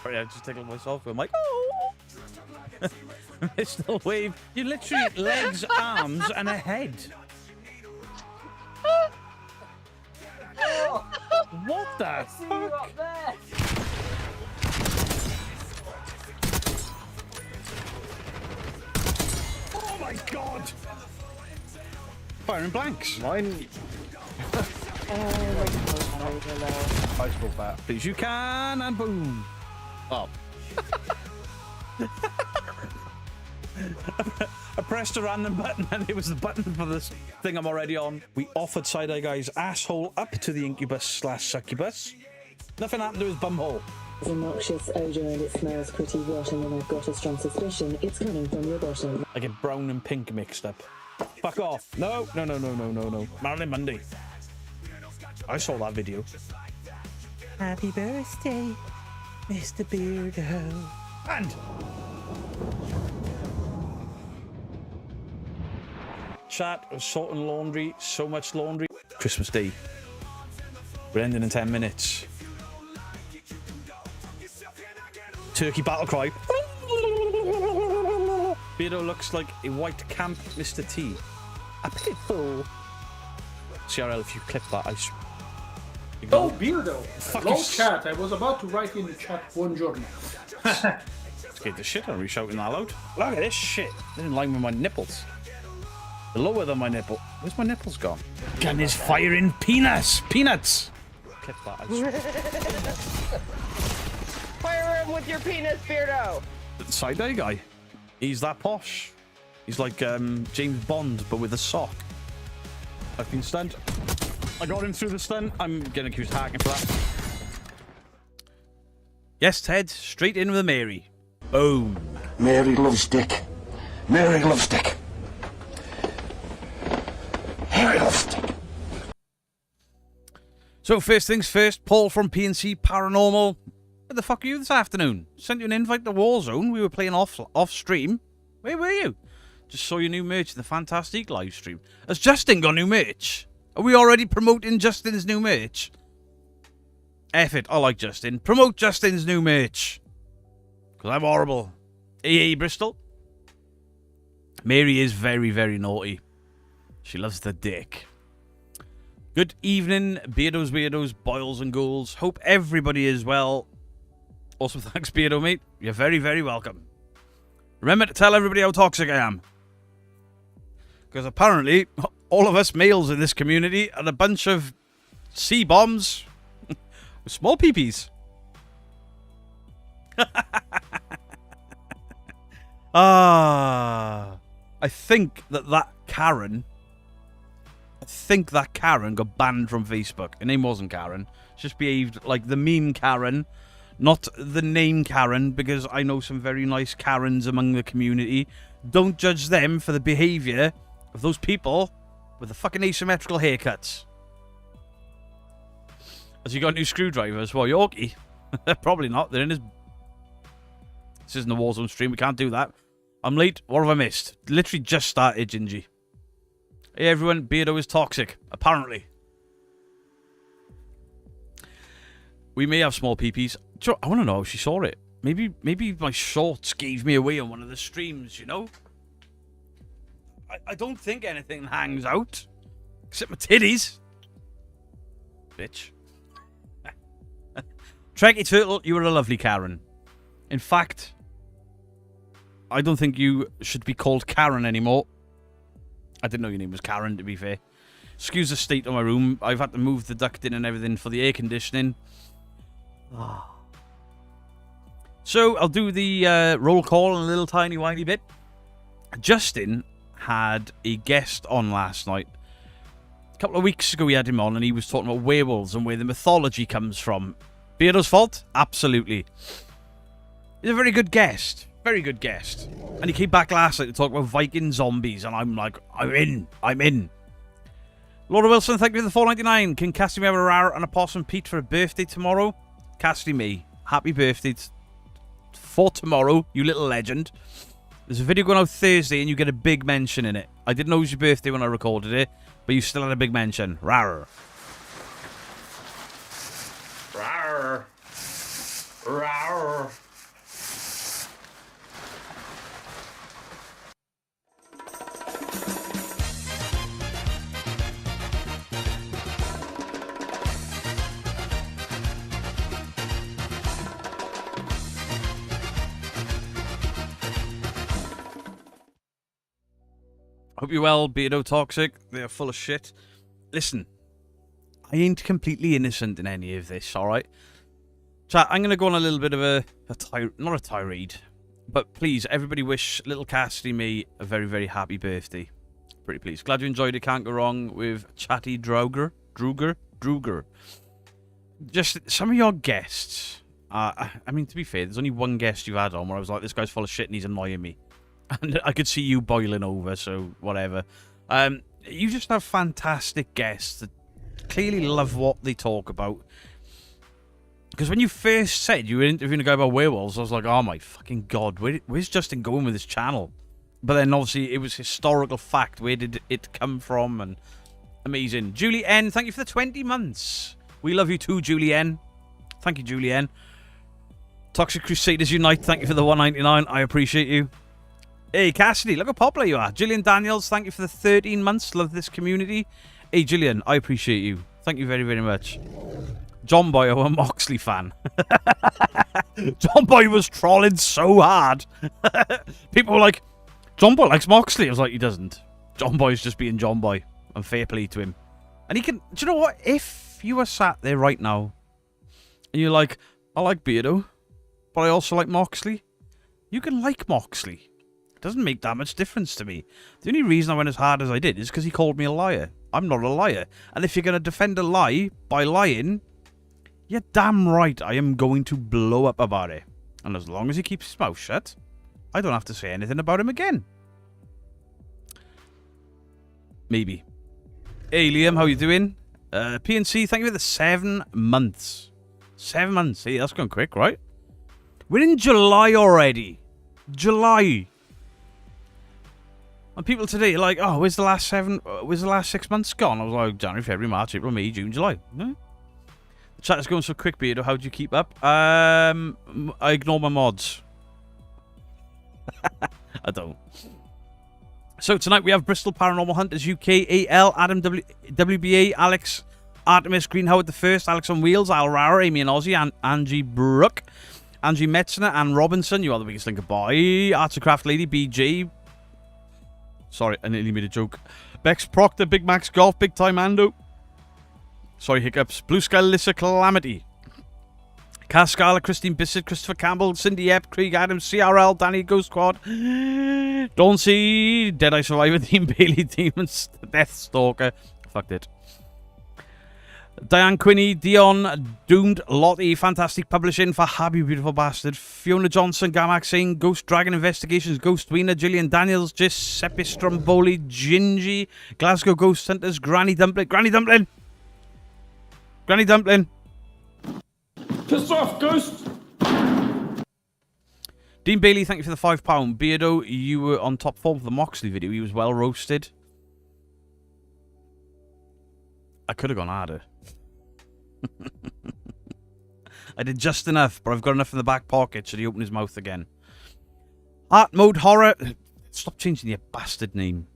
Sorry, I just tickled myself. I'm like, oh. Mr. Wave. You literally legs, arms, and a head. What the fuck? Oh my god! Firing blanks. Mine. I spoke back. Please you can, and boom. Oh. I pressed a random button and it was the button for this thing I'm already on. We offered Side-Eye Guy's asshole up to the incubus/succubus. Nothing happened to his bumhole. It's a noxious odour and it smells pretty rotten, and I've got a strong suspicion it's coming from your bottom. I get brown and pink mixed up. Fuck off. No. Marilyn Monday. I saw that video. Happy birthday, Mr. Beardo. And... chat of sorting laundry, so much laundry. Christmas Day. We're ending in 10 minutes. Turkey battle cry. Beardo looks like a white camp Mr. T. A pitbull. CRL, if you clip that, Oh, Beardo! Long chat. I was about to write in the chat, buongiorno. Scared the shit out of me shouting that loud. Look at this shit. They're in line with my nipples. They're lower than my nipple. Where's my nipples gone? Gun is firing peanuts! Peanuts! Clip that. Fire him with your penis, Beardo! Side-Eye Guy. He's that posh. He's like James Bond, but with a sock. I've been stunned. I got him through the stun. I'm getting accused of hacking for that. Yes, Ted. Straight in with a Mary. Boom. Mary loves dick. Mary loves dick. Mary loves dick. So first things first, Paul from PNC Paranormal. Where the fuck are you this afternoon? Sent you an invite to Warzone. We were playing off stream. Where were you? Just saw your new merch in the Fantastic live stream. Has Justin got new merch? Are we already promoting Justin's new merch? F it, I like Justin. Promote Justin's new merch. Because I'm horrible. Hey, Bristol. Mary is very, very naughty. She loves the dick. Good evening, Beardos, Weirdos, Boils and Ghouls. Hope everybody is well. Also, thanks, Beardo, mate. You're very, very welcome. Remember to tell everybody how toxic I am. Because apparently, all of us males in this community are a bunch of C-bombs with small peepees. I think that Karen got banned from Facebook. Her name wasn't Karen. She just behaved like the meme Karen, not the name Karen, because I know some very nice Karens among the community. Don't judge them for the behaviour of those people with the fucking asymmetrical haircuts. Has he got new screwdrivers? Well, Yorkie. Probably not. They're in his... This isn't a Warzone stream. We can't do that. I'm late. What have I missed? Literally just started, Gingy. Hey, everyone. Beardo is toxic. Apparently. We may have small peepees. I want to know how she saw it. Maybe my shorts gave me away on one of the streams, you know? I don't think anything hangs out. Except my titties. Bitch. Trekkie Turtle, you were a lovely Karen. In fact, I don't think you should be called Karen anymore. I didn't know your name was Karen, to be fair. Excuse the state of my room. I've had to move the ducting and everything for the air conditioning. So, I'll do the roll call in a little tiny whiny bit. Justin had a guest on last night. A couple of weeks ago we had him on and he was talking about werewolves and where the mythology comes from. Beardo's fault? Absolutely. He's a very good guest. Very good guest. And he came back last night to talk about Viking zombies and I'm like, I'm in. Laura Wilson, thank you for the $4.99. Can Cassidy have a rare and a possum Pete for a birthday tomorrow? Cassidy me. Happy birthday for tomorrow, you little legend. There's a video going out Thursday and you get a big mention in it. I didn't know it was your birthday when I recorded it, but you still had a big mention. Rawr. Rawr. Rawr. Arr. Hope you're well, Beardo Toxic. They're full of shit. Listen, I ain't completely innocent in any of this, alright? Chat, I'm going to go on a little bit of not a tirade, but please, everybody wish little Cassidy May a very, very happy birthday. Pretty please. Glad you enjoyed it. Can't go wrong with Chatty Druger. Just some of your guests. I mean, to be fair, there's only one guest you've had on where I was like, this guy's full of shit and he's annoying me. And I could see you boiling over, so whatever. You just have fantastic guests that clearly love what they talk about. Because when you first said you were interviewing a guy about werewolves, I was like, oh my fucking god, where's Justin going with his channel? But then obviously it was historical fact. Where did it come from? And amazing. Julie N, thank you for the 20 months. We love you too, Julie N. Thank you, Julie N. Toxic Crusaders Unite, thank you for the 199. I appreciate you. Hey, Cassidy, look how popular you are. Gillian Daniels, thank you for the 13 months. Love this community. Hey, Gillian, I appreciate you. Thank you very, very much. John Boy, I'm a Moxley fan. John Boy was trolling so hard. People were like, John Boy likes Moxley. I was like, he doesn't. John Boy's just being John Boy. And fair play to him. And he can... Do you know what? If you were sat there right now, and you're like, I like Beardo, but I also like Moxley, you can like Moxley. It doesn't make that much difference to me. The only reason I went as hard as I did is because he called me a liar. I'm not a liar. And if you're going to defend a lie by lying, you're damn right I am going to blow up about it. And as long as he keeps his mouth shut, I don't have to say anything about him again. Maybe. Hey, Liam, how you doing? PNC, thank you for the 7 months. 7 months. Hey, that's going quick, right? We're in July already. July. And people today are like, oh, where's the last 6 months gone? I was like, January, February, March, April, May, June, July. No? The chat is going so quick, Beardo. How do you keep up? I ignore my mods. I don't. So tonight we have Bristol Paranormal Hunters UK, AL, Adam WBA, Alex, Artemis, Green Howard the First, Alex on Wheels, Al Rara, Amy and Ozzy, and Angie Brook, Angie Metzner, Anne Robinson. You are the biggest linker boy. Arts and Craft Lady, BJ. Sorry, I nearly made a joke. Bex Proctor, Big Max Golf, Big Time Ando. Sorry, hiccups. Blue Sky Lissa Calamity. Cass Scarlett, Christine Bissett, Christopher Campbell, Cindy Epp, Craig Adams, CRL, Danny Ghost Squad, Don't See, Deadeye Survivor, Team Bailey, Demons, Death Stalker. Fucked it. Diane Quinney, Dion, Doomed, Lottie, Fantastic Publishing, Fahabi, Beautiful Bastard, Fiona Johnson, Gamak Singh, Ghost Dragon Investigations, Ghost Wiener, Gillian Daniels, Giuseppe Stromboli, Gingy, Glasgow Ghost Hunters, Granny Dumpling, Granny Dumpling! Granny Dumpling! Piss off, Ghost! Dean Bailey, thank you for the £5. Beardo, you were on top form for the Moxley video. He was well roasted. I could have gone harder. I did just enough, but I've got enough in the back pocket should he open his mouth again. Art Mode Horror. Stop changing your bastard name.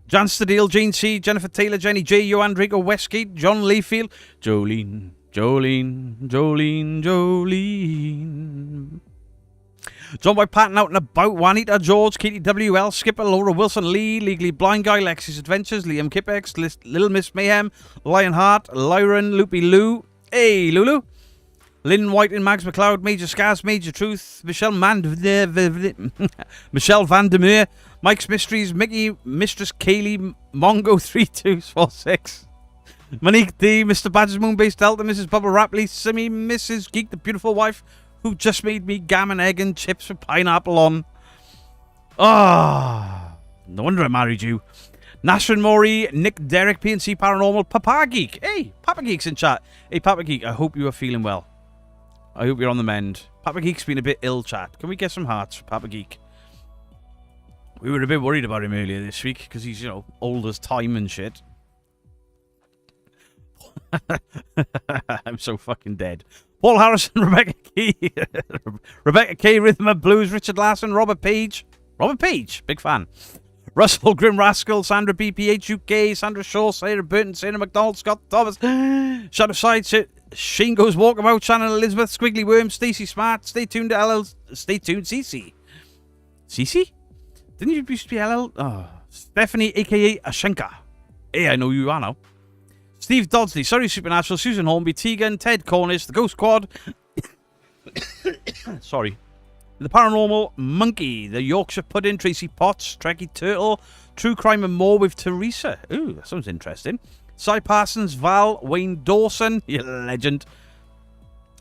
Jan Stadil, Jane C, Jennifer Taylor, Jenny J, Johan Rico, Westgate, John Layfield, Jolene. John Boy Patton out and about, Juanita George, Katie WL, Skipper, Laura Wilson, Lee, Legally Blind Guy, Lexi's Adventures, Liam Kipex, Little Miss Mayhem, Lionheart, Lyron, Loopy Lou, hey Lulu, Lynn White and Mags McLeod, Major Scars, Major Truth, Michelle Michelle Vandermeer, Mike's Mysteries, Mickey, Mistress Kaylee, Mongo3246, Monique D, Mr. Badger's Moonbase Delta, Mrs. Bubble Rapley, Simi, Mrs. Geek, the Beautiful Wife, who just made me gammon, egg, and chips with pineapple on. Ah, no wonder I married you. Nashrin Maury, Nick, Derek, PNC Paranormal, Papa Geek. Hey, Papa Geek's in chat. Hey, Papa Geek, I hope you are feeling well. I hope you're on the mend. Papa Geek's been a bit ill, chat. Can we get some hearts for Papa Geek? We were a bit worried about him earlier this week because he's, you know, old as time and shit. I'm so fucking dead. Paul Harrison, Rebecca Key, Rebecca Kay, Rhythm and Blues, Richard Larson, Robert Page, big fan. Russell, Grim Rascal, Sandra BPH UK, Sandra Shaw, Sarah Burton, Sarah McDonald, Scott Thomas, Shadow Side, Shane Goes Walkabout, Shannon Elizabeth, Squiggly Worm, Stacey Smart, Stay Tuned CC. CC? Didn't you used to be LL? Oh, Stephanie, aka Ashenka. Hey, I know who you are now. Steve Dodsley, Sorry Supernatural, Susan Hornby, Tegan, Ted Cornish, The Ghost Squad. Sorry. The Paranormal Monkey, The Yorkshire Pudding, Tracy Potts, Trekkie Turtle, True Crime and More with Teresa. Ooh, that sounds interesting. Cy Parsons, Val, Wayne Dawson, you legend.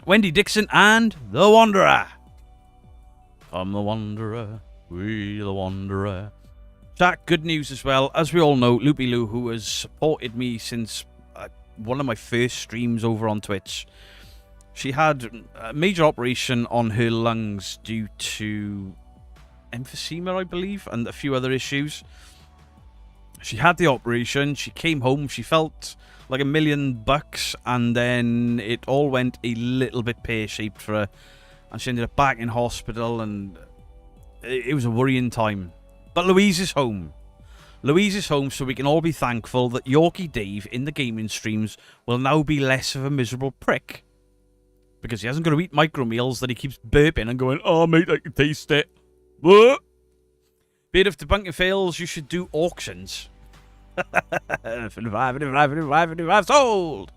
Wendy Dixon, and The Wanderer. I'm the Wanderer, we the Wanderer. Jack, good news as well. As we all know, Loopy Lou, who has supported me since one of my first streams over on Twitch, she had a major operation on her lungs due to emphysema, I believe, and a few other issues. She had the operation, she came home, she felt like $1,000,000, and then it all went a little bit pear-shaped for her, and she ended up back in hospital, and it was a worrying time. But Louise is home. Louise is home, so we can all be thankful that Yorkie Dave in the gaming streams will now be less of a miserable prick. Because he hasn't got to eat micro meals that he keeps burping and going, oh, mate, I can taste it. What? Bit of debunking fails, you should do auctions. 55, sold!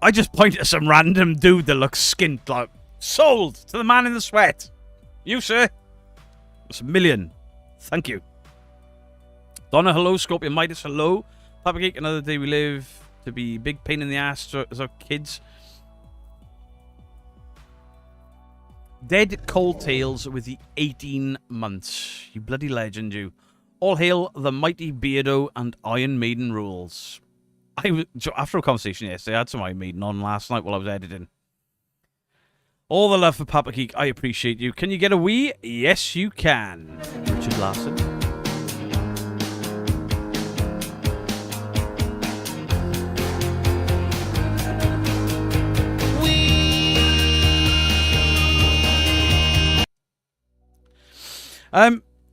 I just point at some random dude that looks skint, like, sold to the man in the sweat. You, sir? That's $1 million. Thank you. Donna, hello. Scorpion Midas, hello. Papa Cake, another day we live to be big pain in the ass as our kids. Dead Cold Tales with the 18 months. You bloody legend, you. All hail the mighty Beardo and Iron Maiden rules. After a conversation yesterday, I had some Iron Maiden on last night while I was editing. All the love for Papa Geek, I appreciate you. Can you get a wee? Yes, you can. Richard Larson.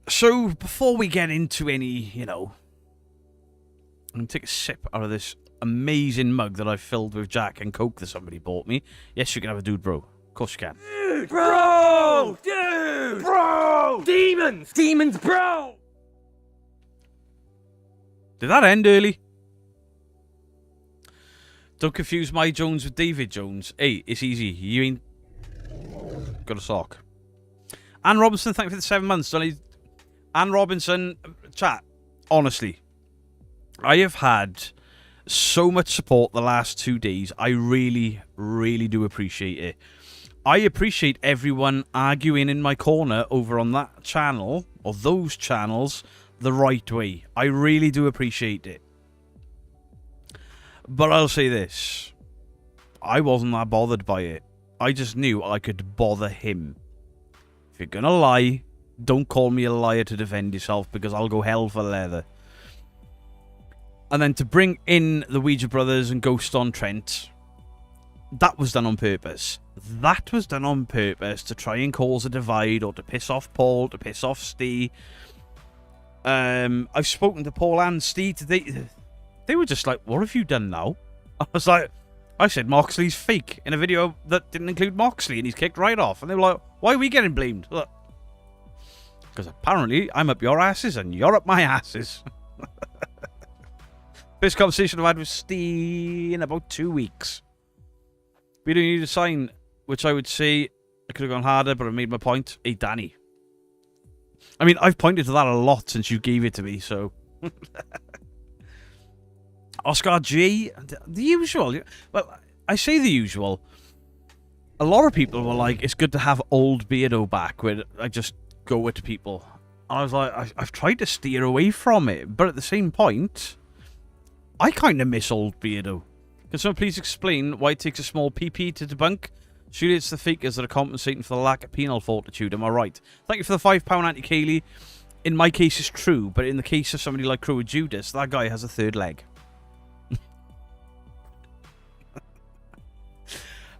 So before we get into any, I'm going to take a sip out of this amazing mug that I've filled with Jack and Coke that somebody bought me. Yes, you can have a dude, bro. Of course you can. Dude, bro! Dude! Bro! Demons! Demons, bro! Did that end early? Don't confuse my Jones with David Jones. Hey, it's easy. You ain't got a sock. Anne Robinson, thank you for the 7 months. Anne Robinson, chat, honestly, I have had so much support the last 2 days. I really, really do appreciate it. I appreciate everyone arguing in my corner over on that channel, or those channels, the right way. I really do appreciate it. But I'll say this. I wasn't that bothered by it. I just knew I could bother him. If you're gonna lie, don't call me a liar to defend yourself, because I'll go hell for leather. And then to bring in the Ouija brothers and Ghost on Trent, that was done on purpose. That was done on purpose to try and cause a divide, or to piss off Paul, to piss off Steve. I've spoken to Paul and Steve today. They were just like, what have you done now? I was like, I said Moxley's fake in a video that didn't include Moxley, and he's kicked right off. And they were like, why are we getting blamed? Because apparently I'm up your asses and you're up my asses. First conversation I've had with Steve in about 2 weeks. We don't need a sign, which I would say I could have gone harder, but I made my point. Hey, Danny. I mean, I've pointed to that a lot since you gave it to me, so... Oscar G, the usual. Well, I say the usual. A lot of people were like, it's good to have old Beardo back, where I just go at people. And I was like, I've tried to steer away from it, but at the same point, I kind of miss old Beardo. Can someone please explain why it takes a small PP to debunk? Surely it's the fakers that are compensating for the lack of penal fortitude, am I right? Thank you for the £5 anti-Kaylee. In my case, it's true, but in the case of somebody like Crow Judas, that guy has a third leg.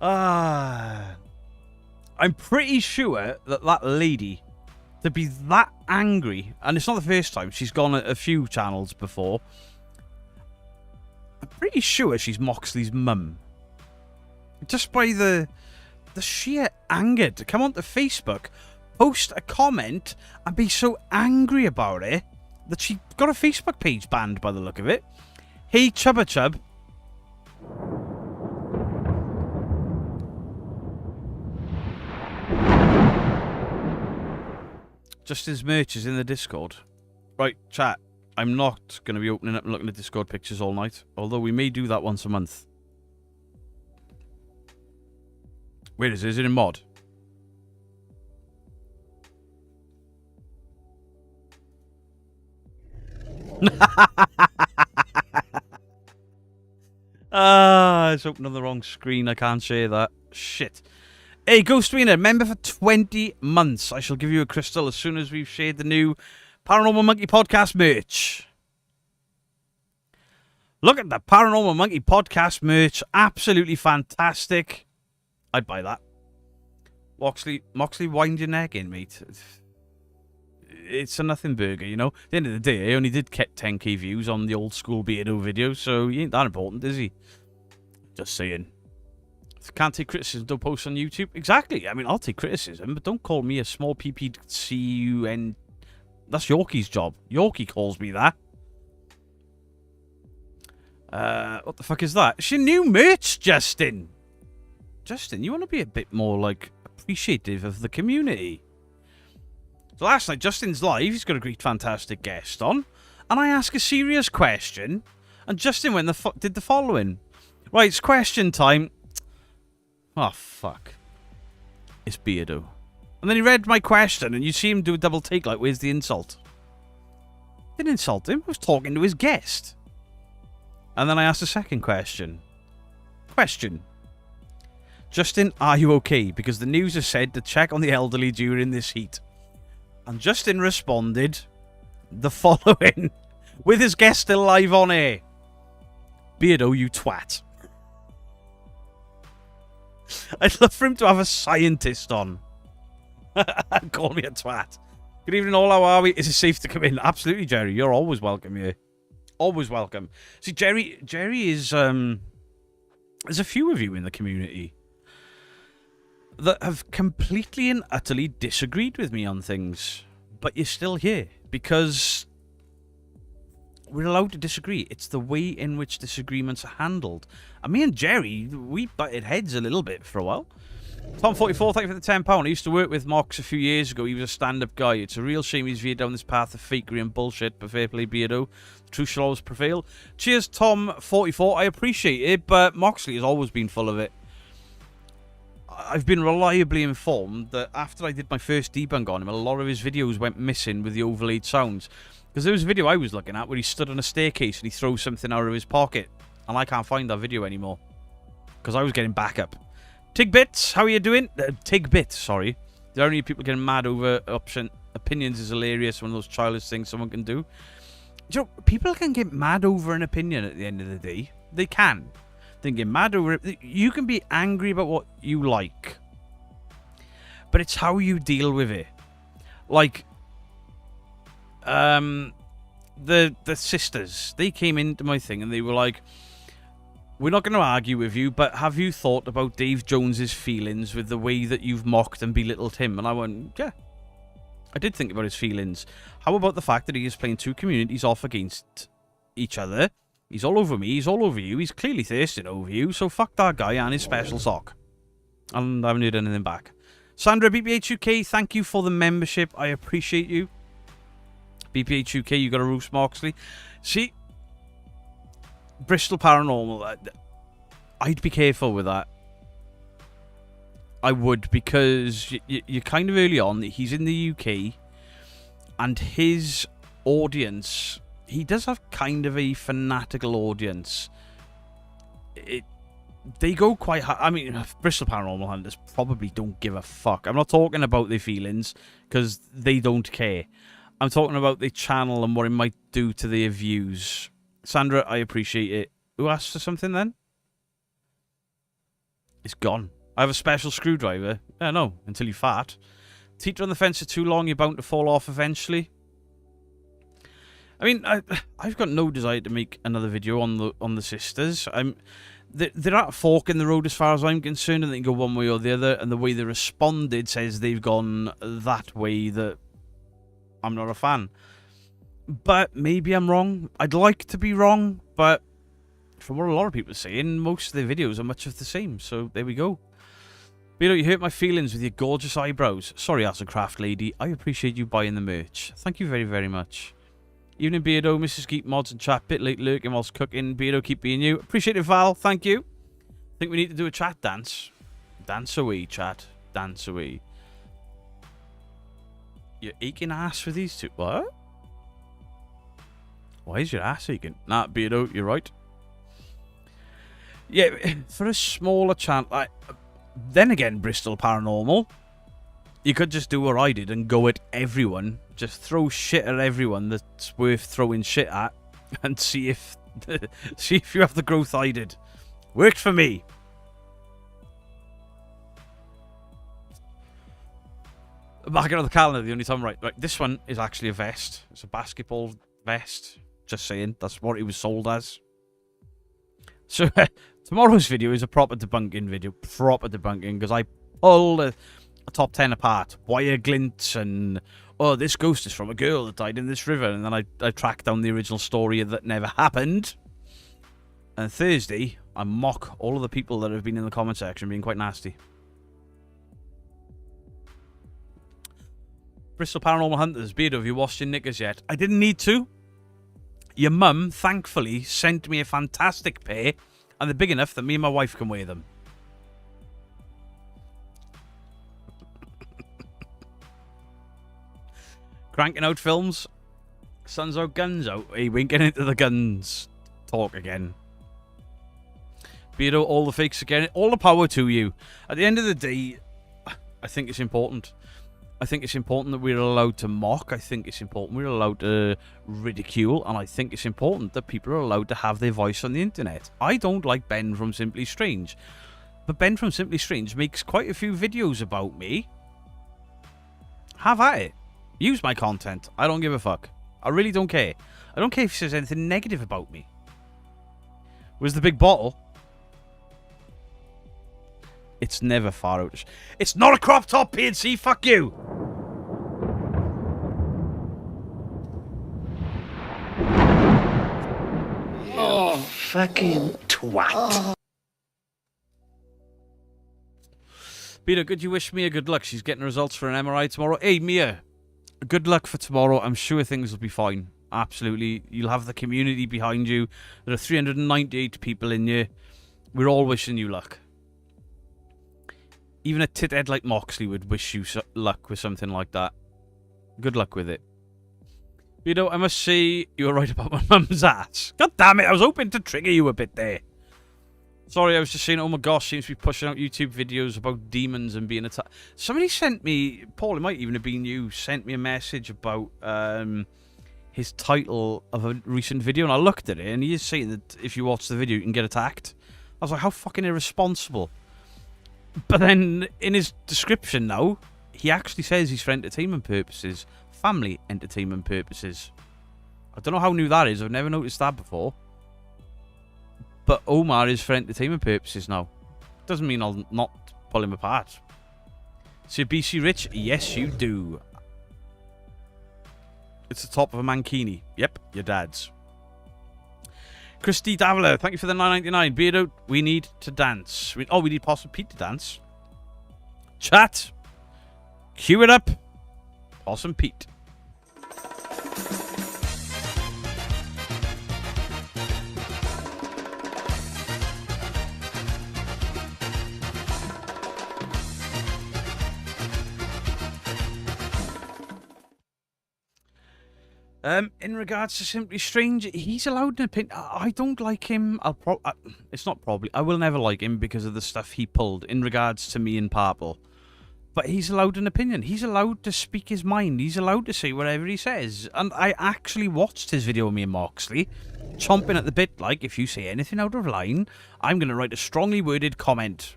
I'm pretty sure that that lady, to be that angry, and it's not the first time, she's gone a few channels before. I'm pretty sure she's Moxley's mum. Just by the sheer anger to come onto Facebook, post a comment, and be so angry about it that she got a Facebook page banned by the look of it. Hey, Chubba Chub. Justin's merch is in the Discord. Right, chat. I'm not going to be opening up and looking at Discord pictures all night, although we may do that once a month. Where is it? Is it in mod? It's open on the wrong screen. I can't share that. Shit. Hey, Ghost Wiener, member for 20 months. I shall give you a crystal as soon as we've shared the new Paranormal Monkey Podcast merch. Look at the Paranormal Monkey Podcast merch. Absolutely fantastic. I'd buy that. Moxley, wind your neck in, mate. It's a nothing burger, you know. At the end of the day, he only did get 10k views on the old school Beardo video, so he ain't that important, is he? Just saying. If you can't take criticism, don't post on YouTube. Exactly. I mean, I'll take criticism, but don't call me a small PPCUN. That's Yorkie's job. Yorkie calls me that. What the fuck is that? It's your new merch, Justin. Justin, you want to be a bit more, like, appreciative of the community. So last night, Justin's live. He's got a great, fantastic guest on. And I ask a serious question. And Justin did the following. Right, it's question time. Oh, fuck. It's Beardo. And then he read my question, and you see him do a double take, like, where's the insult? Didn't insult him. I was talking to his guest. And then I asked a second question. Justin, are you okay? Because the news has said to check on the elderly during this heat. And Justin responded the following, with his guest still live on air. Beardo, you twat. I'd love for him to have a scientist on. And call me a twat. Good evening all, how are we? Is it safe to come in? Absolutely, Jerry. You're always welcome here. Always welcome. See, Jerry is, there's a few of you in the community that have completely and utterly disagreed with me on things. But you're still here. Because we're allowed to disagree. It's the way in which disagreements are handled. And me and Jerry, we butted heads a little bit for a while. Tom44, thank you for the £10. I used to work with Mox a few years ago. He was a stand-up guy. It's a real shame he's veered down this path of fakery and bullshit, but fair play, Beardo. The truth shall always prevail. Cheers, Tom44. I appreciate it, but Moxley has always been full of it. I've been reliably informed that after I did my first debunk on him, a lot of his videos went missing with the overlaid sounds. Because there was a video I was looking at where he stood on a staircase and he throws something out of his pocket. And I can't find that video anymore. Because I was getting backup. Tigbits, how are you doing? Tigbit, sorry. There are only people getting mad over opinions is hilarious. One of those childish things someone can do. You know, people can get mad over an opinion at the end of the day. They can. They can get mad over it. You can be angry about what you like. But it's how you deal with it. Like, the sisters, they came into my thing and they were like, we're not going to argue with you, but have you thought about Dave Jones's feelings with the way that you've mocked and belittled him? And I went, yeah, I did think about his feelings. How about the fact that he is playing two communities off against each other? He's all over me, he's all over you, he's clearly thirsting over you, so fuck that guy and his special sock. And I haven't heard anything back. Sandra, BPHUK, thank you for the membership. I appreciate you. BPHUK, you got a Roos Moxley. See, Bristol Paranormal, I'd be careful with that. I would, because you're kind of early on. He's in the UK, and his audience, he does have kind of a fanatical audience. They go quite high. I mean, Bristol Paranormal Hunters probably don't give a fuck. I'm not talking about their feelings, because they don't care. I'm talking about their channel and what it might do to their views. Sandra, I appreciate it. Who asked for something then? It's gone. I have a special screwdriver. No, until you fart. Teeter on the fence for too long, you're bound to fall off eventually. I mean, I've got no desire to make another video on the sisters. They're at a fork in the road as far as I'm concerned, and they can go one way or the other, and the way they responded says they've gone that way that I'm not a fan. But maybe I'm wrong. I'd like to be wrong, but from what a lot of people are saying, most of their videos are much of the same, so there we go. Beardo, you hurt my feelings with your gorgeous eyebrows. Sorry, Arts and Craft Lady. I appreciate you buying the merch. Thank you very, very much. Evening, Beardo, Mrs. Geek Mods and chat. Bit late lurking whilst cooking. Beardo, keep being you. Appreciate it, Val. Thank you. Think we need to do a chat dance. Dance away, chat. Dance away. You're aching ass for these two. What? Why is your ass aching? Nah, Beardo, you're right. Yeah, for a smaller channel... Then again, Bristol Paranormal, you could just do what I did and go at everyone. Just throw shit at everyone that's worth throwing shit at, and see if you have the growth I did. Worked for me. Back on the calendar, the only time right. This one is actually a vest. It's a basketball vest. Just saying, that's what it was sold as. So tomorrow's video is a proper debunking video. Proper debunking, because I pulled a top 10 apart. Wire glints and, oh, this ghost is from a girl that died in this river. And then I tracked down the original story that never happened. And Thursday, I mock all of the people that have been in the comment section being quite nasty. Bristol Paranormal Hunters, Beardo, have you washed your knickers yet? I didn't need to. Your mum, thankfully, sent me a fantastic pair, and they're big enough that me and my wife can wear them. Cranking out films. Suns out, guns out. Hey, we ain't getting into the guns talk again. Beardo, all the fakes again. All the power to you. At the end of the day, I think it's important. I think it's important that we're allowed to mock. I think it's important we're allowed to ridicule. And I think it's important that people are allowed to have their voice on the internet. I don't like Ben from Simply Strange. But Ben from Simply Strange makes quite a few videos about me. Have at it. Use my content. I don't give a fuck. I really don't care. I don't care if he says anything negative about me. Where's the big bottle? It's never far out. It's not a crop top, PNC. Fuck you. Oh, fucking twat. Peter, could you wish Mia good luck? She's getting results for an MRI tomorrow. Hey, Mia, good luck for tomorrow. I'm sure things will be fine. Absolutely. You'll have the community behind you. There are 398 people in you. We're all wishing you luck. Even a tithead like Moxley would wish you luck with something like that. Good luck with it. You know, I must say, you were right about my mum's ass. God damn it, I was hoping to trigger you a bit there. Sorry, I was just saying, oh my gosh, seems to be pushing out YouTube videos about demons and being attacked. Somebody sent me, Paul, it might even have been you, sent me a message about his title of a recent video, and I looked at it, and he is saying that if you watch the video, you can get attacked. I was like, how fucking irresponsible. But then, in his description now, he actually says he's for entertainment purposes. Family entertainment purposes. I don't know how new that is. I've never noticed that before. But Omar is for entertainment purposes now. Doesn't mean I'll not pull him apart. So BC Rich? Yes, you do. It's the top of a mankini. Yep, your dad's. Christy Davila, thank you for the $9.99. Beardo, we need to dance. We need Possum Pete to dance. Chat. Cue it up. Possum Pete. In regards to Simply Strange, he's allowed an opinion. I don't like him. It's not probably. I will never like him because of the stuff he pulled in regards to me and Purple. But he's allowed an opinion. He's allowed to speak his mind. He's allowed to say whatever he says. And I actually watched his video with me and Moxley, chomping at the bit like, if you say anything out of line, I'm going to write a strongly worded comment.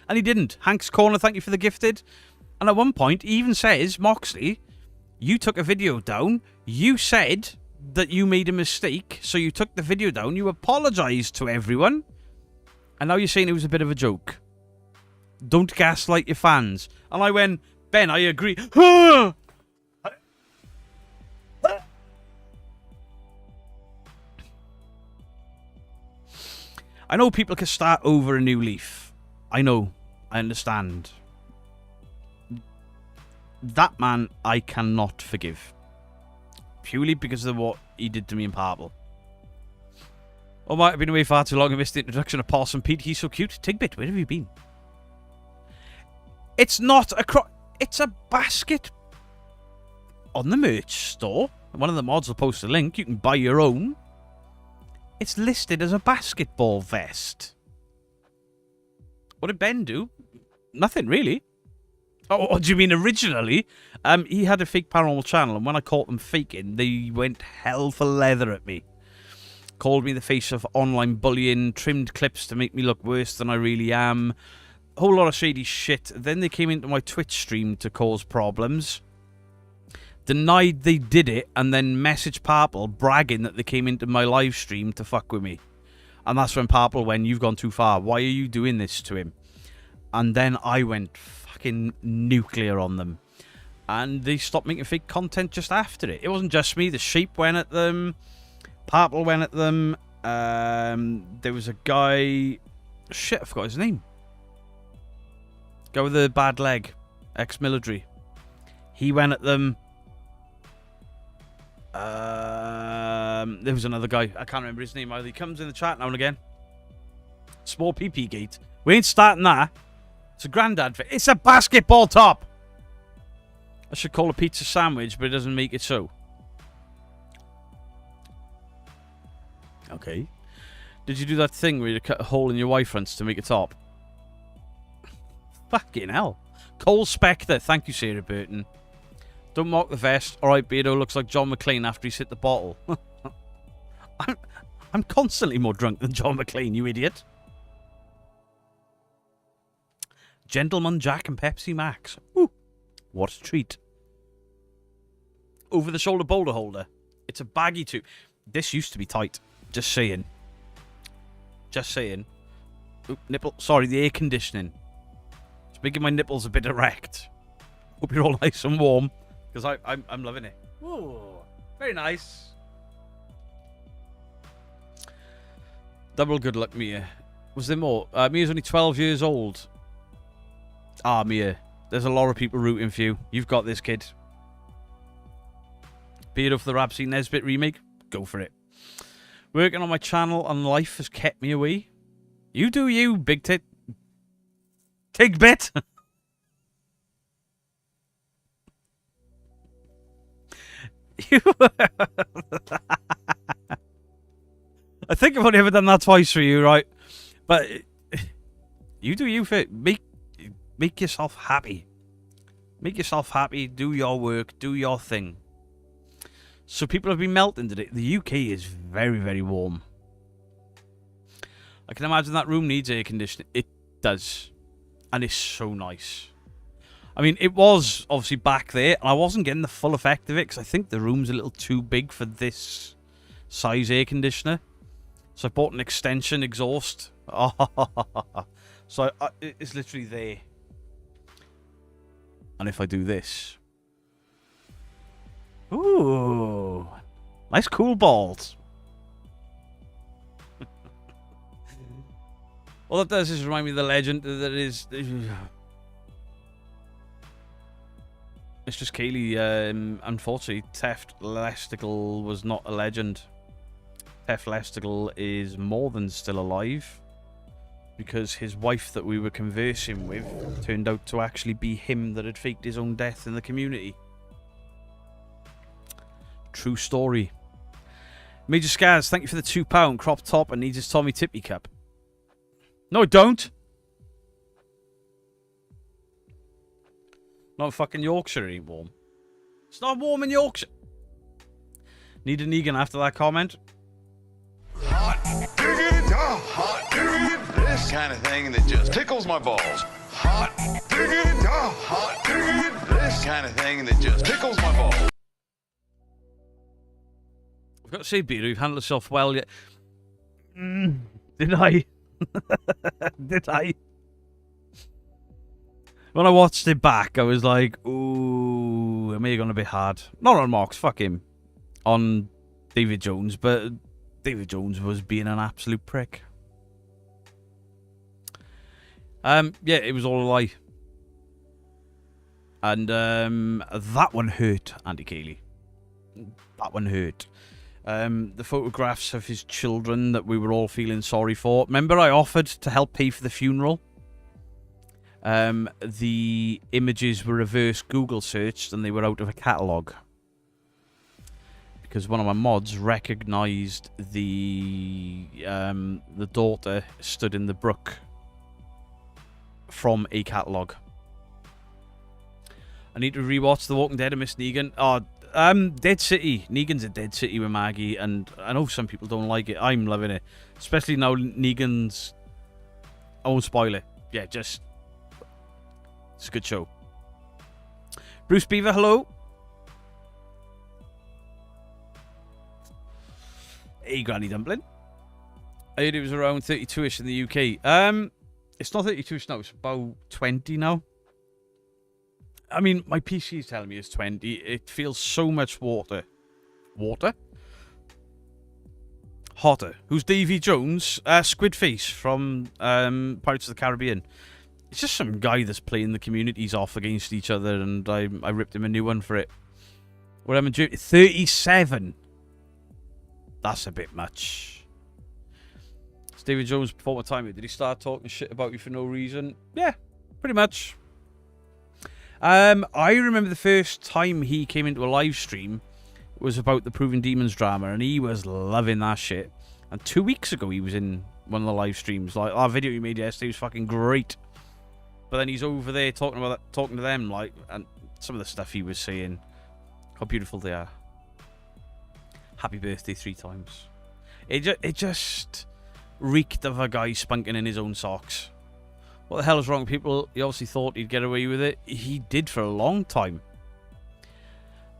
And he didn't. Hank's Corner, thank you for the gifted. And at one point, he even says, Moxley, you took a video down. You said that you made a mistake, so you took the video down. You apologised to everyone. And now you're saying it was a bit of a joke. Don't gaslight your fans. And I went, Ben, I agree. I know people can start over a new leaf. I know. I understand. That man, I cannot forgive. Purely because of what he did to me in Purple. Oh, might have been away far too long. I missed the introduction of Parson Pete. He's so cute. Tigbit, where have you been? It's not a it's a basket on the merch store. One of the mods will post a link. You can buy your own. It's listed as a basketball vest. What did Ben do? Nothing, really. Oh, what do you mean originally? He had a fake paranormal channel, and when I caught them faking, they went hell for leather at me. Called me the face of online bullying, trimmed clips to make me look worse than I really am. A whole lot of shady shit. Then they came into my Twitch stream to cause problems. Denied they did it, and then messaged Purple bragging that they came into my live stream to fuck with me. And that's when Purple went, you've gone too far. Why are you doing this to him? And then I went fucking nuclear on them. And they stopped making fake content just after it. It wasn't just me. The Sheep went at them. Purple went at them. There was a guy... Shit, I forgot his name. Guy with the bad leg. Ex-military. He went at them. There was another guy. I can't remember his name either. He comes in the chat now and again. Small PP gate. We ain't starting that. It's a granddad fit. It's a basketball top. I should call a pizza sandwich, but it doesn't make it so. Okay. Did you do that thing where you cut a hole in your Y fronts to make a top? Fucking hell. Cole Spectre. Thank you, Sarah Burton. Don't mock the vest. Alright, Beardo looks like John McClane after he's hit the bottle. I'm constantly more drunk than John McClane, you idiot. Gentleman Jack and Pepsi Max. Ooh, what a treat. Over the shoulder boulder holder. It's a baggy tube. This used to be tight. Just saying. Just saying. Oop, nipple. Sorry, the air conditioning. It's making my nipples a bit erect. Hope you're all nice and warm. Because I'm loving it. Ooh, very nice. Double good luck, Mia. Was there more? Mia's only 12 years old. Ah, Mia. There's a lot of people rooting for you. You've got this, kid. Beardo for the Rapsy Nesbit remake? Go for it. Working on my channel and life has kept me away. You do you, big tit. Tigbit. I think I've only ever done that twice for you, right? But you do you, fit. Make yourself happy. Make yourself happy. Do your work. Do your thing. So people have been melting today. The UK is very, very warm. I can imagine that room needs air conditioning. It does. And it's so nice. I mean, it was obviously back there. And I wasn't getting the full effect of it. Because I think the room's a little too big for this size air conditioner. So I bought an extension exhaust. So it's literally there. And if I do this... Ooh. Nice cool balls. All that does is remind me of the legend that is... It's just Kaylee, unfortunately, Theft Lesticle was not a legend. Theft Lesticle is more than still alive. Because his wife that we were conversing with turned out to actually be him that had faked his own death in the community. True story. Major Scars, thank you for the £2 crop top and needs his Tommy Tippy cup. No, don't. Not fucking Yorkshire ain't warm. It's not warm in Yorkshire. Need an Egan after that comment. Hot diggity, hot diggity. This kind of thing that just tickles my balls. hot diggity, hot diggity. This kind of thing that just tickles my balls. I've got to say, Peter, you've handled yourself well yet. Did I? Did I? When I watched it back, I was like, ooh, I may have gone a bit hard. Not on Mox, fuck him. On David Jones, but David Jones was being an absolute prick. Yeah, it was all a lie. And that one hurt, Andy Cayley. That one hurt. The photographs of his children that we were all feeling sorry for. Remember I offered to help pay for the funeral? The images were reverse Google searched and they were out of a catalogue. Because one of my mods recognised the daughter stood in the brook from a catalogue. I need to rewatch The Walking Dead and Miss Negan. Oh, Dead City. Negan's a Dead City with Maggie, and I know some people don't like it. I'm loving it. Especially now Negan's... I won't spoil it. Yeah, just... It's a good show. Bruce Beaver, hello. Hey, Granny Dumpling. I heard it was around 32-ish in the UK. It's not 32-ish now. It's about 20 now. I mean, my PC is telling me it's 20. It feels so much water. Water? Hotter. Who's Davy Jones? Squidface from Pirates of the Caribbean. It's just some guy that's playing the communities off against each other, and I ripped him a new one for it. What am I doing? 37. That's a bit much. It's David Jones before my time. Did he start talking shit about you for no reason? Yeah, pretty much. I remember the first time he came into a live stream was about the Proving Demons drama, and he was loving that shit. And 2 weeks ago, he was in one of the live streams. Like, our video he made yesterday was fucking great. But then he's over there talking to them, like, and some of the stuff he was saying, how beautiful they are. Happy birthday 3 times. It just reeked of a guy spunking in his own socks. What the hell is wrong with people? He obviously thought he'd get away with it. He did for a long time.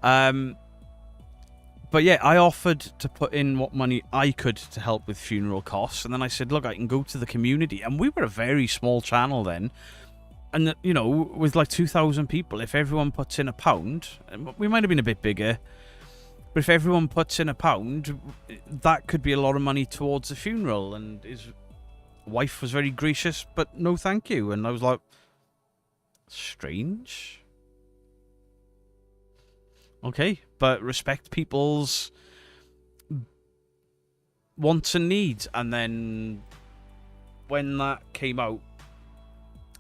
But yeah, I offered to put in what money I could to help with funeral costs. And then I said, look, I can go to the community. And we were a very small channel then. And, you know, with like 2,000 people, if everyone puts in £1, we might have been a bit bigger. But if everyone puts in £1, that could be a lot of money towards the funeral. And his wife was very gracious, but no thank you. And I was like, strange. Okay, but respect people's wants and needs. And then when that came out,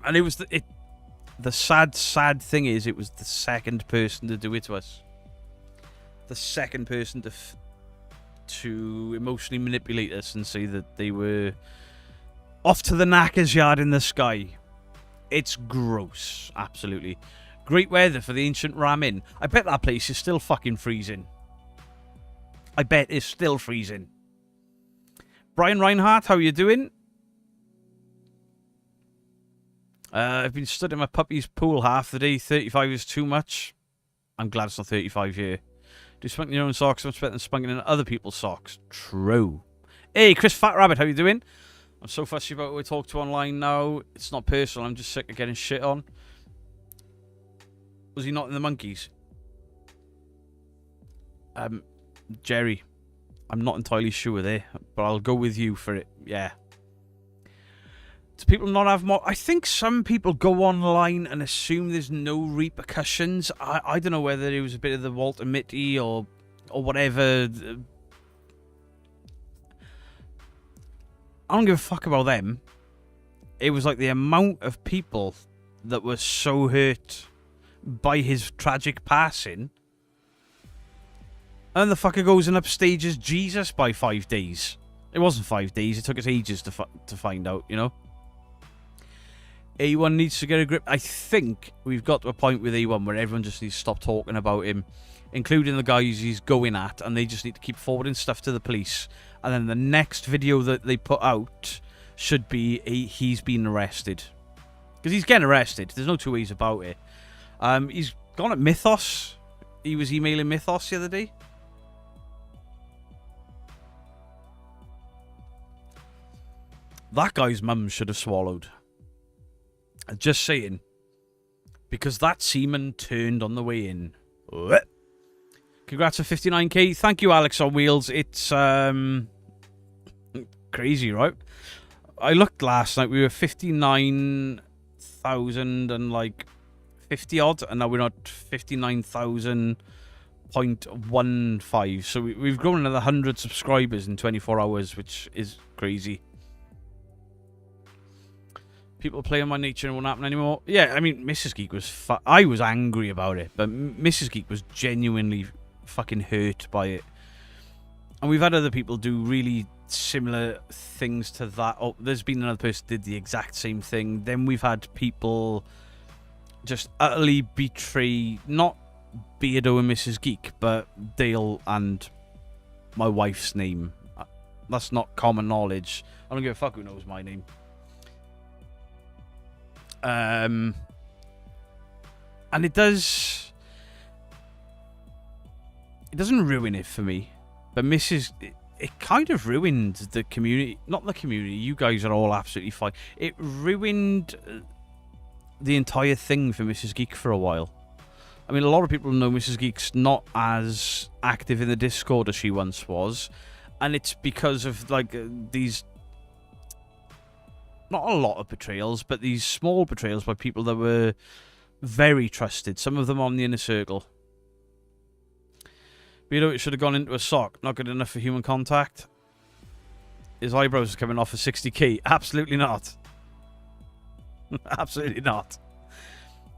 and it was the sad thing is, it was the second person to do it to us. The second person to emotionally manipulate us and say that they were off to the knackers yard in the sky. It's gross, absolutely. Great weather for the ancient Ram Inn. I bet that place is still fucking freezing. I bet it's still freezing. Brian Reinhardt, how are you doing? I've been stood in my puppy's pool half the day. 35 is too much. I'm glad it's not 35 here. Do spunk in your own socks much better than spunking in other people's socks. True. Hey, Chris Fat Rabbit, how you doing? I'm so fussy about who I talk to online now. It's not personal. I'm just sick of getting shit on. Was he not in the Monkeys? Jerry. I'm not entirely sure there, but I'll go with you for it. Yeah. Do people not have more? I think some people go online and assume there's no repercussions. I don't know whether it was a bit of the Walter Mitty or whatever. I don't give a fuck about them. It was like the amount of people that were so hurt by his tragic passing. And the fucker goes and upstages Jesus by 5 days. It wasn't 5 days. It took us ages to find out, you know. A1 needs to get a grip. I think we've got to a point with A1 where everyone just needs to stop talking about him, including the guys he's going at, and they just need to keep forwarding stuff to the police. And then the next video that they put out should be he's been arrested. Because he's getting arrested. There's no two ways about it. He's gone at Mythos. He was emailing Mythos the other day. That guy's mum should have swallowed. Just saying. Because that semen turned on the way in. Congrats on 59k. Thank you, Alex on Wheels. It's crazy, right? I looked last night. We were 59,000 and like 50 odd, and now we're at 59,000.15. So we've grown another 100 subscribers in 24 hours, which is crazy. People play on my nature and won't happen anymore. Yeah, I mean, Mrs. Geek was... I was angry about it, but Mrs. Geek was genuinely fucking hurt by it. And we've had other people do really similar things to that. Oh, there's been another person who did the exact same thing. Then we've had people just utterly betray, not Beardo and Mrs. Geek, but Dale and my wife's name. That's not common knowledge. I don't give a fuck who knows my name. And it doesn't ruin it for me, but it kind of ruined the community. Not the community, you guys are all absolutely fine. It ruined the entire thing for Mrs. Geek for a while. I mean, a lot of people know Mrs. Geek's not as active in the Discord as she once was, and it's because of like these, not a lot of betrayals, but these small betrayals by people that were very trusted, some of them on the inner circle. You know, it should have gone into a sock. Not good enough for human contact. His eyebrows are coming off for 60k. Absolutely not. Absolutely not.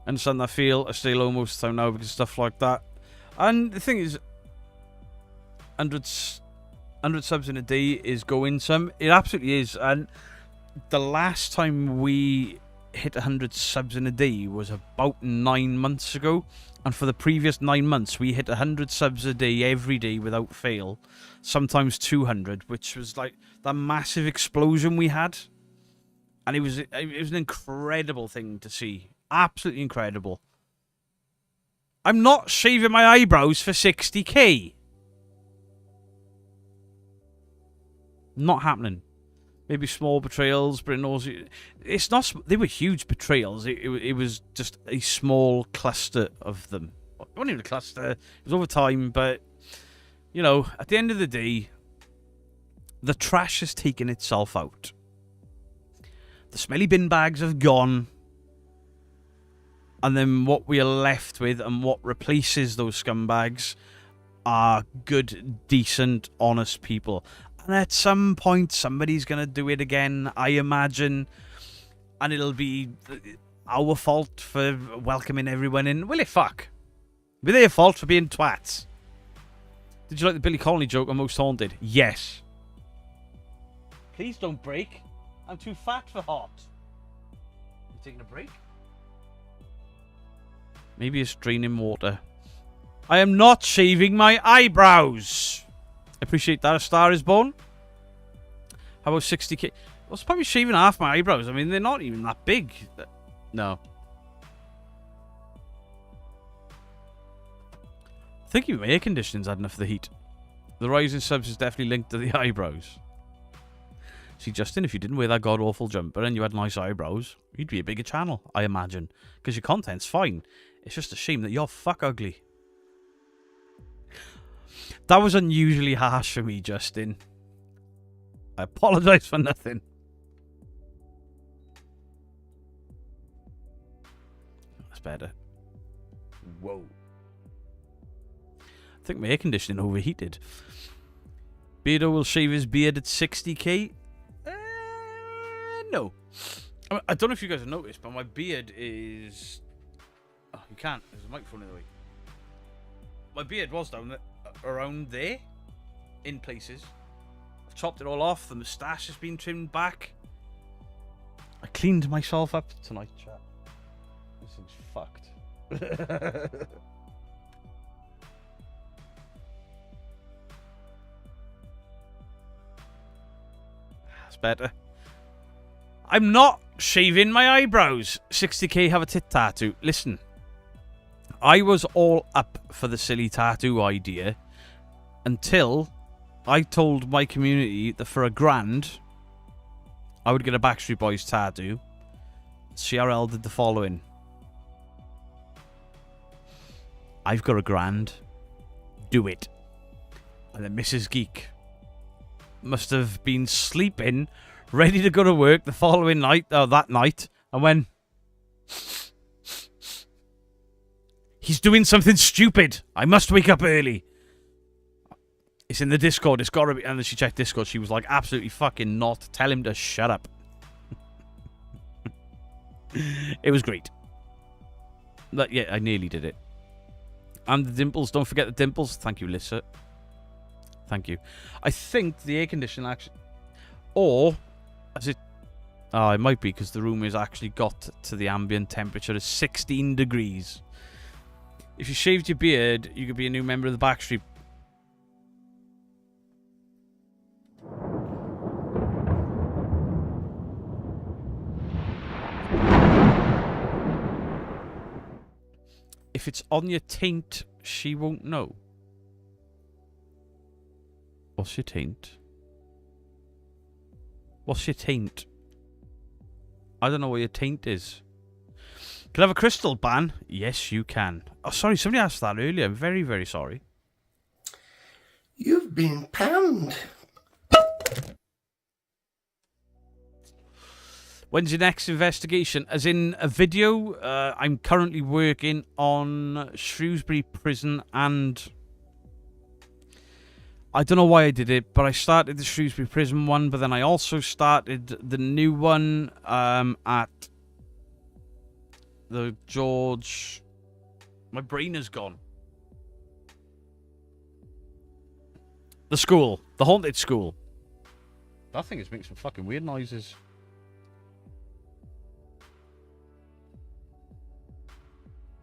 I understand that feel. I stay low most of the time now because of stuff like that. And the thing is, 100 subs in a day is going some. It absolutely is. And the last time we hit 100 subs in a day was about 9 months ago. And for the previous 9 months, we hit 100 subs a day every day without fail. Sometimes 200, which was like that massive explosion we had. And it was an incredible thing to see. Absolutely incredible. I'm not shaving my eyebrows for 60k. Not happening. Maybe small betrayals, but it's not. They were huge betrayals. It was just a small cluster of them. It wasn't even a cluster. It was over time, but you know, at the end of the day, the trash has taken itself out. The smelly bin bags have gone, and then what we are left with, and what replaces those scumbags, are good, decent, honest people. And at some point, somebody's going to do it again, I imagine. And it'll be our fault for welcoming everyone in. Will it fuck? Be their fault for being twats. Did you like the Billy Connolly joke on Most Haunted? Yes. Please don't break. I'm too fat for hot. You taking a break? Maybe it's draining water. I am not shaving my eyebrows. Appreciate that. A star is born. How about 60k? I was probably shaving half my eyebrows. I mean, they're not even that big. No. I think even my air conditioning's had enough of the heat. The rise in subs is definitely linked to the eyebrows. See, Justin, if you didn't wear that god-awful jumper and you had nice eyebrows, you'd be a bigger channel, I imagine. Because your content's fine. It's just a shame that you're fuck ugly. That was unusually harsh for me, Justin. I apologize for nothing. That's better. Whoa. I think my air conditioning overheated. Beardo will shave his beard at 60k? No. I don't know if you guys have noticed, but my beard is... Oh, you can't. There's a microphone in the way. My beard was down there. Around there, in places. I've chopped it all off. The moustache has been trimmed back. I cleaned myself up tonight, chat. This thing's fucked. That's better. I'm not Shaving my eyebrows. 60k have a tit tattoo. Listen, I was all up for the silly tattoo idea until I told my community that for £1,000 I would get a Backstreet Boys tattoo. CRL did the following. I've got £1,000. Do it. And then Mrs. Geek must have been sleeping, ready to go to work the following night, that night, and when he's doing something stupid. I must wake up early. It's in the Discord. It's got to be. And then she checked Discord. She was like, absolutely fucking not. Tell him to shut up. It was great. But yeah, I nearly did it. And the dimples. Don't forget the dimples. Thank you, Lissa. Thank you. I think the air conditioner actually... Or... Is it... Oh, it might be because the room has actually got to the ambient temperature of 16 degrees. If you shaved your beard, you could be a new member of the Backstreet. If it's on your taint, she won't know. What's your taint? What's your taint? I don't know what your taint is. Can I have a crystal ban? Yes, you can. Oh, sorry, somebody asked that earlier. I'm very, very sorry. You've been panned. When's your next investigation? As in a video, I'm currently working on Shrewsbury Prison and... I don't know why I did it, but I started the Shrewsbury Prison one, but then I also started the new one at the George... My brain is gone. The school. The haunted school. That thing is making some fucking weird noises.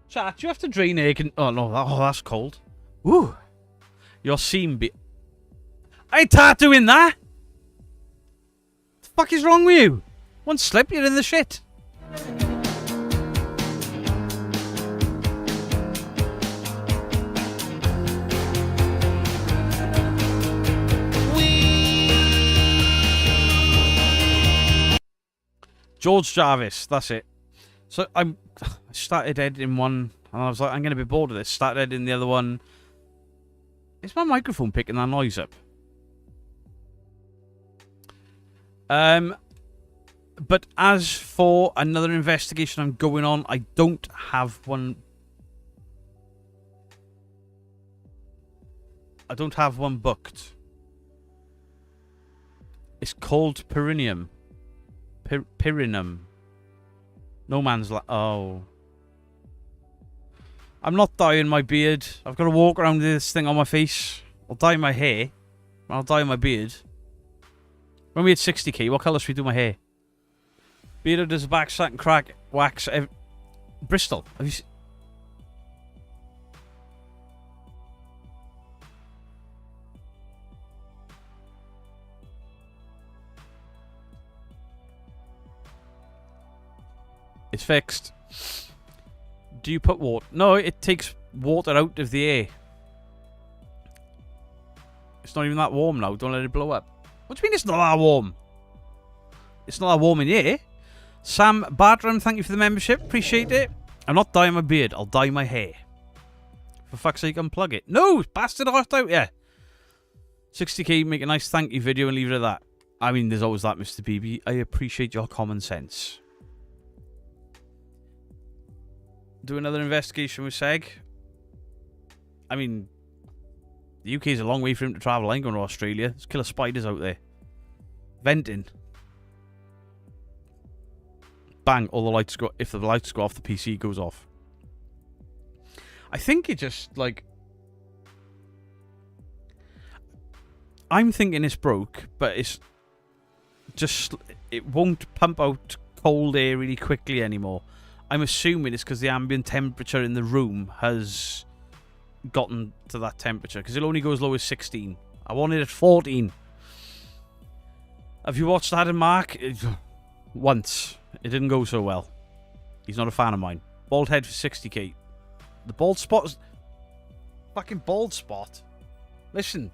Chat, do you have to drain air? Oh, no. Oh, that's cold. Woo. Your seam be... I ain't tattooing that! The fuck is wrong with you? One slip, you're in the shit. George Jarvis, that's it. So I started editing one, and I was like, I'm getting a bit bored of this. Started editing the other one. Is my microphone picking that noise up? But as for another investigation I'm going on, I don't have one. I don't have one booked. It's called Perineum. Perineum. No man's like, oh. I'm not dyeing my beard. I've got to walk around with this thing on my face. I'll dye my hair. I'll dye my beard. When we had 60k, what colour should we do my hair? Beardo does a back sack and crack wax. Bristol. Have you seen? It's fixed. Do you put water? No, it takes water out of the air. It's not even that warm now. Don't let it blow up. What do you mean it's not that warm? It's not that warm in here. Sam Bartram, thank you for the membership. Appreciate it. I'm not dyeing my beard. I'll dye my hair. For fuck's sake, unplug it. No, bastard hot out, yeah. 60k, make a nice thank you video and leave it at that. I mean, there's always that, Mr. BB. I appreciate your common sense. Do another investigation with Seg. I mean, the UK is a long way for him to travel. I ain't going to Australia. There's killer spiders out there. Venting. Bang, all the lights go... If the lights go off, the PC goes off. I think it just, like... I'm thinking it's broke, but it's just... It won't pump out cold air really quickly anymore. I'm assuming it's because the ambient temperature in the room has gotten to that temperature. Because it'll only go as low as 16. I want it at 14. Have you watched that and Mark? Once. It didn't go so well. He's not a fan of mine. Bald head for 60k. The bald spot is... Fucking bald spot. Listen,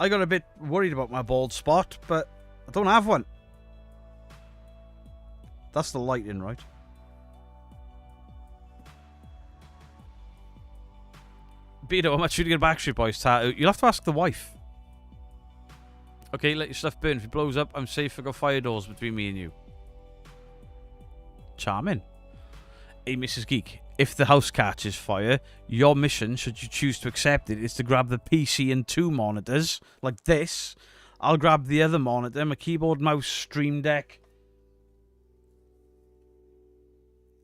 I got a bit worried about my bald spot, but I don't have one. That's the lighting, right? Beto, how much should you get a Backstreet Boys tattoo? You'll have to ask the wife. Okay, let your stuff burn. If it blows up, I'm safe. I got fire doors between me and you. Charming. Hey, Mrs. Geek. If the house catches fire, your mission, should you choose to accept it, is to grab the PC and 2 monitors, like this. I'll grab the other monitor, my keyboard, mouse, stream deck,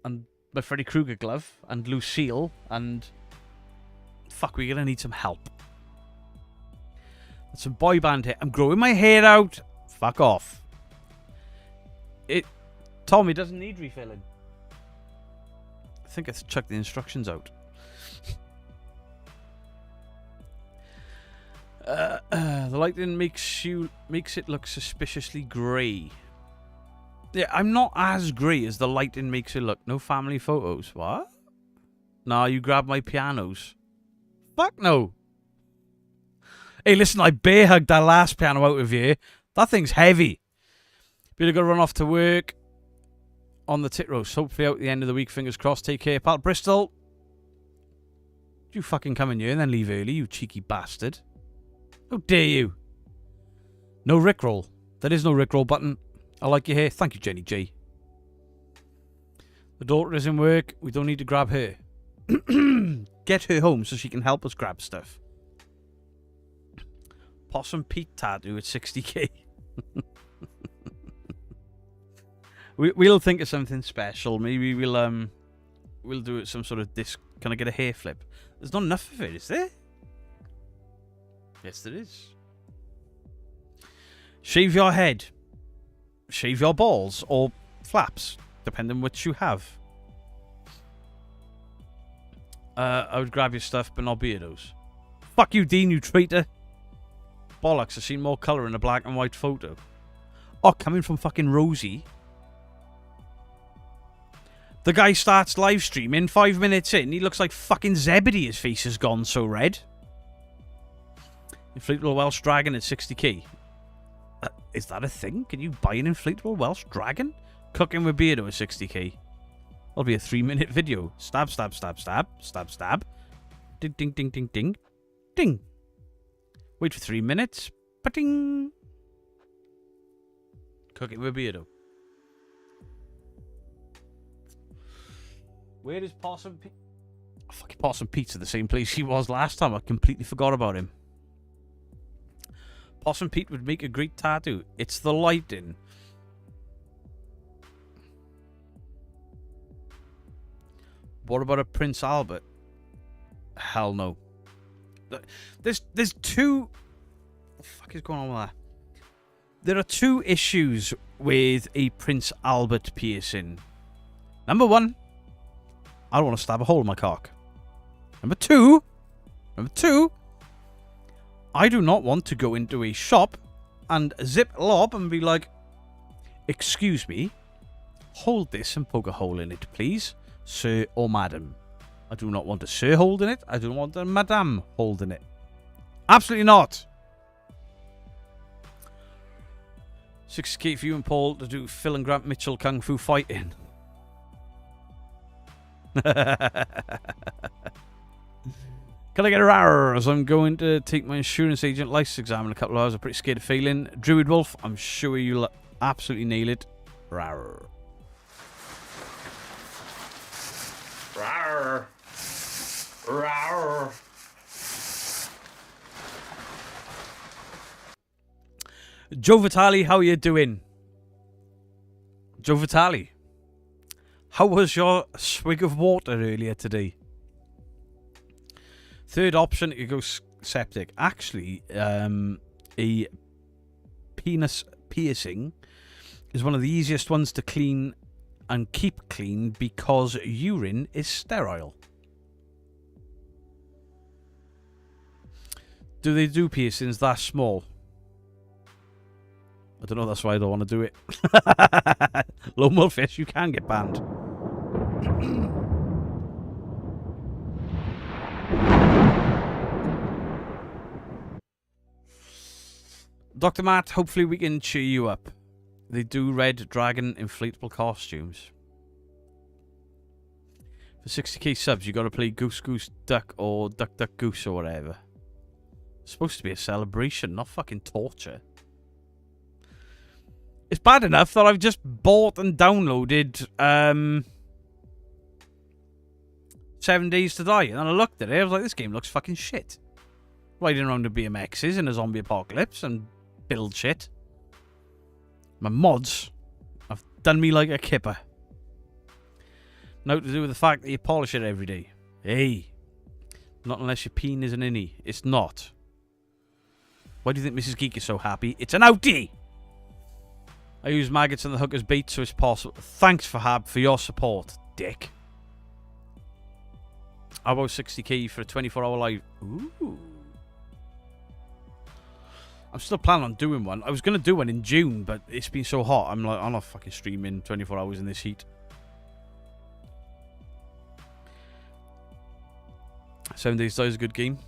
and my Freddy Krueger glove, and Lucille, and... Fuck, we're gonna need some help. That's some boy band hair. I'm growing my hair out. Fuck off. Tommy doesn't need refilling. I think I chucked the instructions out. The lighting makes it look suspiciously grey. Yeah, I'm not as grey as the lighting makes it look. No family photos. What? Nah, you grab my pianos. Fuck no. Hey, listen, I bear hugged that last piano out of here. That thing's heavy. But I got to run off to work on the tit roast. Hopefully out at the end of the week. Fingers crossed. Take care, pal. Bristol. You fucking come in here and then leave early, you cheeky bastard. How dare you? No Rickroll. There is no Rickroll button. I like your hair. Thank you, Jenny G. The daughter is in work. We don't need to grab her. Get her home so she can help us grab stuff. Possum Pete tattoo at 60k. We'll think of something special. Maybe we'll do it some sort of disc. Can I get a hair flip? There's not enough of it, is there? Yes, there is. Shave your head. Shave your balls or flaps, depending which you have. I would grab your stuff, but not beardos. Fuck you, Dean, you traitor. Bollocks, I've seen more colour in a black and white photo. Oh, coming from fucking Rosie. The guy starts live streaming, 5 minutes in, he looks like fucking Zebedee. His face has gone so red. Inflatable Welsh Dragon at 60k. Is that a thing? Can you buy an inflatable Welsh Dragon? Cooking with Beardo at 60k. That'll be a 3-minute video. Stab, stab, stab, stab, stab, stab. Ding, ding, ding, ding, ding. Ding. Wait for 3 minutes. Ba-ding. Cooking with Beardo. Where is Possum Pete? Oh, fucking Possum Pete's at the same place he was last time. I completely forgot about him. Possum Pete would make a great tattoo. It's the lighting. What about a Prince Albert? Hell no. There's two... What the fuck is going on with that? There are 2 issues with a Prince Albert piercing. Number 1, I don't want to stab a hole in my cock. Number two, I do not want to go into a shop and zip lob and be like, excuse me, hold this and poke a hole in it, please, sir or madam. I do not want a sir holding it. I don't want a madam holding it. Absolutely not. 6k for you and Paul to do Phil and Grant Mitchell Kung Fu fighting. Can I get a rawr as I'm going to take my insurance agent license exam in a couple of hours? I'm pretty scared of failing. Druid Wolf, I'm sure you'll absolutely nail it. Rawr. Rawr. Rawr. Joe Vitale, how are you doing? Joe Vitale, how was your swig of water earlier today? Third option, you go septic. Actually, a penis piercing is one of the easiest ones to clean and keep clean because urine is sterile. Do they do piercings that small? I don't know, that's why I don't want to do it. Lone Wolf Fish, you can get banned. Dr. Matt, hopefully we can cheer you up. They do Red Dragon inflatable costumes. For 60k subs, you got to play Goose Goose Duck or Duck Duck Goose or whatever. It's supposed to be a celebration, not fucking torture. It's bad enough that I've just bought and downloaded 7 Days to Die, and then I looked at it, I was like, this game looks fucking shit. Riding around with BMXs in a zombie apocalypse and build shit. My mods have done me like a kipper. Now to do with the fact that you polish it every day. Hey, not unless your peen is an innie. It's not. Why do you think Mrs. Geek is so happy? It's an outie! I use maggots and the hook as bait so it's possible. Thanks, Fahab, for your support, dick. How about 60k for a 24-hour live? Ooh. I'm still planning on doing one. I was going to do one in June, but it's been so hot. I'm like, I'm not fucking streaming 24 hours in this heat. 7 Days to Die is a good game.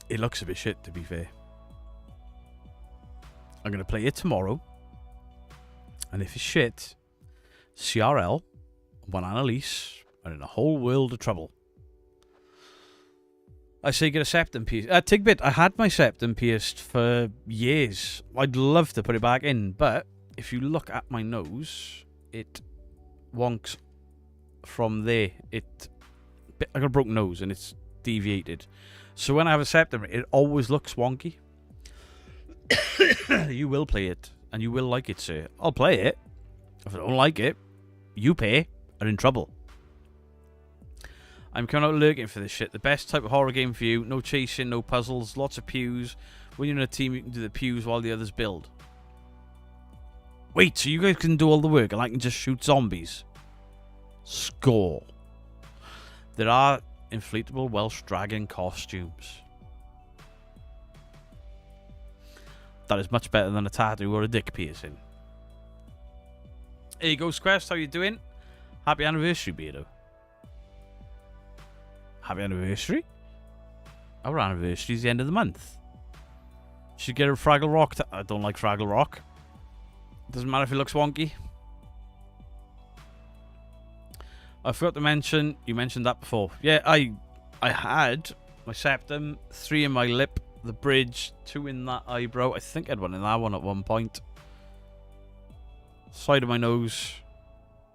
It looks a bit shit, to be fair. I'm going to play it tomorrow. And if it's shit, CRL, One Annalise, are in a whole world of trouble. I say get a septum pierced. Tigbit, I had my septum pierced for years. I'd love to put it back in, but if you look at my nose, it wonks from there. I got a broken nose and it's deviated. So when I have a septum, it always looks wonky. You will play it, and you will like it, sir. I'll play it. If I don't like it, you are in trouble. I'm coming out lurking for this shit. The best type of horror game for you. No chasing, no puzzles, lots of pews. When you're in a team, you can do the pews while the others build. Wait, so you guys can do all the work, and I can just shoot zombies? Score. There are inflatable Welsh dragon costumes. That is much better than a tattoo or a dick piercing. Hey, Ghost Quest, how you doing? Happy anniversary, Beardo. Happy anniversary? Our anniversary is the end of the month. Should get a Fraggle Rock. I don't like Fraggle Rock. Doesn't matter if it looks wonky. I forgot to mention, you mentioned that before. Yeah, I had my septum, 3 in my lip, the bridge, 2 in that eyebrow. I think I had 1 in that one at one point. Side of my nose,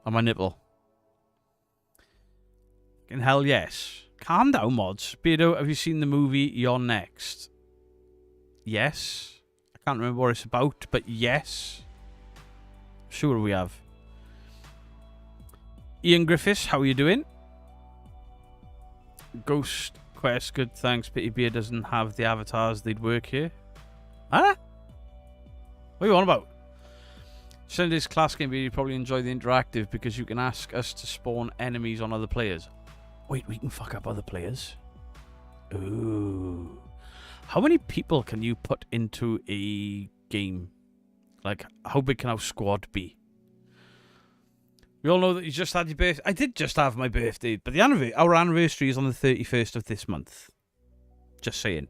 and my nipple. In hell, yes. Calm down, mods. Beardo, have you seen the movie You're Next? Yes. I can't remember what it's about, but yes. Sure we have. Ian Griffiths, how are you doing? Ghost Quest, good thanks. Pity Beer doesn't have the avatars, they'd work here. Huh? What are you on about? Sunday's class game, you probably enjoy the interactive because you can ask us to spawn enemies on other players. Wait, we can fuck up other players? Ooh. How many people can you put into a game? Like, how big can our squad be? We all know that you just had your birthday. I did just have my birthday, but our anniversary is on the 31st of this month. Just saying.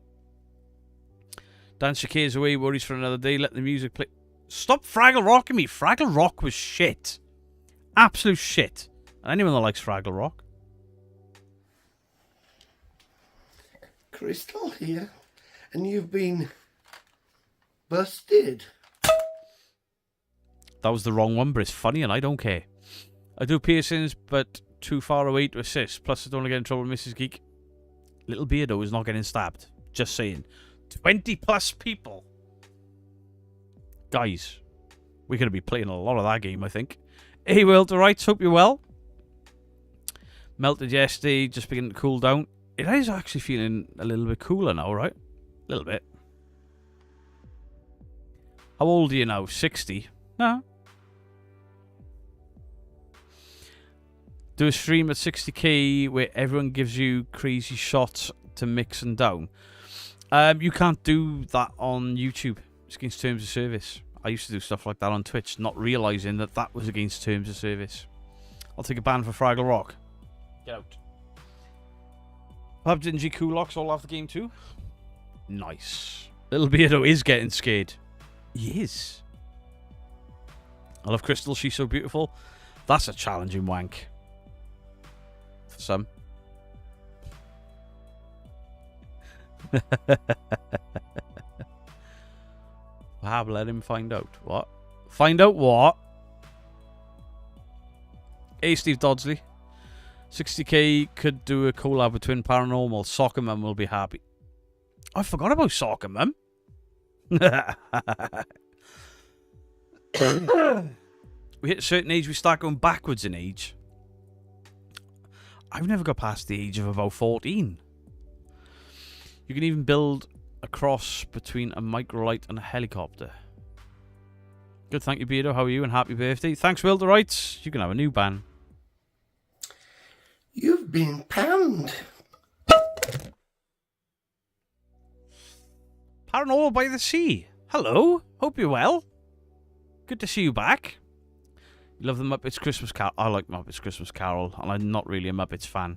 Dance your cares away, worries for another day, let the music play. Stop Fraggle Rocking me. Fraggle Rock was shit. Absolute shit. And anyone that likes Fraggle Rock. Crystal here, and you've been busted. That was the wrong one, but it's funny and I don't care. I do piercings, but too far away to assist. Plus, I don't want to get in trouble with Mrs. Geek. Little Beardo is not getting stabbed. Just saying. 20 plus people. Guys, we're going to be playing a lot of that game, I think. Hey, World, alright, hope you're well. Melted yesterday, just beginning to cool down. It is actually feeling a little bit cooler now, right? A little bit. How old are you now? 60? No. Do a stream at 60k where everyone gives you crazy shots to mix and down. You can't do that on YouTube. It's against terms of service. I used to do stuff like that on Twitch, not realising that that was against terms of service. I'll take a ban for Fraggle Rock. Get out. Have Dingy Kulaks all have the game too? Nice. Little Beardo is getting scared. He is. I love Crystal, she's so beautiful. That's a challenging wank. For some. Fab, let him find out. What? Find out what? Hey, Steve Dodsley. 60k could do a collab with Twin Paranormal. Soccer Mum will be happy. I forgot about Soccer Mum. We hit a certain age, we start going backwards in age. I've never got past the age of about 14. You can even build a cross between a microlight and a helicopter. Good, thank you, Beardo. How are you? And happy birthday. Thanks, Will the Rights. You can have a new ban. You've been panned. Paranormal by the Sea. Hello. Hope you're well. Good to see you back. You love the Muppets Christmas Carol. I like Muppets Christmas Carol, and I'm not really a Muppets fan.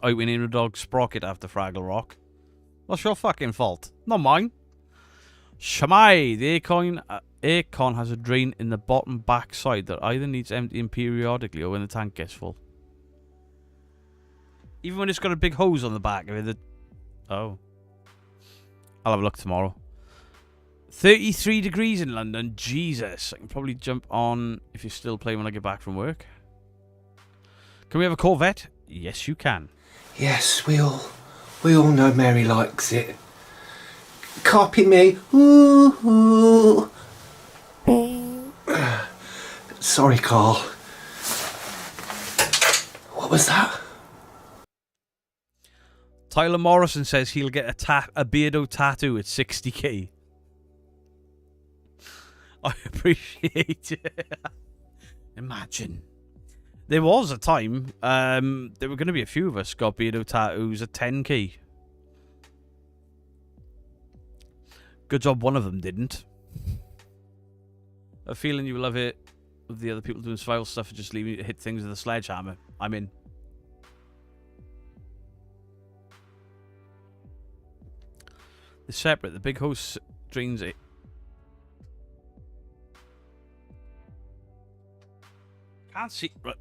I went in a dog sprocket after Fraggle Rock. That's your fucking fault, not mine. Shamai, the Aircon has a drain in the bottom back side that either needs emptying periodically or when the tank gets full. Even when it's got a big hose on the back of it. Oh. I'll have a look tomorrow. 33 degrees in London. Jesus. I can probably jump on if you're still playing when I get back from work. Can we have a Corvette? Yes, you can. Yes, we all know Mary likes it. Copy me. Ooh, ooh. Sorry, Carl. What was that? Tyler Morrison says he'll get a Beardo tattoo at 60k. I appreciate it. Imagine. There was a time, there were going to be a few of us got Beardo tattoos at 10k. Good job one of them didn't. A feeling you love it with the other people doing survival stuff and just leaving you to hit things with a sledgehammer. I'm in. They're separate. The big hose drains it. Can't see. Right.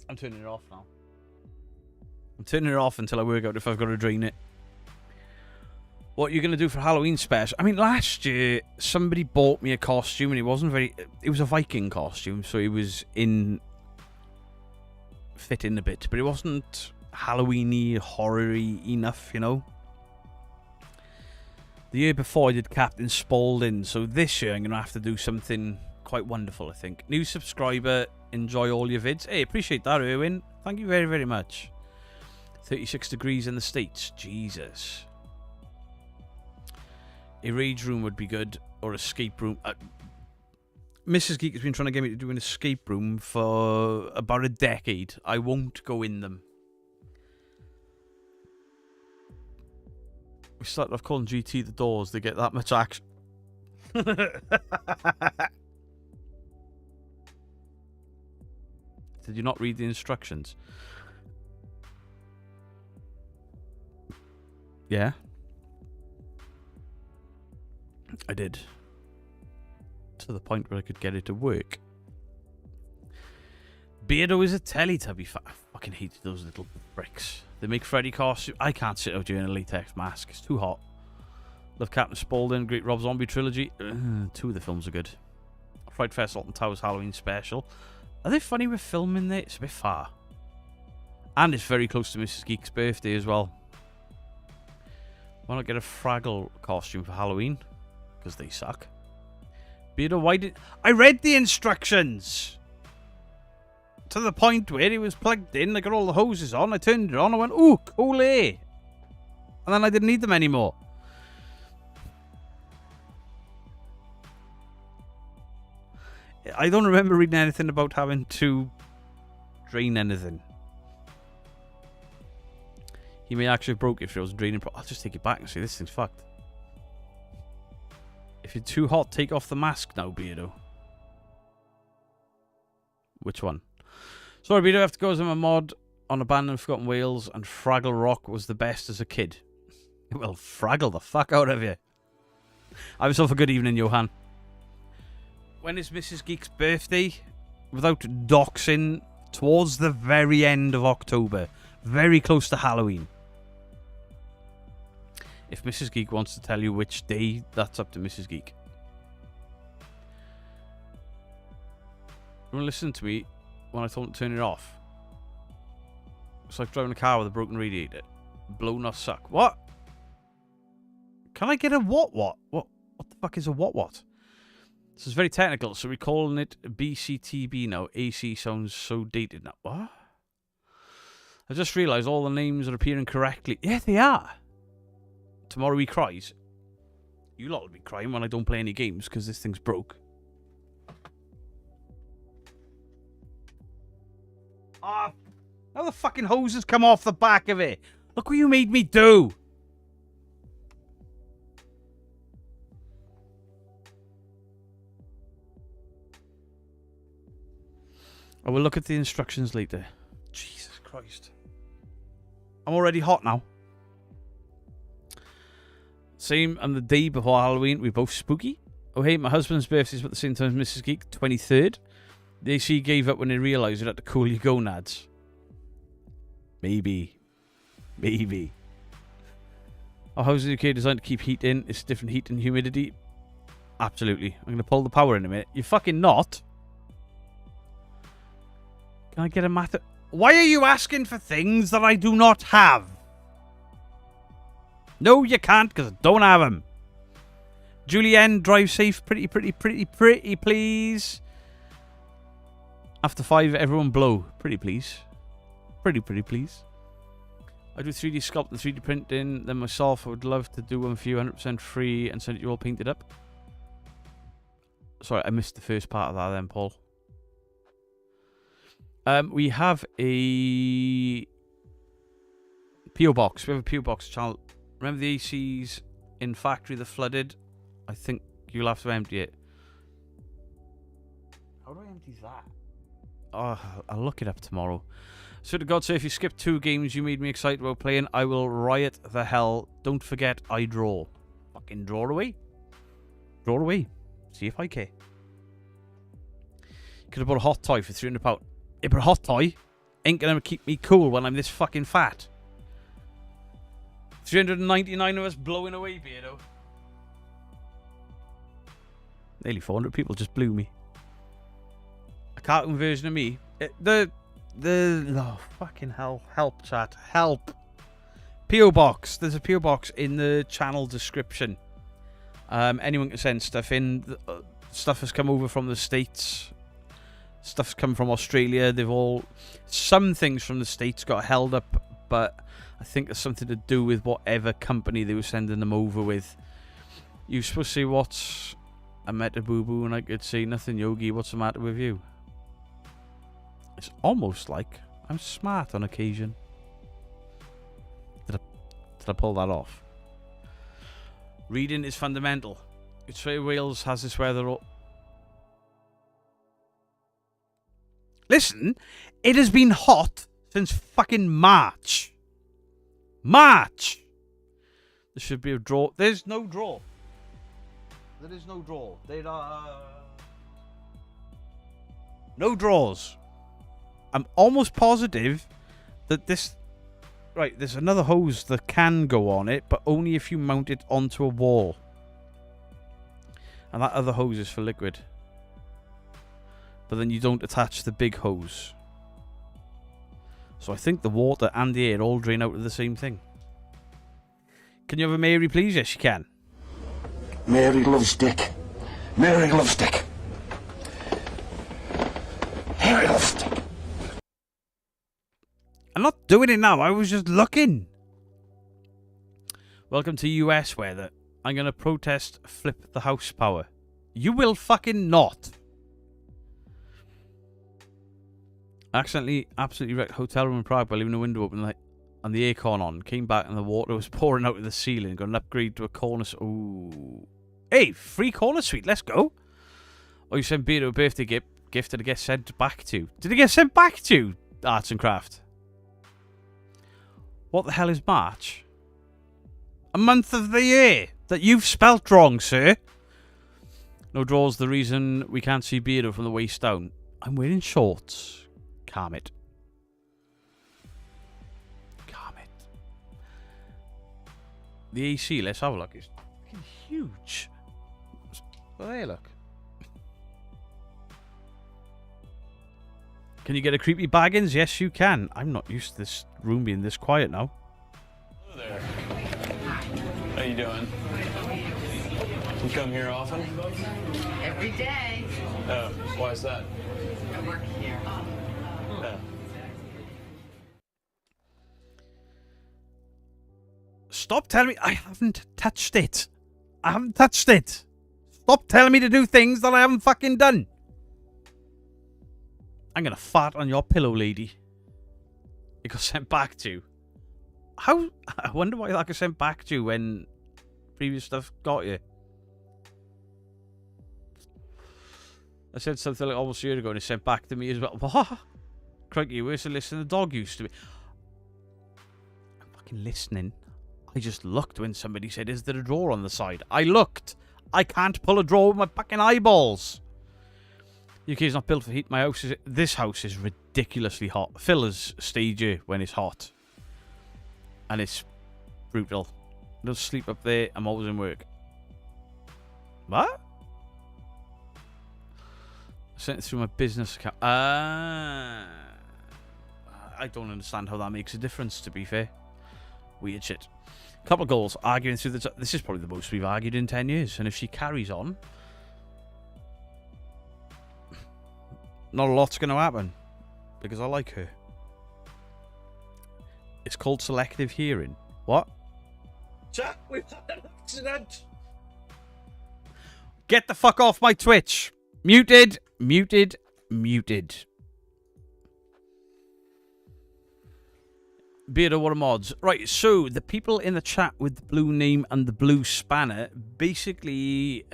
I'm turning it off now. I'm turning it off until I work out if I've got to drain it. What are you going to do for Halloween special? I mean, last year, somebody bought me a costume and it wasn't very... It was a Viking costume, so it was fit in a bit. But it wasn't Halloween-y, horror-y enough, you know? The year before, I did Captain Spaulding, so this year I'm going to have to do something quite wonderful, I think. New subscriber, enjoy all your vids. Hey, appreciate that, Erwin. Thank you very, very much. 36 degrees in the States. Jesus. A rage room would be good, or escape room. Mrs. Geek has been trying to get me to do an escape room for about a decade. I won't go in them. We started off calling GT the doors. They get that much action. Did you not read the instructions? Yeah. I did. To the point where I could get it to work. Beardo is a Teletubby fan. I fucking hated those little bricks. They make Freddy costume. I can't sit out during a latex mask. It's too hot. Love Captain Spaulding. Great Rob Zombie trilogy. Two of the films are good. Fright Fest Alton Towers Halloween special. Are they funny with filming there? It's a bit far. And it's very close to Mrs. Geek's birthday as well. Why not get a Fraggle costume for Halloween? Because they suck. Beardo, why did... I read the instructions! To the point where it was plugged in, I got all the hoses on, I turned it on, I went, ooh, cool air. And then I didn't need them anymore. I don't remember reading anything about having to drain anything. He may actually have broke it if it was draining. I'll just take it back and say this thing's fucked. If you're too hot, take off the mask now, Beardo. Which one? Sorry, Beardo, I have to go as I'm a mod on Abandoned Forgotten Wales, and Fraggle Rock was the best as a kid. Well, Fraggle the fuck out of you. I was off a good evening, Johan. When is Mrs. Geek's birthday? Without doxing, towards the very end of October. Very close to Halloween. If Mrs. Geek wants to tell you which day, that's up to Mrs. Geek. You want to listen to me when I told him to turn it off? It's like driving a car with a broken radiator. Blow not suck. What? Can I get a what? What the fuck is a what? This is very technical, so we're calling it BCTB now. AC sounds so dated now. What? I just realised all the names are appearing correctly. Yeah, they are. Tomorrow he cries. You lot will be crying when I don't play any games because this thing's broke. Ah, now the fucking hoses come off the back of it. Look what you made me do. I will look at the instructions later. Jesus Christ. I'm already hot now. Same and the day before Halloween, we're both spooky. Oh hey, my husband's birthday's at the same time as Mrs. Geek, 23rd. The AC gave up when they realised it had to cool your gonads. Maybe. Our house is okay, designed to keep heat in. It's different heat and humidity. Absolutely. I'm going to pull the power in a minute. You're fucking not. Can I get a matter? Why are you asking for things that I do not have? No, you can't, because I don't have them. Julienne, drive safe. Pretty, please. After 5, everyone blow. Pretty, please. Pretty, please. I do 3D sculpt and 3D printing. Then myself, I would love to do one for you 100% free and send it you all painted up. Sorry, I missed the first part of that then, Paul. We have a P.O. box. We have a P.O. box channel. Remember the ACs in factory that flooded? I think you'll have to empty it. How do I empty that? Oh, I'll look it up tomorrow. So to God say, if you skip 2 games you made me excited about playing, I will riot the hell. Don't forget, I draw. Fucking draw away. Draw away. See if I care. Could have bought a hot toy for £300. Yeah, but a hot toy ain't gonna keep me cool when I'm this fucking fat. 399 of us blowing away, Beardo. Nearly 400 people just blew me. A cartoon version of me. Oh, fucking hell. Help, chat. Help. P.O. box. There's a P.O. box in the channel description. Anyone can send stuff in. Stuff has come over from the States. Stuff's come from Australia. Some things from the States got held up, but I think it's something to do with whatever company they were sending them over with. You're supposed to say, what's a meta boo boo, and I could say, nothing, Yogi, what's the matter with you? It's almost like I'm smart on occasion. Did I pull that off? Reading is fundamental. Australia Wales has this weather. Listen, it has been hot since fucking March. March! There should be a draw. There's no draw. There is no draw. There are no draws. I'm almost positive that this... Right, there's another hose that can go on it, but only if you mount it onto a wall. And that other hose is for liquid. But then you don't attach the big hose. So I think the water and the air all drain out of the same thing. Can you have a Mary, please? Yes, you can. Mary loves Dick. Mary loves Dick. Mary loves Dick. I'm not doing it now. I was just looking. Welcome to US weather. I'm going to protest flip the house power. You will fucking not. Accidentally, absolutely wrecked hotel room in Prague by leaving the window open and the aircon on. Came back and the water was pouring out of the ceiling. Got an upgrade to a cornice. Ooh. Hey, free corner suite. Let's go. Oh, you sent Beardo a birthday gift and it gets sent back to. Did it get sent back to Arts and Craft? What the hell is March? A month of the year that you've spelt wrong, sir. No drawers, the reason we can't see Beardo from the waist down. I'm wearing shorts. Calm it. Calm it. The AC, let's have a look. It's fucking huge. Well, there, look. Can you get a creepy Baggins? Yes, you can. I'm not used to this room being this quiet now. Hello there. How you doing? You come here often? Every day. Oh, why is that? I work here. Oh. Stop telling me I haven't touched it. I haven't touched it. Stop telling me to do things that I haven't fucking done. I'm gonna fart on your pillow, lady. It got sent back to. How? I wonder why that got sent back to when previous stuff got you. I said something like almost a year ago and it sent back to me as well. What? Crikey, where's the list than the dog used to be? I'm fucking listening. I just looked when somebody said, is there a drawer on the side? I looked. I can't pull a drawer with my fucking eyeballs. UK's not built for heat. My house is... This house is ridiculously hot. Phil has stayed here when it's hot. And it's brutal. I don't sleep up there. I'm always in work. What? I sent it through my business account. I don't understand how that makes a difference, to be fair. Weird shit. Couple of goals. Arguing through the... This is probably the most we've argued in 10 years. And if she carries on... Not a lot's going to happen. Because I like her. It's called selective hearing. What? Chat, we've had an accident. Get the fuck off my Twitch. Muted. Muted. Muted. Beardo, what are mods? Right, so the people in the chat with the blue name and the blue spanner basically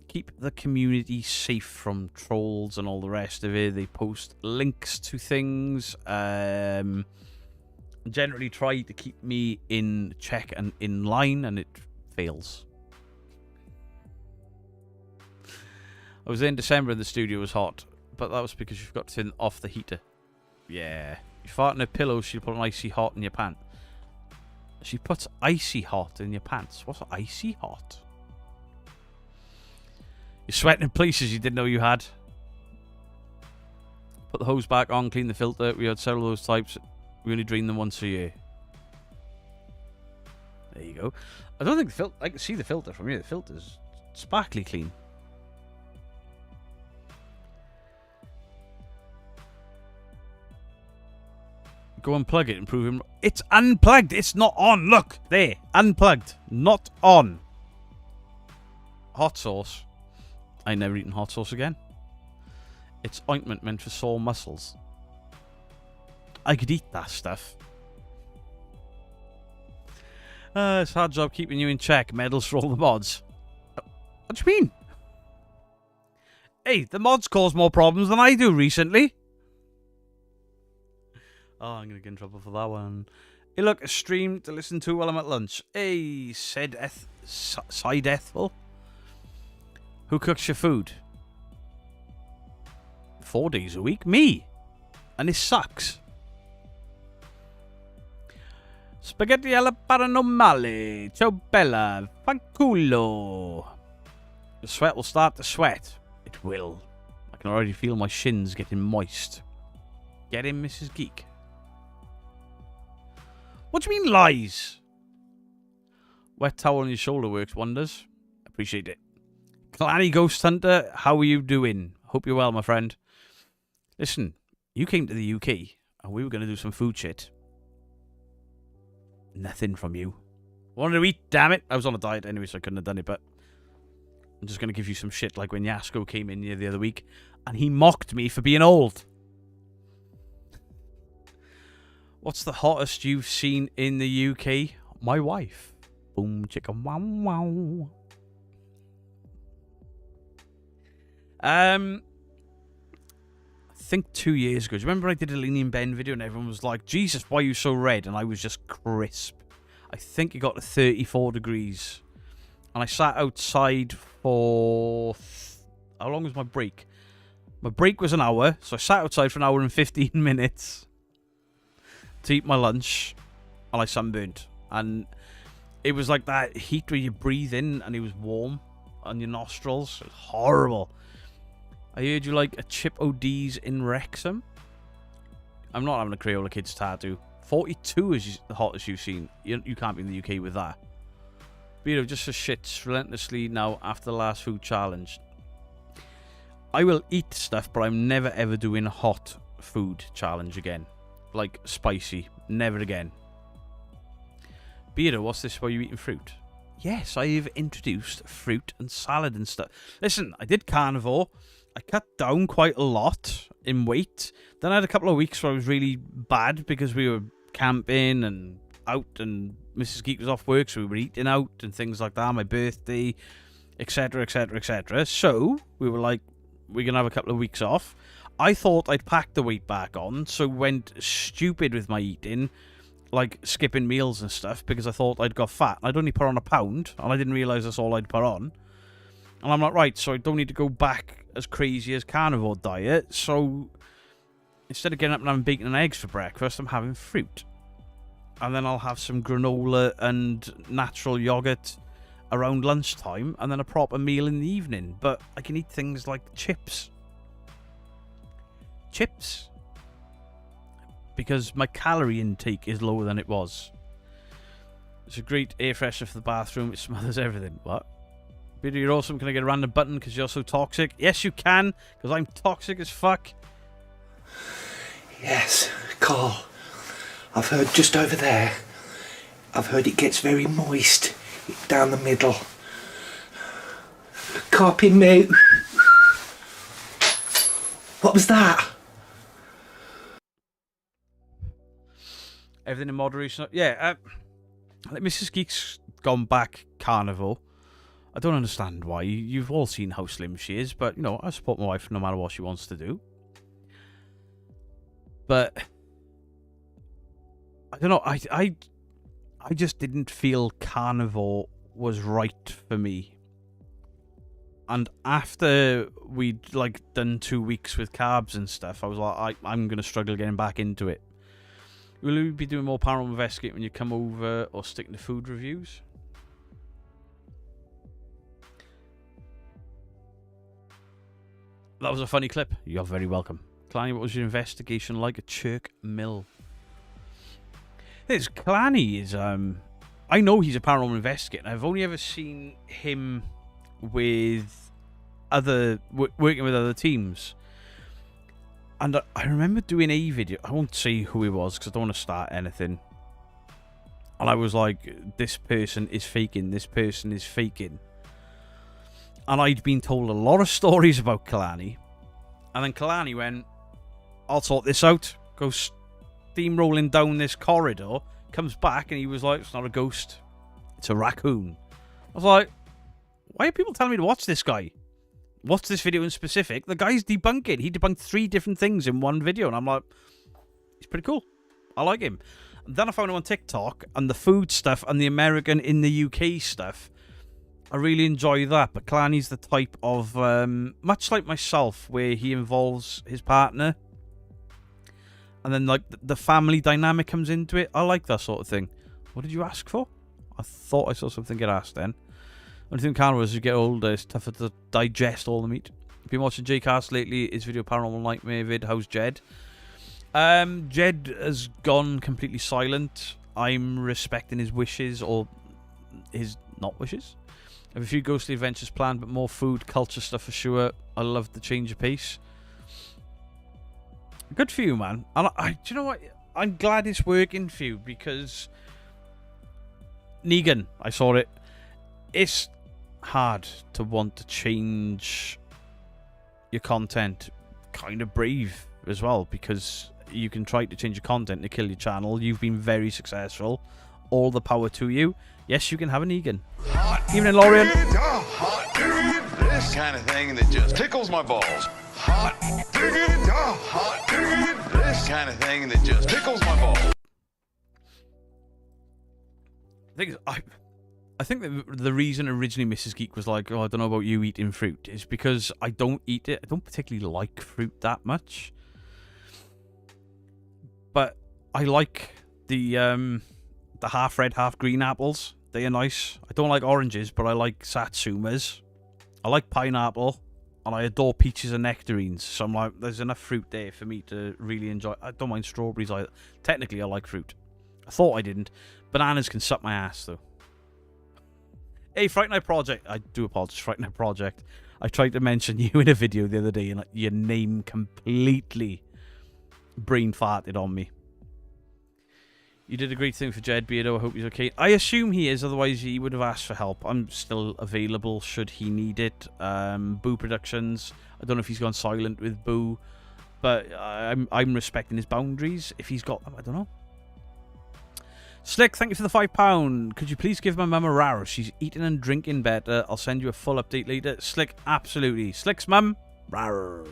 keep the community safe from trolls and all the rest of it. They post links to things. Generally try to keep me in check and in line, and it fails. I was in December and the studio was hot, but that was because you forgot to turn off the heater. Yeah. You fart in a pillow, she'll put an icy hot in your pants. She puts icy hot in your pants. What's icy hot? You're sweating in places you didn't know you had. Put the hose back on, clean the filter. We had several of those types. We only drain them once a year. There you go. I don't think the filter... I can see the filter from here. The filter's sparkly clean. Go unplug it and prove him... It's unplugged. It's not on. Look. There. Unplugged. Not on. Hot sauce. I ain't never eaten hot sauce again. It's ointment meant for sore muscles. I could eat that stuff. It's a hard job keeping you in check. Medals for all the mods. What do you mean? Hey, the mods cause more problems than I do recently. Oh, I'm going to get in trouble for that one. Hey, look, a stream to listen to while I'm at lunch. Hey, Side Ethel. Who cooks your food? 4 days a week? Me. And it sucks. Spaghetti alla paranormale. Ciao bella. Fanculo. The sweat will start to sweat. It will. I can already feel my shins getting moist. Get in, Mrs. Geek. What do you mean lies? Wet towel on your shoulder works wonders. Appreciate it. Clanny Ghost Hunter, how are you doing? Hope you're well, my friend. Listen, you came to the UK and we were going to do some food shit. Nothing from you. Wanted to eat, damn it. I was on a diet anyway, so I couldn't have done it, but I'm just going to give you some shit like when Yasko came in here the other week and he mocked me for being old. What's the hottest you've seen in the UK? My wife. Boom, chicka, wow, wow. I think 2 years ago. Do you remember I did a Lean Ben video and everyone was like, Jesus, why are you so red? And I was just crisp. I think it got to 34 degrees. And I sat outside for... How long was my break? My break was an hour, so I sat outside for an hour and 15 minutes to eat my lunch, and I sunburned. And it was like that heat where you breathe in and it was warm on your nostrils. It was horrible. I heard you like a Chip O'D's in Wrexham. I'm not having a Crayola Kids tattoo. 42 is the hottest you've seen. You can't be in the UK with that. But, you know, just for shits relentlessly now after the last food challenge. I will eat stuff, but I'm never ever doing a hot food challenge again. Like spicy. Never again. Beardo, what's this? Why are you eating fruit? Yes, I've introduced fruit and salad and stuff. Listen, I did carnivore. I cut down quite a lot in weight. Then I had a couple of weeks where I was really bad because we were camping and out and Mrs. Geek was off work, so we were eating out and things like that. My birthday, etc, etc, etc. So we were like, we're going to have a couple of weeks off. I thought I'd packed the weight back on, so went stupid with my eating, like skipping meals and stuff, because I thought I'd got fat. I'd only put on 1 pound, and I didn't realise that's all I'd put on. And I'm like, right, so I don't need to go back as crazy as carnivore diet. So instead of getting up and having bacon and eggs for breakfast, I'm having fruit. And then I'll have some granola and natural yogurt around lunchtime, and then a proper meal in the evening. But I can eat things like chips. Because my calorie intake is lower than it was. It's a great air freshener for the bathroom. It smothers everything. What? Peter, you're awesome. Can I get a random button because you're so toxic? Yes, you can, because I'm toxic as fuck. Yes, Carl. I've heard just over there. I've heard it gets very moist down the middle. Copy me. What was that? Everything in moderation. Yeah, Mrs. Geek's gone back carnivore. I don't understand why. You've all seen how slim she is, but, you know, I support my wife no matter what she wants to do. But I don't know. I just didn't feel carnivore was right for me. And after we'd like done 2 weeks with carbs and stuff, I was like, I'm gonna struggle getting back into it. Will you be doing more paranormal investigating when you come over, or sticking to food reviews? That was a funny clip. You're very welcome. Clanny, what was your investigation like at Chirk Mill? This Clanny is, I know he's a paranormal investigator. I've only ever seen him with working with other teams. And I remember doing a video. I won't say who he was because I don't want to start anything. And I was like, this person is faking. This person is faking. And I'd been told a lot of stories about Kalani. And then Kalani went, I'll sort this out. Goes steamrolling down this corridor. Comes back and he was like, it's not a ghost. It's a raccoon. I was like, why are people telling me to watch this guy? Watch this video in specific. The guy's debunking. He debunked 3 different things in one video. And I'm like, he's pretty cool. I like him. And then I found him on TikTok. And the food stuff and the American in the UK stuff. I really enjoy that. But Clanny's the type of, much like myself, where he involves his partner. And then like the family dynamic comes into it. I like that sort of thing. What did you ask for? I thought I saw something get asked then. Only thing carnivore as you get older, it's tougher to digest all the meat. Been watching J-Cast lately. His video Paranormal Nightmare vid. How's Jed? Jed has gone completely silent. I'm respecting his wishes, or his not wishes. I have a few ghostly adventures planned, but more food, culture stuff for sure. I love the change of pace. Good for you, man. And do you know what? I'm glad it's working for you, because Negan, I saw it. It's hard to want to change your content. Kind of brave as well, because you can try to change your content to kill your channel. You've been very successful. All the power to you. Yes, you can have a Negan. Evening, Lorian. this kind of thing that just tickles my balls. Hot digging, hot digging. This kind of thing that just tickles my balls. I think that the reason originally Mrs. Geek was like, oh, I don't know about you eating fruit, is because I don't eat it. I don't particularly like fruit that much. But I like the half red, half green apples. They are nice. I don't like oranges, but I like satsumas. I like pineapple. And I adore peaches and nectarines. So I'm like, there's enough fruit there for me to really enjoy. I don't mind strawberries either. Technically, I like fruit. I thought I didn't. Bananas can suck my ass, though. Hey, Fright Night Project. I do apologize, Fright Night Project. I tried to mention you in a video the other day, and your name completely brain farted on me. You did a great thing for Jed Beardo. I hope he's okay. I assume he is, otherwise he would have asked for help. I'm still available should he need it. Boo Productions. I don't know if he's gone silent with Boo, but I'm respecting his boundaries. If he's got them, I don't know. Slick, thank you for the £5. Could you please give my mum a row? She's eating and drinking better. I'll send you a full update later. Slick, absolutely. Slick's mum, rawr.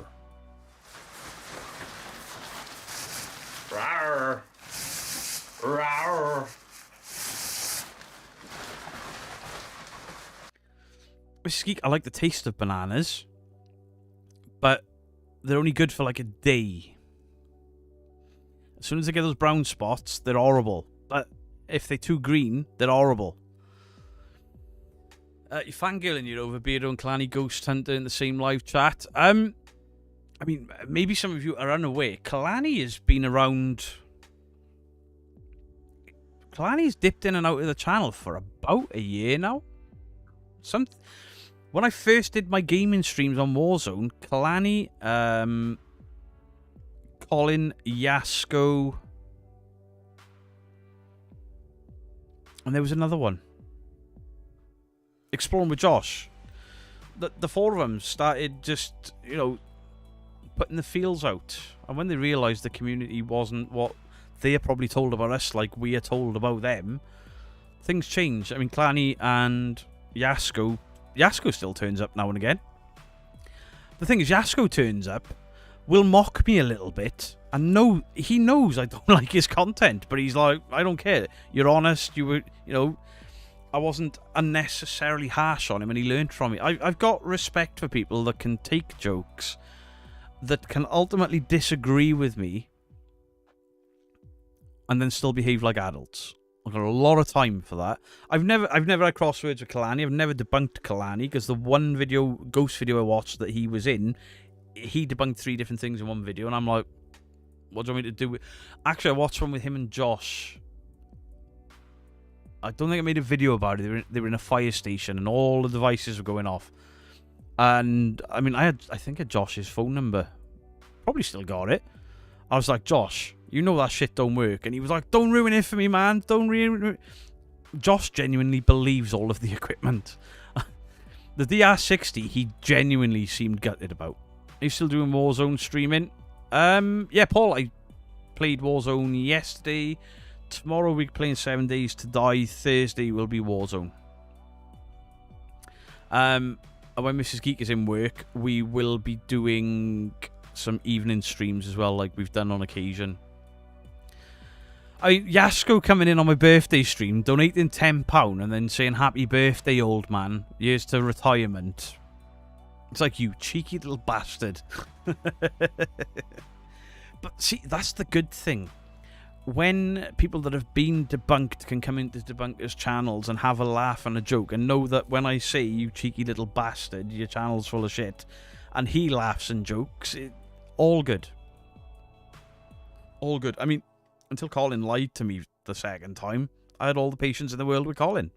Rawr. Rawr. Mrs. Geek, I like the taste of bananas, but they're only good for like a day. As soon as they get those brown spots, they're horrible. But if they're too green, they're horrible. You're fangirling you over Beardo and Clanny Ghost Hunter in the same live chat. I mean, maybe some of you are unaware. Kalani has been around. Kalani's dipped in and out of the channel for about a year now. When I first did my gaming streams on Warzone, Kalani, Colin, Yasko, and there was another one. Exploring with Josh. The four of them started just, you know, putting the feels out. And when they realised the community wasn't what they are probably told about us, like we are told about them, things change. I mean, Clanny and Yasko still turns up now and again. The thing is, Yasko turns up, will mock me a little bit, and he knows I don't like his content, but he's like, I don't care. You're honest. You were, you know, I wasn't unnecessarily harsh on him, and he learned from me. I've got respect for people that can take jokes, that can ultimately disagree with me, and then still behave like adults. I've got a lot of time for that. I've never had crosswords with Kalani. I've never debunked Kalani, because the one ghost video I watched that he was in, he debunked 3 different things in one video, and I'm like, what do you want me to do? Actually, I watched one with him and Josh. I don't think I made a video about it. They were in a fire station, and all the devices were going off. And I mean, I think I had Josh's phone number. Probably still got it. I was like, Josh, you know that shit don't work. And he was like, don't ruin it for me, man. Don't ruin it. Josh genuinely believes all of the equipment. The DR60, he genuinely seemed gutted about. He's still doing Warzone streaming. Yeah, Paul, I played Warzone yesterday. Tomorrow we're playing 7 Days to Die. Thursday will be Warzone. And when Mrs. Geek is in work, we will be doing some evening streams as well, like we've done on occasion. Yasko coming in on my birthday stream, donating £10 and then saying happy birthday, old man. Years to retirement. It's like, you cheeky little bastard. But see, that's the good thing. When people that have been debunked can come into debunkers' channels and have a laugh and a joke, and know that when I say, you cheeky little bastard, your channel's full of shit, and he laughs and jokes, all good. All good. I mean, until Colin lied to me the second time, I had all the patience in the world with Colin.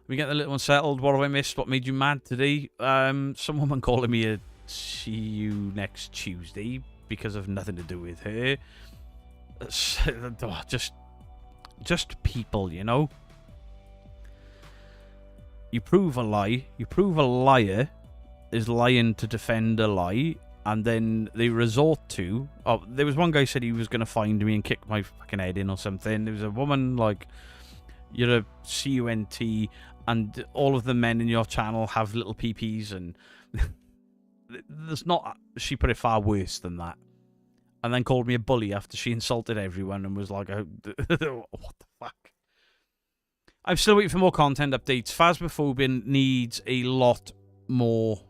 We get the little one settled. What have I missed? What made you mad today? Some woman calling me a see you next Tuesday because of nothing to do with her. Just people, you know. You prove a lie. You prove a liar is lying to defend a lie, and then they resort to... Oh, there was one guy said he was going to find me and kick my fucking head in or something. There was a woman like, you're a CUNT, and all of the men in your channel have little peepees, and there's not. She put it far worse than that, and then called me a bully after she insulted everyone and was like, "What the fuck." I'm still waiting for more content updates. Phasmophobia needs a lot more.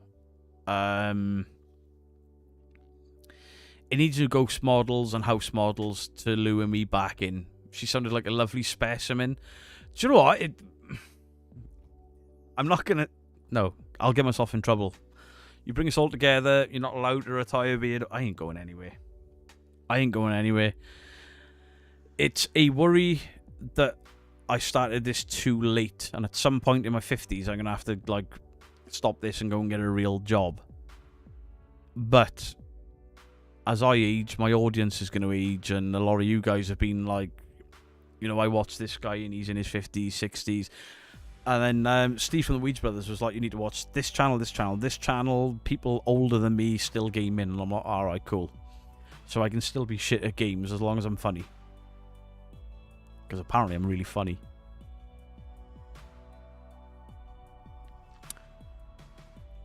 It needs new ghost models and house models to lure me back in. She sounded like a lovely specimen. Do you know what? I'm not gonna. No, I'll get myself in trouble. You bring us all together. You're not allowed to retire beard. I ain't going anywhere. I ain't going anywhere. It's a worry that I started this too late, and at some point in my 50s, I'm gonna have to like stop this and go and get a real job. But as I age, my audience is going to age, and a lot of you guys have been like, you know, I watched this guy and he's in his 50s, 60s. And then Steve from the Weeds Brothers was like, you need to watch this channel, this channel, this channel. People older than me still gaming. And I'm like, alright, cool. So I can still be shit at games as long as I'm funny. Because apparently I'm really funny.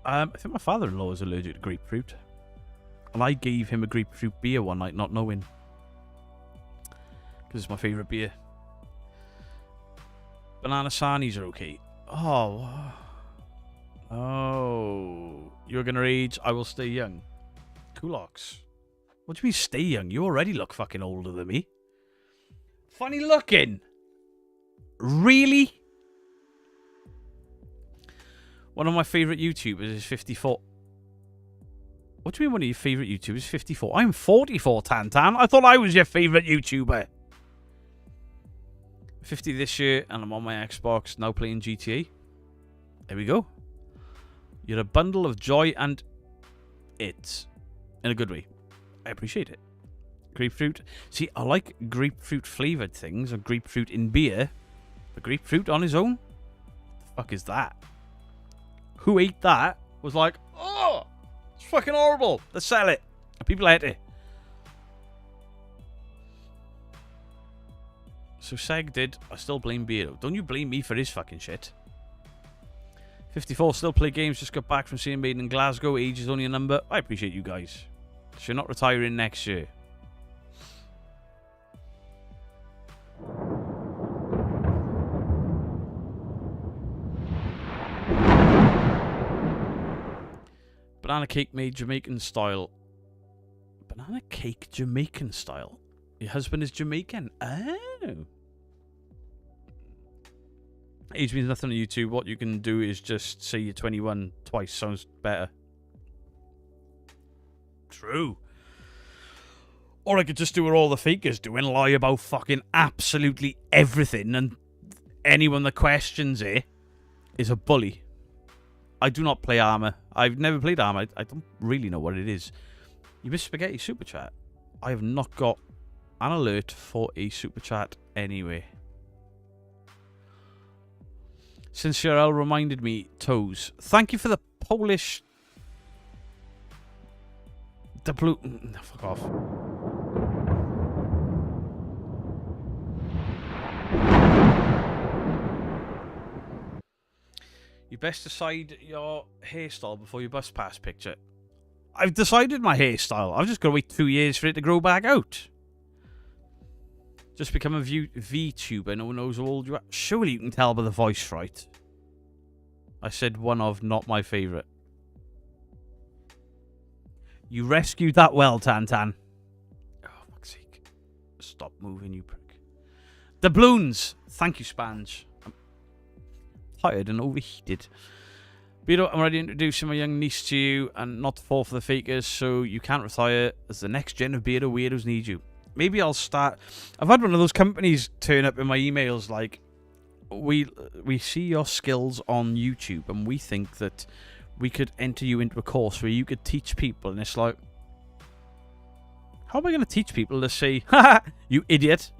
I think my father-in-law is allergic to grapefruit. And I gave him a grapefruit beer one night, not knowing. Because it's my favourite beer. Banana Sanis are okay. Oh. Oh. You're going to age, I will stay young. Kulox. What do you mean stay young? You already look fucking older than me. Funny looking. Really? One of my favourite YouTubers is 54. What do you mean one of your favourite YouTubers is 54? I'm 44, Tantan. I thought I was your favourite YouTuber. 50 this year, and I'm on my Xbox, now playing GTA. There we go. You're a bundle of joy and it. In a good way. I appreciate it. Grapefruit. See, I like grapefruit flavoured things, or grapefruit in beer. But grapefruit on his own? What the fuck is that? Who ate that was like, oh, it's fucking horrible. Let's sell it. And people ate it. So Seg did. I still blame Beardo. Don't you blame me for his fucking shit. 54, still play games. Just got back from seeing Maiden in Glasgow. Age is only a number. I appreciate you guys. So you're not retiring next year. Banana cake made Jamaican style. Banana cake Jamaican style? Your husband is Jamaican? Oh. Age means nothing on YouTube. What you can do is just say you're 21 twice. Sounds better. True. Or I could just do what all the fakers do and lie about fucking absolutely everything, and anyone that questions it is a bully. I do not play Armour. I've never played Armour. I don't really know what it is. You missed Spaghetti Super Chat. I have not got an alert for a Super Chat anyway. Since Cheryl reminded me, Toes. Thank you for the Polish... The blue... Fuck off. You best decide your hairstyle before you bus pass picture. I've decided my hairstyle. I've just got to wait 2 years for it to grow back out. Just become a VTuber. No one knows how old you are. Surely you can tell by the voice, right? I said one of, not my favourite. You rescued that well, Tantan. Oh, fuck's sake. Stop moving, you prick. Doubloons. Thank you, Spange. I'm tired and overheated. Beto, I'm ready to introduce my young niece to you and not to fall for the fakers, so you can't retire as the next gen of Beto weirdos need you. Maybe I'll start... I've had one of those companies turn up in my emails like, we see your skills on YouTube and we think that we could enter you into a course where you could teach people, and it's like, how am I going to teach people to say, haha, you idiot?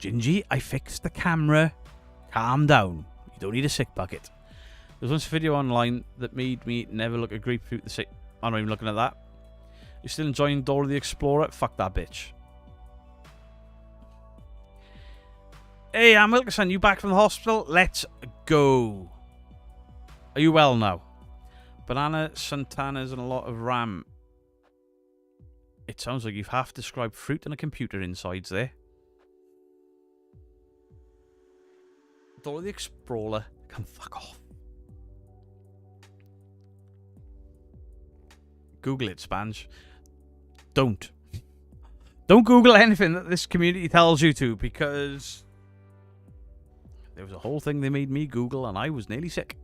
Gingy, I fixed the camera. Calm down. You don't need a sick bucket. There was once a video online that made me never look at grapefruit the same. I'm not even looking at that. You still enjoying Dora the Explorer? Fuck that bitch. Hey, I'm Wilkerson. You back from the hospital? Let's go. Are you well now? Banana, Santanas, and a lot of RAM. It sounds like you've half described fruit and a computer insides there. Dora the Explorer can fuck off. Google it, Spange. Don't Google anything that this community tells you to, because there was a whole thing they made me Google and I was nearly sick.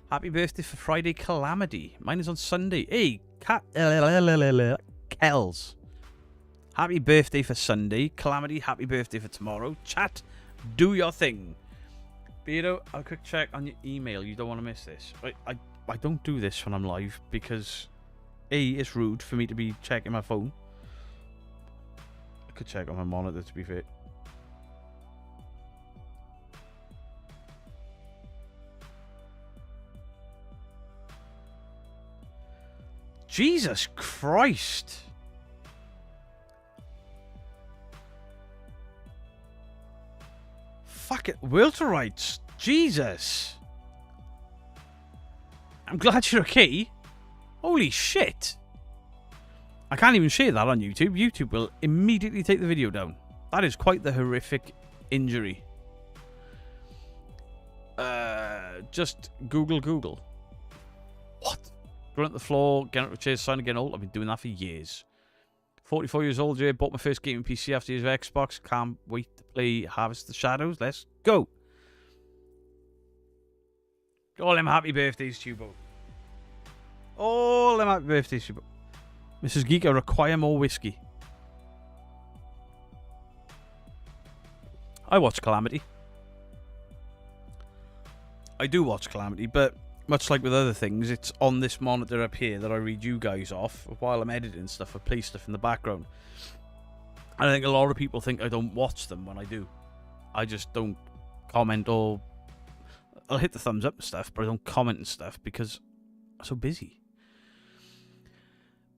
Happy birthday for Friday, Calamity. Mine is on Sunday. Hey, Kells. Happy birthday for Sunday. Calamity, happy birthday for tomorrow. Chat, do your thing. Beardo, a quick check on your email. You don't want to miss this. I don't do this when I'm live because A, it's rude for me to be checking my phone. I could check on my monitor, to be fair. Jesus Christ. Fuck it. Wilterites. Jesus. I'm glad you're okay. Holy shit. I can't even share that on YouTube. YouTube will immediately take the video down. That is quite the horrific injury. Just Google. What? Run at the floor, get up the chair, sign again old. I've been doing that for years. 44 years old, Jay. Bought my first gaming PC after years of Xbox. Can't wait to play Harvest the Shadows. Let's go. All them happy birthdays to you both. All them happy birthdays to you both. Mrs. Geek, I require more whiskey. I watch Calamity. I do watch Calamity, but much like with other things, it's on this monitor up here that I read you guys off while I'm editing stuff. I play stuff in the background. And I think a lot of people think I don't watch them when I do. I just don't comment, or I'll hit the thumbs up and stuff, but I don't comment and stuff because I'm so busy.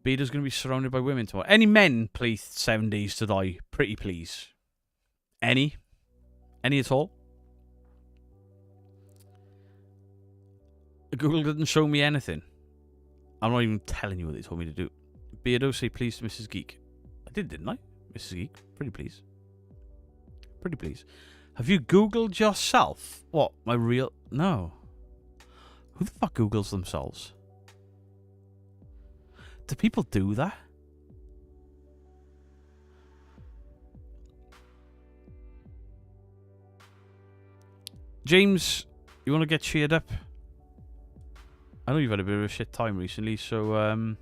Beda's going to be surrounded by women tomorrow. Any men play 7 Days to Die? Pretty please. Any? Any at all? Google didn't show me anything. I'm not even telling you what they told me to do. Beardo, say please to Mrs. Geek. I did, didn't I? Mrs. Geek, pretty please. Pretty please. Have you Googled yourself? What? My real... No. Who the fuck Googles themselves? Do people do that? James, you want to get cheered up? I know you've had a bit of a shit time recently, so,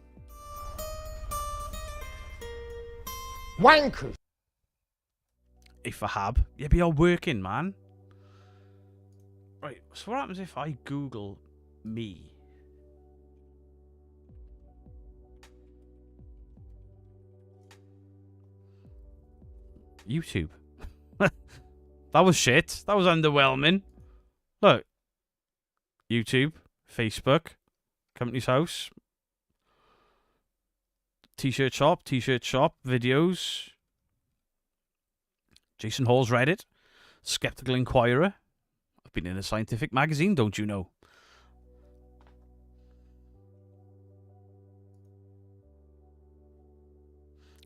Wankers! If I have. Yeah, but you're working, man. Right, so what happens if I Google me? YouTube. That was shit. That was underwhelming. Look. YouTube. Facebook. Company's house. T-shirt shop. Videos. Jason Hall's Reddit. Skeptical Inquirer. I've been in a scientific magazine, don't you know?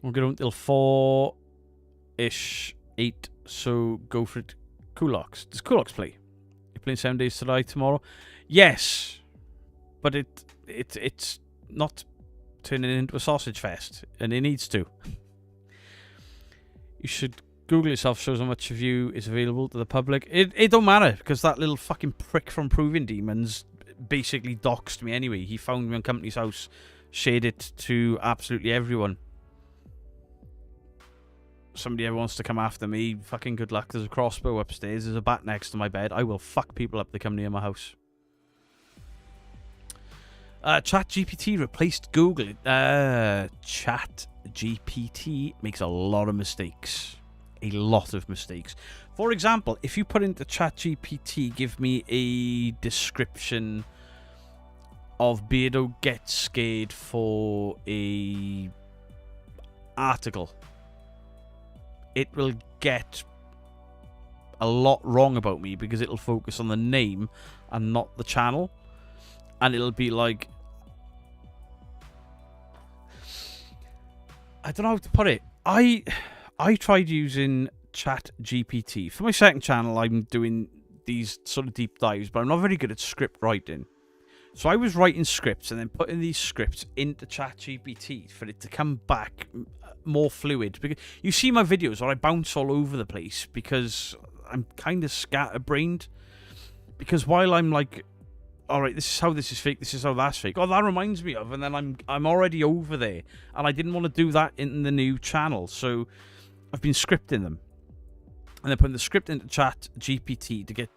We'll get on until 4-ish, 8, so go for it. Kulaks. Does Kulaks play? You're playing 7 Days to Die tomorrow? Yes, but it's not turning into a sausage fest, and it needs to. You should Google yourself, shows how much of you is available to the public. It don't matter, because that little fucking prick from Proving Demons basically doxed me anyway. He found me on Company's house, shared it to absolutely everyone. Somebody ever wants to come after me, fucking good luck. There's a crossbow upstairs. There's a bat next to my bed. I will fuck people up that come near my house. ChatGPT replaced Google. ChatGPT makes a lot of mistakes. A lot of mistakes. For example, if you put into ChatGPT, give me a description of Beardo gets scared for a article, it will get a lot wrong about me because it'll focus on the name and not the channel. And it'll be like, I don't know how to put it. I tried using ChatGPT. For my second channel, I'm doing these sort of deep dives, but I'm not very good at script writing. So I was writing scripts and then putting these scripts into ChatGPT for it to come back more fluid. Because you see my videos where I bounce all over the place because I'm kind of scatterbrained. Because while I'm like, all right, this is how this is fake, this is how that's fake. Oh, that reminds me of, and then I'm already over there, and I didn't want to do that in the new channel, so I've been scripting them, and then putting the script into ChatGPT to get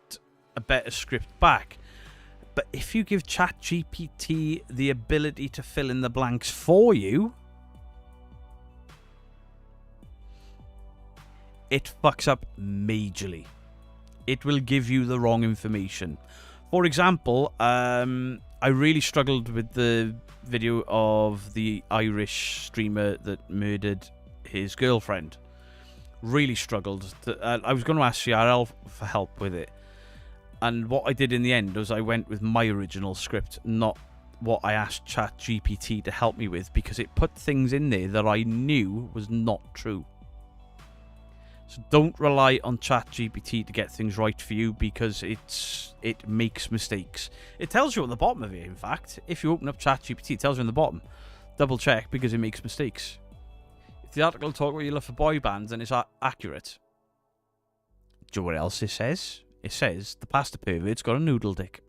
a better script back. But if you give ChatGPT the ability to fill in the blanks for you, it fucks up majorly. It will give you the wrong information. For example, I really struggled with the video of the Irish streamer that murdered his girlfriend. Really struggled. I was going to ask CRL for help with it. And what I did in the end was I went with my original script, not what I asked ChatGPT to help me with, because it put things in there that I knew was not true. So don't rely on ChatGPT to get things right for you, because it makes mistakes. It tells you on the bottom of it, in fact. If you open up ChatGPT, it tells you on the bottom. Double check, because it makes mistakes. If the article talks about your love for boy bands and it's accurate, do you know what else it says? It says the pasta pervert's got a noodle dick.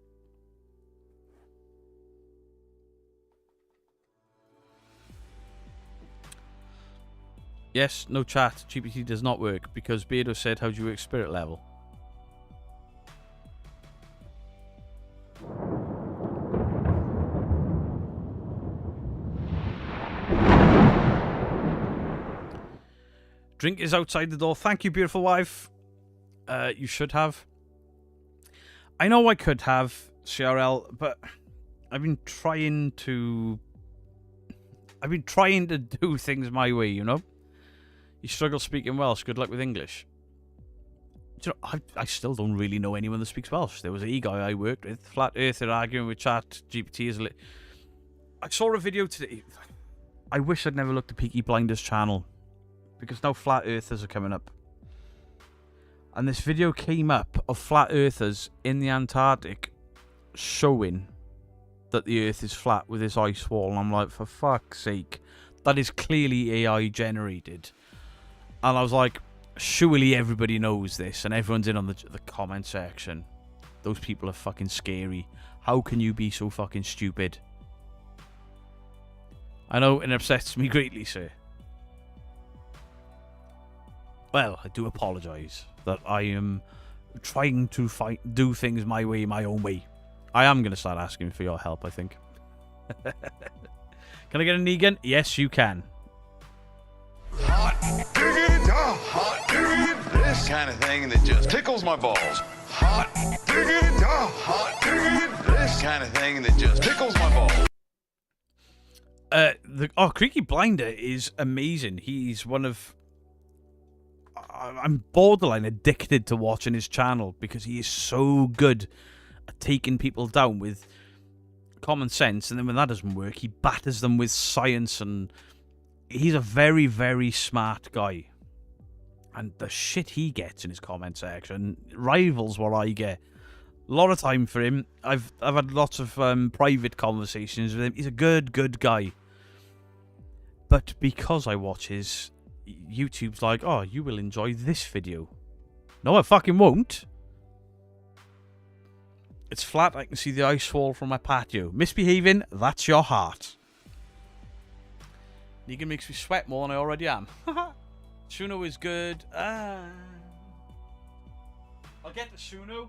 Yes, no chat. GPT does not work because Beardo said, how do you work spirit level? Drink is outside the door. Thank you, beautiful wife. You should have. I know I could have, CRL, but I've been trying to do things my way, you know? You struggle speaking Welsh. Good luck with English. Do you know, I still don't really know anyone that speaks Welsh. There was a guy I worked with, Flat Earther, arguing with ChatGPT. I saw a video today. I wish I'd never looked at Peaky Blinders channel, because now Flat Earthers are coming up. And this video came up of Flat Earthers in the Antarctic showing that the Earth is flat with this ice wall. And I'm like, for fuck's sake, that is clearly AI generated. And I was like, surely everybody knows this, and everyone's in on the comment section. Those people are fucking scary. How can you be so fucking stupid? I know it upsets me greatly, sir. Well, I do apologise that I am trying to do things my way, my own way. I am going to start asking for your help, I think. Can I get a Negan? Yes, you can. Hot diggity, hot diggity, this kind of thing that just tickles my balls. Hot diggity, hot diggity, this kind of thing that just tickles my balls. Creaky Blinder is amazing. He's one of... I'm borderline addicted to watching his channel because he is so good at taking people down with common sense, and then when that doesn't work, he batters them with science, and he's a very, very smart guy. And the shit he gets in his comment section rivals what I get. A lot of time for him. I've had lots of private conversations with him. He's a good guy. But because I watch his... YouTube's like, oh, you will enjoy this video. No, I fucking won't. It's flat. I can see the ice wall from my patio. Misbehaving, that's your heart. Negan makes me sweat more than I already am. Suno is good. I'll get the Suno.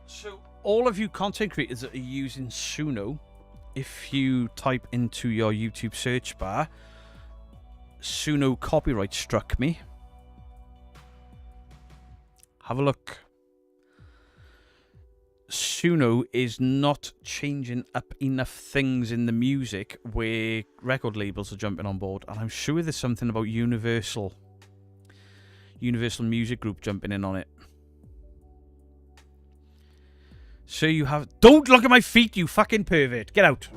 So, all of you content creators that are using Suno, if you type into your YouTube search bar, Suno copyright struck me. Have a look. Suno is not changing up enough things in the music where record labels are jumping on board. And I'm sure there's something about Universal Music Group jumping in on it. So you have... Don't look at my feet, you fucking pervert. Get out.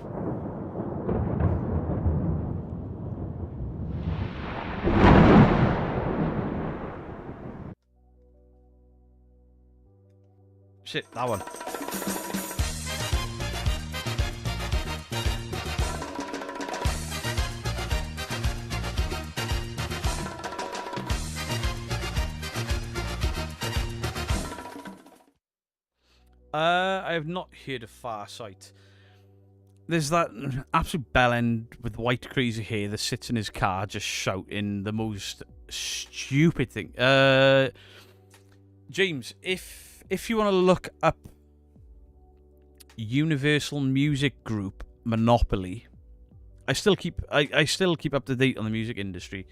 Shit, that one. I have not heard of Far Sight. There's that absolute bellend with white crazy hair that sits in his car just shouting the most stupid thing. James, if you want to look up Universal Music Group Monopoly, I still keep up to date on the music industry.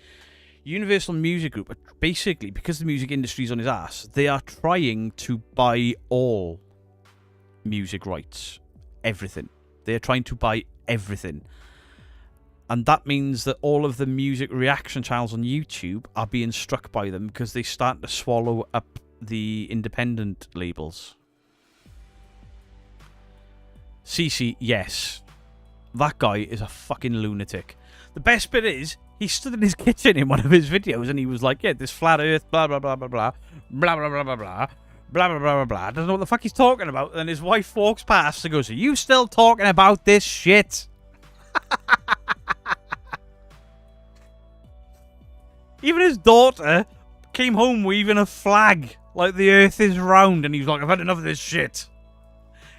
Universal Music Group, basically, because the music industry's on his ass, they are trying to buy all music rights. Everything. They are trying to buy everything. And that means that all of the music reaction channels on YouTube are being struck by them because they start to swallow up the independent labels. CC, yes. That guy is a fucking lunatic. The best bit is, he stood in his kitchen in one of his videos and he was like, yeah, this flat earth, blah, blah, blah, blah, blah, blah, blah, blah, blah, blah, blah, blah, blah, blah. Doesn't know what the fuck he's talking about. And his wife walks past and goes, are you still talking about this shit? Even his daughter came home waving a flag like the earth is round, and he was like, I've had enough of this shit.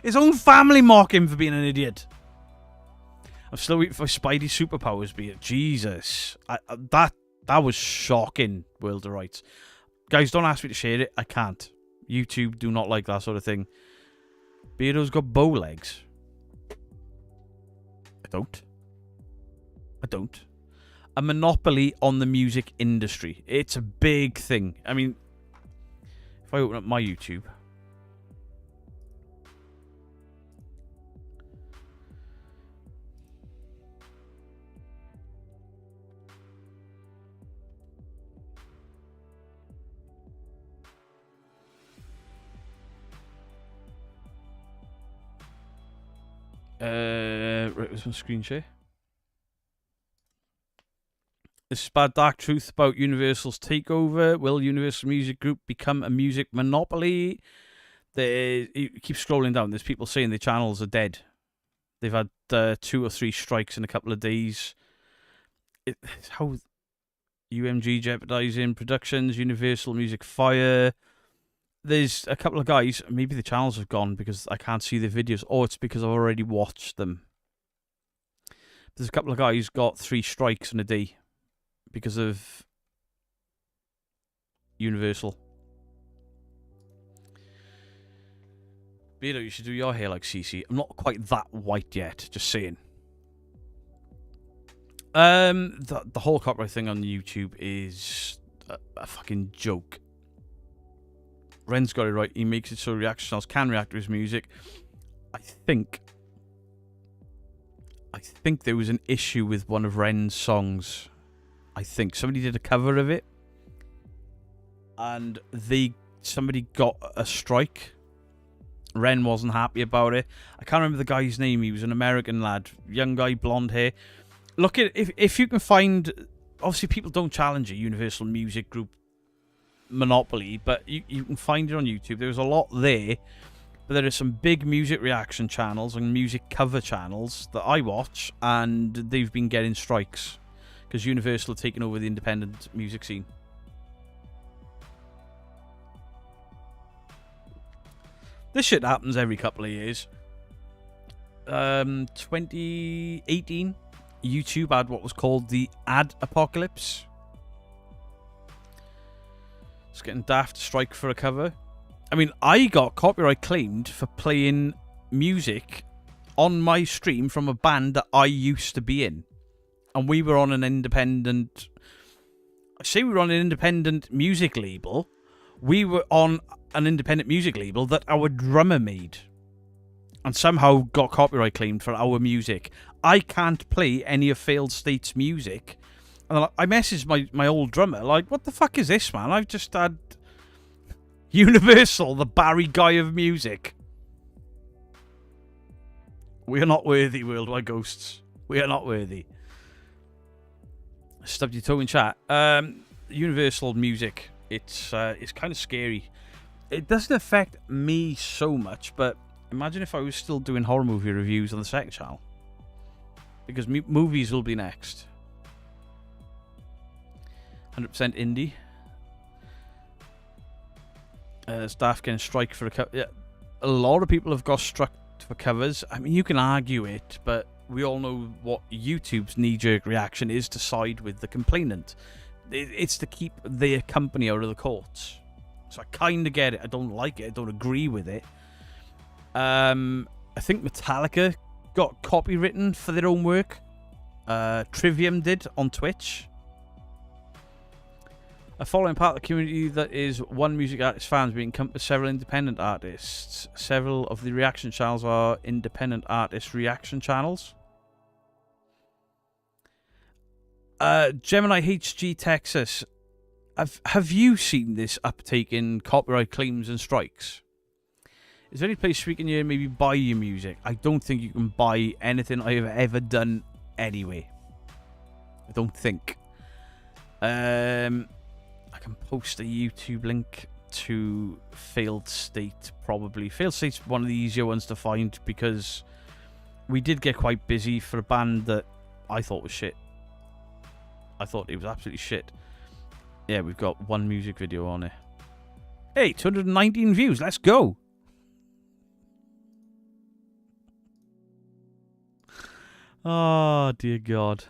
His own family mock him for being an idiot. I'm still waiting for Spidey superpowers, be it. Jesus. That was shocking, World of Rights. Guys, don't ask me to share it. I can't. YouTube do not like that sort of thing. Beardo's got bow legs. I don't. A monopoly on the music industry. It's a big thing. I mean, if I open up my YouTube... right, there's my screen share. This is Bad Dark Truth about Universal's takeover. Will Universal Music Group become a music monopoly? You keep scrolling down. There's people saying their channels are dead. They've had 2 or 3 strikes in a couple of days. It's how UMG jeopardizing productions, Universal Music fire. There's a couple of guys, maybe the channels have gone because I can't see the videos, or it's because I've already watched them. There's a couple of guys got 3 strikes in a day because of Universal. Beardo, you should do your hair like CC. I'm not quite that white yet, just saying. The whole copyright thing on YouTube is a fucking joke. Ren's got it right. He makes it so reaction channels can react to his music. I think there was an issue with one of Ren's songs. I think somebody did a cover of it, and somebody got a strike. Ren wasn't happy about it. I can't remember the guy's name. He was an American lad, young guy, blonde hair. Look at if you can find. Obviously, people don't challenge a Universal Music Group monopoly, but you can find it on YouTube. There's a lot there, but there are some big music reaction channels and music cover channels that I watch, and they've been getting strikes because Universal have taken over the independent music scene. This shit happens every couple of years. 2018, YouTube had what was called the ad apocalypse. It's getting daft to strike for a cover. I mean, I got copyright claimed for playing music on my stream from a band that I used to be in. And we were on an independent... I say we were on an independent music label. We were on an independent music label that our drummer made. and somehow got copyright claimed for our music. I can't play any of Failed State's music. And I messaged my old drummer, like, what the fuck is this, man? I've just had Universal, the Barry Guy of music. We are not worthy, Worldwide Ghosts. We are not worthy. Stubbed your toe in chat. Universal music, it's kind of scary. It doesn't affect me so much, but imagine if I was still doing horror movie reviews on the second channel. Because movies will be next. 100% indie. Staff getting strike for a cover. Yeah, a lot of people have got struck for covers. I mean, you can argue it, but we all know what YouTube's knee-jerk reaction is, to side with the complainant. It's to keep their company out of the courts. So I kind of get it. I don't like it. I don't agree with it. I think Metallica got copywritten for their own work. Trivium did on Twitch. A following part of the community that is one music artist fans being encompassed several independent artists. Several of the reaction channels are independent artist reaction channels. Gemini HG Texas. Have you seen this uptake in copyright claims and strikes? Is there any place we can maybe buy your music? I don't think you can buy anything I have ever done anyway. I don't think. I can post a YouTube link to Failed State, probably. Failed State's one of the easier ones to find because we did get quite busy for a band that I thought was shit. I thought it was absolutely shit. Yeah, we've got one music video on it. Hey, 219 views. Let's go. Oh, dear God.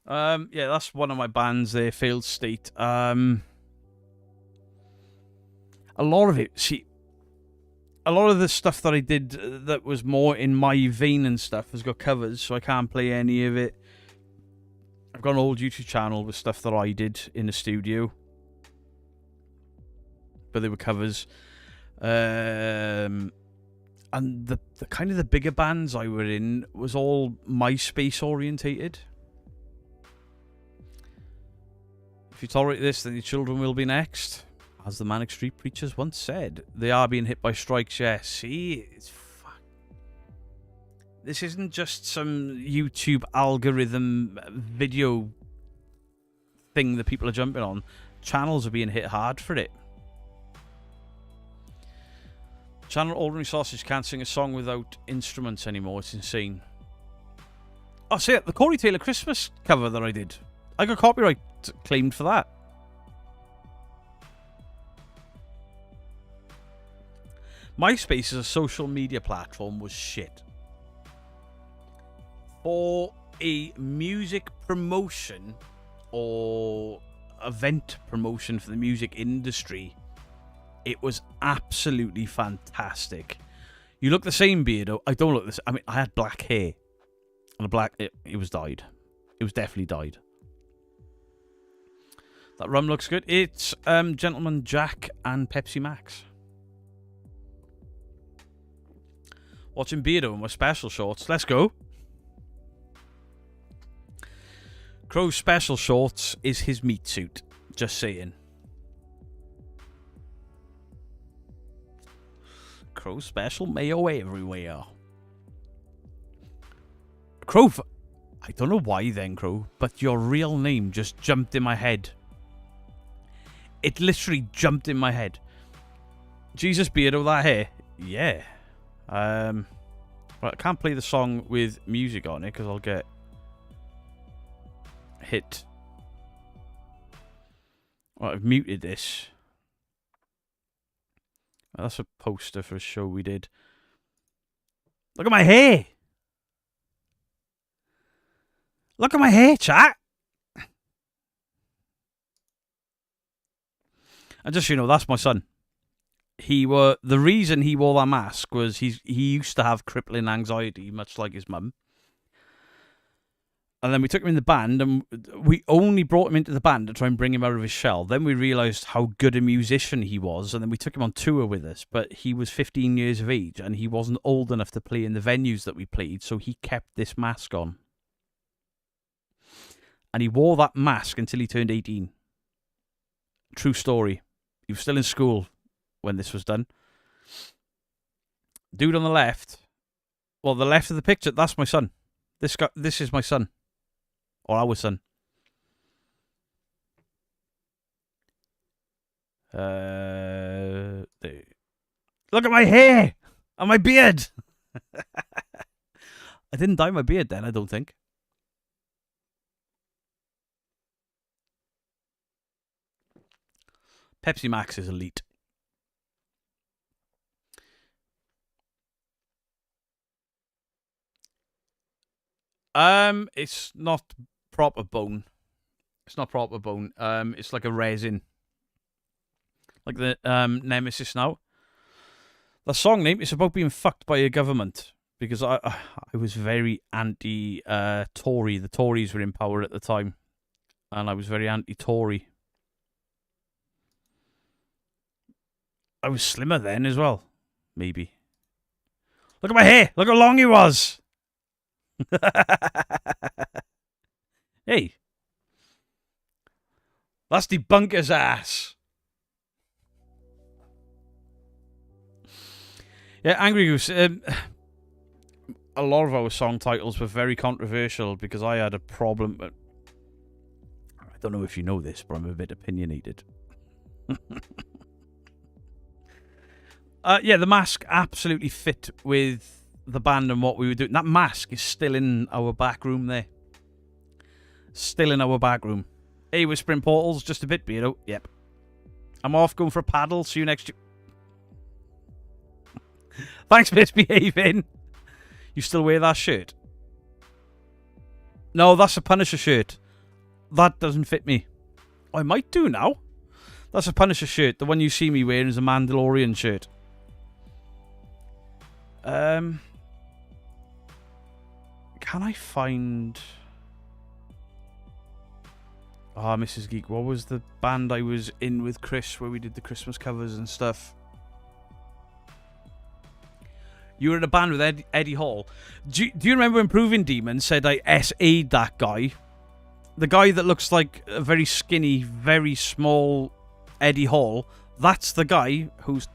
Yeah, that's one of my bands there, Failed State. A lot of it, see, a lot of the stuff that I did that was more in my vein and stuff has got covers, so I can't play any of it. I've got an old YouTube channel with stuff that I did in the studio, but they were covers. And the kind of the bigger bands I were in was all MySpace orientated. If you tolerate this, then your children will be next. As the Manic Street Preachers once said, they are being hit by strikes, yes. See, it's fuck. This isn't just some YouTube algorithm video thing that people are jumping on. Channels are being hit hard for it. Channel Ordinary Sausage can't sing a song without instruments anymore. It's insane. Oh, see, the Corey Taylor Christmas cover that I did. I got copyright claimed for that. MySpace as a social media platform was shit. For a music promotion or event promotion for the music industry, it was absolutely fantastic. You look the same, Beardo. I don't look the same. I mean, I had black hair. And a black... It was dyed. It was definitely dyed. That rum looks good. It's Gentleman Jack and Pepsi Max. Watching Beardo in my special shorts. Let's go. Crow's special shorts is his meat suit. Just saying. Crow special mayo everywhere. Crow, I don't know why then, Crow, but your real name just jumped in my head. It literally jumped in my head. Jesus Beardo, that hair. Yeah. Right, I can't play the song with music on it because I'll get hit. Right, I've muted this. Oh, that's a poster for a show we did. Look at my hair. Look at my hair, chat. And just so you know, that's my son. The reason he wore that mask was he used to have crippling anxiety, much like his mum. And then we took him in the band, and we only brought him into the band to try and bring him out of his shell. Then we realised how good a musician he was, and then we took him on tour with us. But he was 15 years of age, and he wasn't old enough to play in the venues that we played, so he kept this mask on. And he wore that mask until he turned 18. True story. He was still in school when this was done. Dude on the left, well, the left of the picture, that's my son. This is my son. Or our son. Look at my hair and my beard. I didn't dye my beard then, I don't think. Pepsi Max is elite. It's not proper bone. It's not proper bone. It's like a resin. Like the Nemesis now. The song name is about being fucked by a government. Because I was very anti-Tory. The Tories were in power at the time. And I was very anti-Tory. I was slimmer then as well. Maybe. Look at my hair. Look how long he was. Hey. That's Debunker's ass. Yeah, Angry Goose. A lot of our song titles were very controversial because I had a problem. I don't know if you know this, but I'm a bit opinionated. Yeah, the mask absolutely fit with the band and what we were doing. That mask is still in our back room there. Still in our back room. Hey, Whispering Portals, just a bit, Beardo. Yep. I'm off going for a paddle. See you next year. Thanks for misbehaving. You still wear that shirt? No, that's a Punisher shirt. That doesn't fit me. I might do now. That's a Punisher shirt. The one you see me wearing is a Mandalorian shirt. Can I find... Ah, Mrs. Geek. What was the band I was in with Chris where we did the Christmas covers and stuff? You were in a band with Eddie Hall. Do you remember when Proving Demon said I SA'd that guy? The guy that looks like a very skinny, very small Eddie Hall. That's the guy who's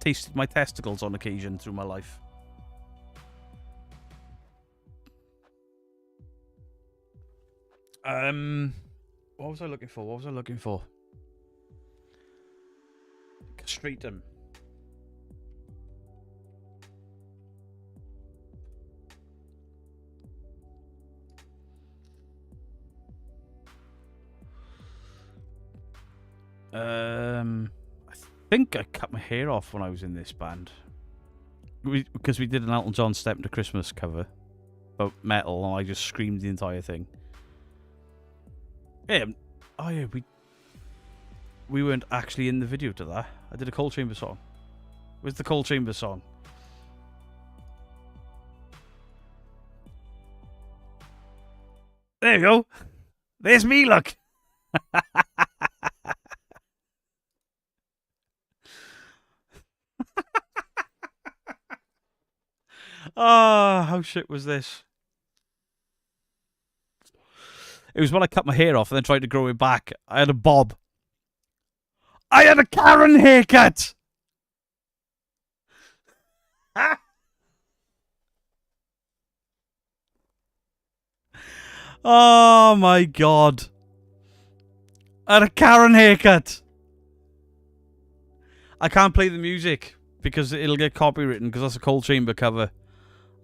tasted my testicles on occasion through my life. What was I looking for? What was I looking for? Castrate him. I think I cut my hair off when I was in this band. Because we did an Elton John Step into Christmas cover about metal, and I just screamed the entire thing. Yeah, oh yeah, we weren't actually in the video to that. I did a Cold Chamber song. Where's the Cold Chamber song? There you go. There's me, look. Ah, how shit was this? It was when I cut my hair off and then tried to grow it back. I had a bob. I had a Karen haircut! Oh my god. I had a Karen haircut. I can't play the music because it'll get copywritten because that's a Cold Chamber cover.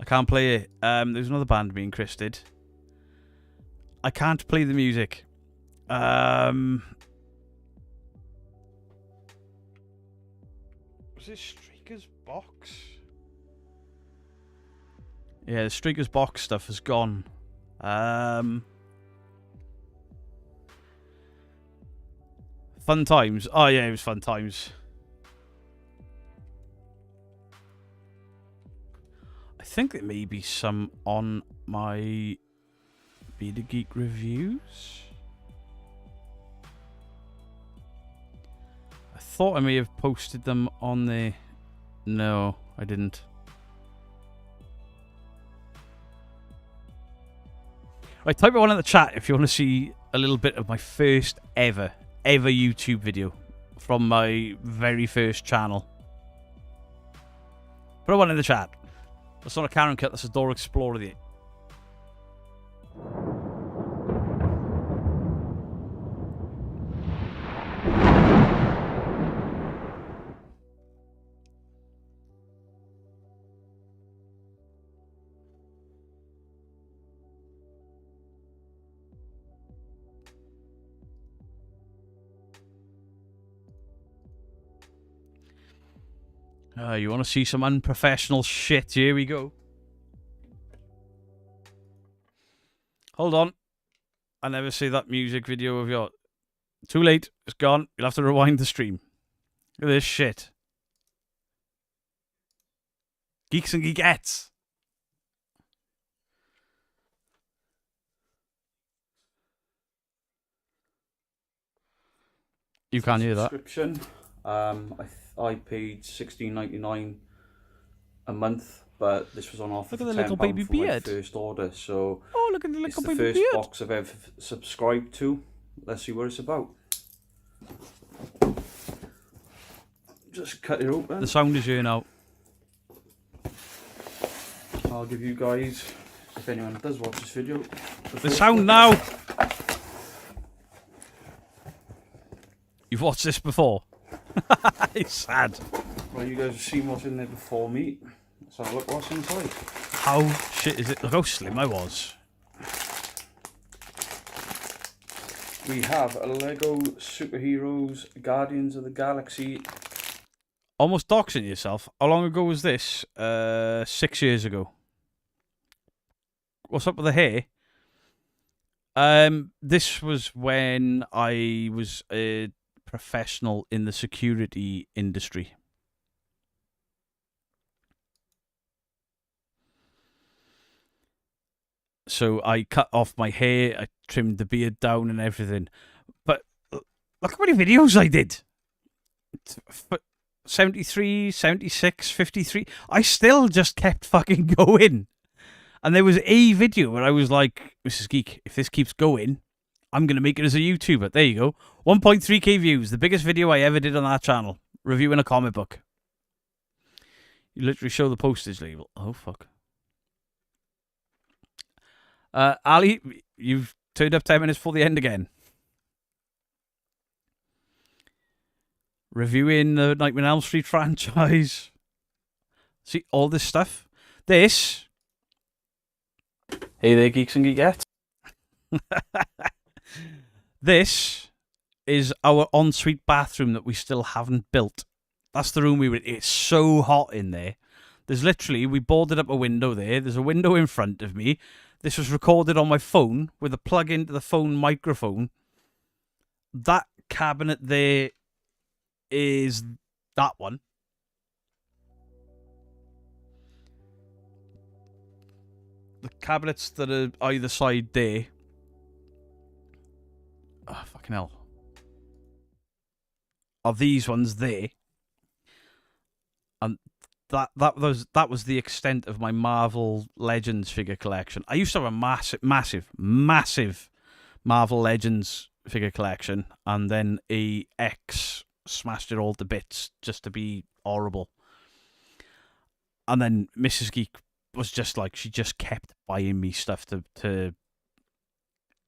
I can't play it. There's another band being Christed. I can't play the music. Was it Streaker's box? Yeah, the Streaker's box stuff is gone. Fun Times. Oh yeah, it was Fun Times. I think there may be some on my Be the Geek reviews. I thought I may have posted them on the... No, I didn't. Right, type it one in the chat if you want to see a little bit of my first ever YouTube video from my very first channel. Put one in the chat. That's not a Karen cut, that's a Door Explorer there. You want to see some unprofessional shit? Here we go. Hold on. I never see that music video of yours. Too late. It's gone. You'll have to rewind the stream. Look at this shit. Geeks and Geekettes. You can hear that. Subscription. I paid $16.99 a month, but this was on offer Look at for the little £10 baby for my beard. first order. So Oh, look at the it's little the baby first beard. box I've ever subscribed to. Let's see what it's about. Just cut it open. The sound is here now. I'll give you guys, if anyone does watch this video, The sound now. You've watched this before. It's sad. Well, you guys have seen what's in there before me. Let's have a look what's inside. How shit is it? Look how slim I was. We have a Lego Superheroes Guardians of the Galaxy. Almost doxing yourself. How long ago was this? 6 years ago. What's up with the hair? This was when I was a professional in the security industry. So I cut off my hair, I trimmed the beard down and everything. But look how many videos I did. 73, 76, 53. I still just kept fucking going. And there was a video where I was like, Mrs. Geek, if this keeps going, I'm going to make it as a YouTuber. There you go. 1.3k views. The biggest video I ever did on that channel. Reviewing a comic book. You literally show the postage label. Oh, fuck. Ali, you've turned up 10 minutes before the end again. Reviewing the Nightmare on Elm Street franchise. See, all this stuff. This. Hey there, Geeks and Geekettes. This is our ensuite bathroom that we still haven't built. That's the room we were. It's so hot in there. There's literally, we boarded up a window there. There's a window in front of me. This was recorded on my phone with a plug into the phone microphone. That cabinet there is that one. The cabinets that are either side there. Oh, fucking hell. Are these ones there? And that was the extent of my Marvel Legends figure collection. I used to have a massive Marvel Legends figure collection, and then a X smashed it all to bits just to be horrible. And then Mrs. Geek was just like, she just kept buying me stuff to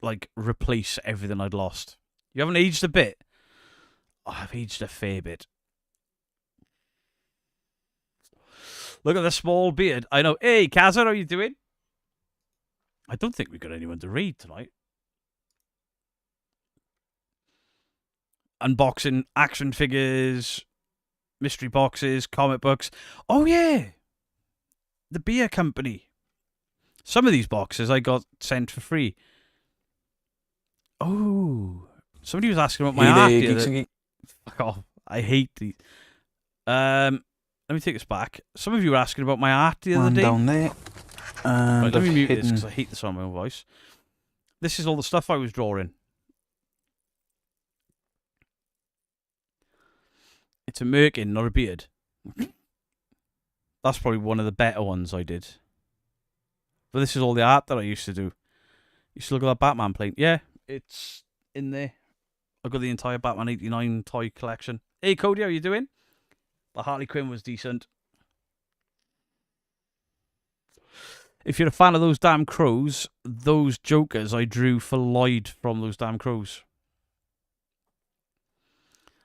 like replace everything I'd lost. You haven't aged a bit? Oh, I've aged a fair bit. Look at the small beard. I know. Hey, Kazza, how are you doing? I don't think we've got anyone to read tonight. Unboxing action figures, mystery boxes, comic books. Oh, yeah. The beer company. Some of these boxes I got sent for free. Oh. Somebody was asking about my art here. Fuck off. I hate these. Let me take this back. Some of you were asking about my art the other day. Down there. Right, let me mute this because I hate the sound of my own voice. This is all the stuff I was drawing. It's a merkin, not a beard. That's probably one of the better ones I did. But this is all the art that I used to do. You still got that Batman plate? Yeah, it's in there. I've got the entire Batman 89 toy collection. Hey, Cody, how you doing? The Harley Quinn was decent. If you're a fan of those damn crows, those Jokers I drew for Lloyd from those damn crows.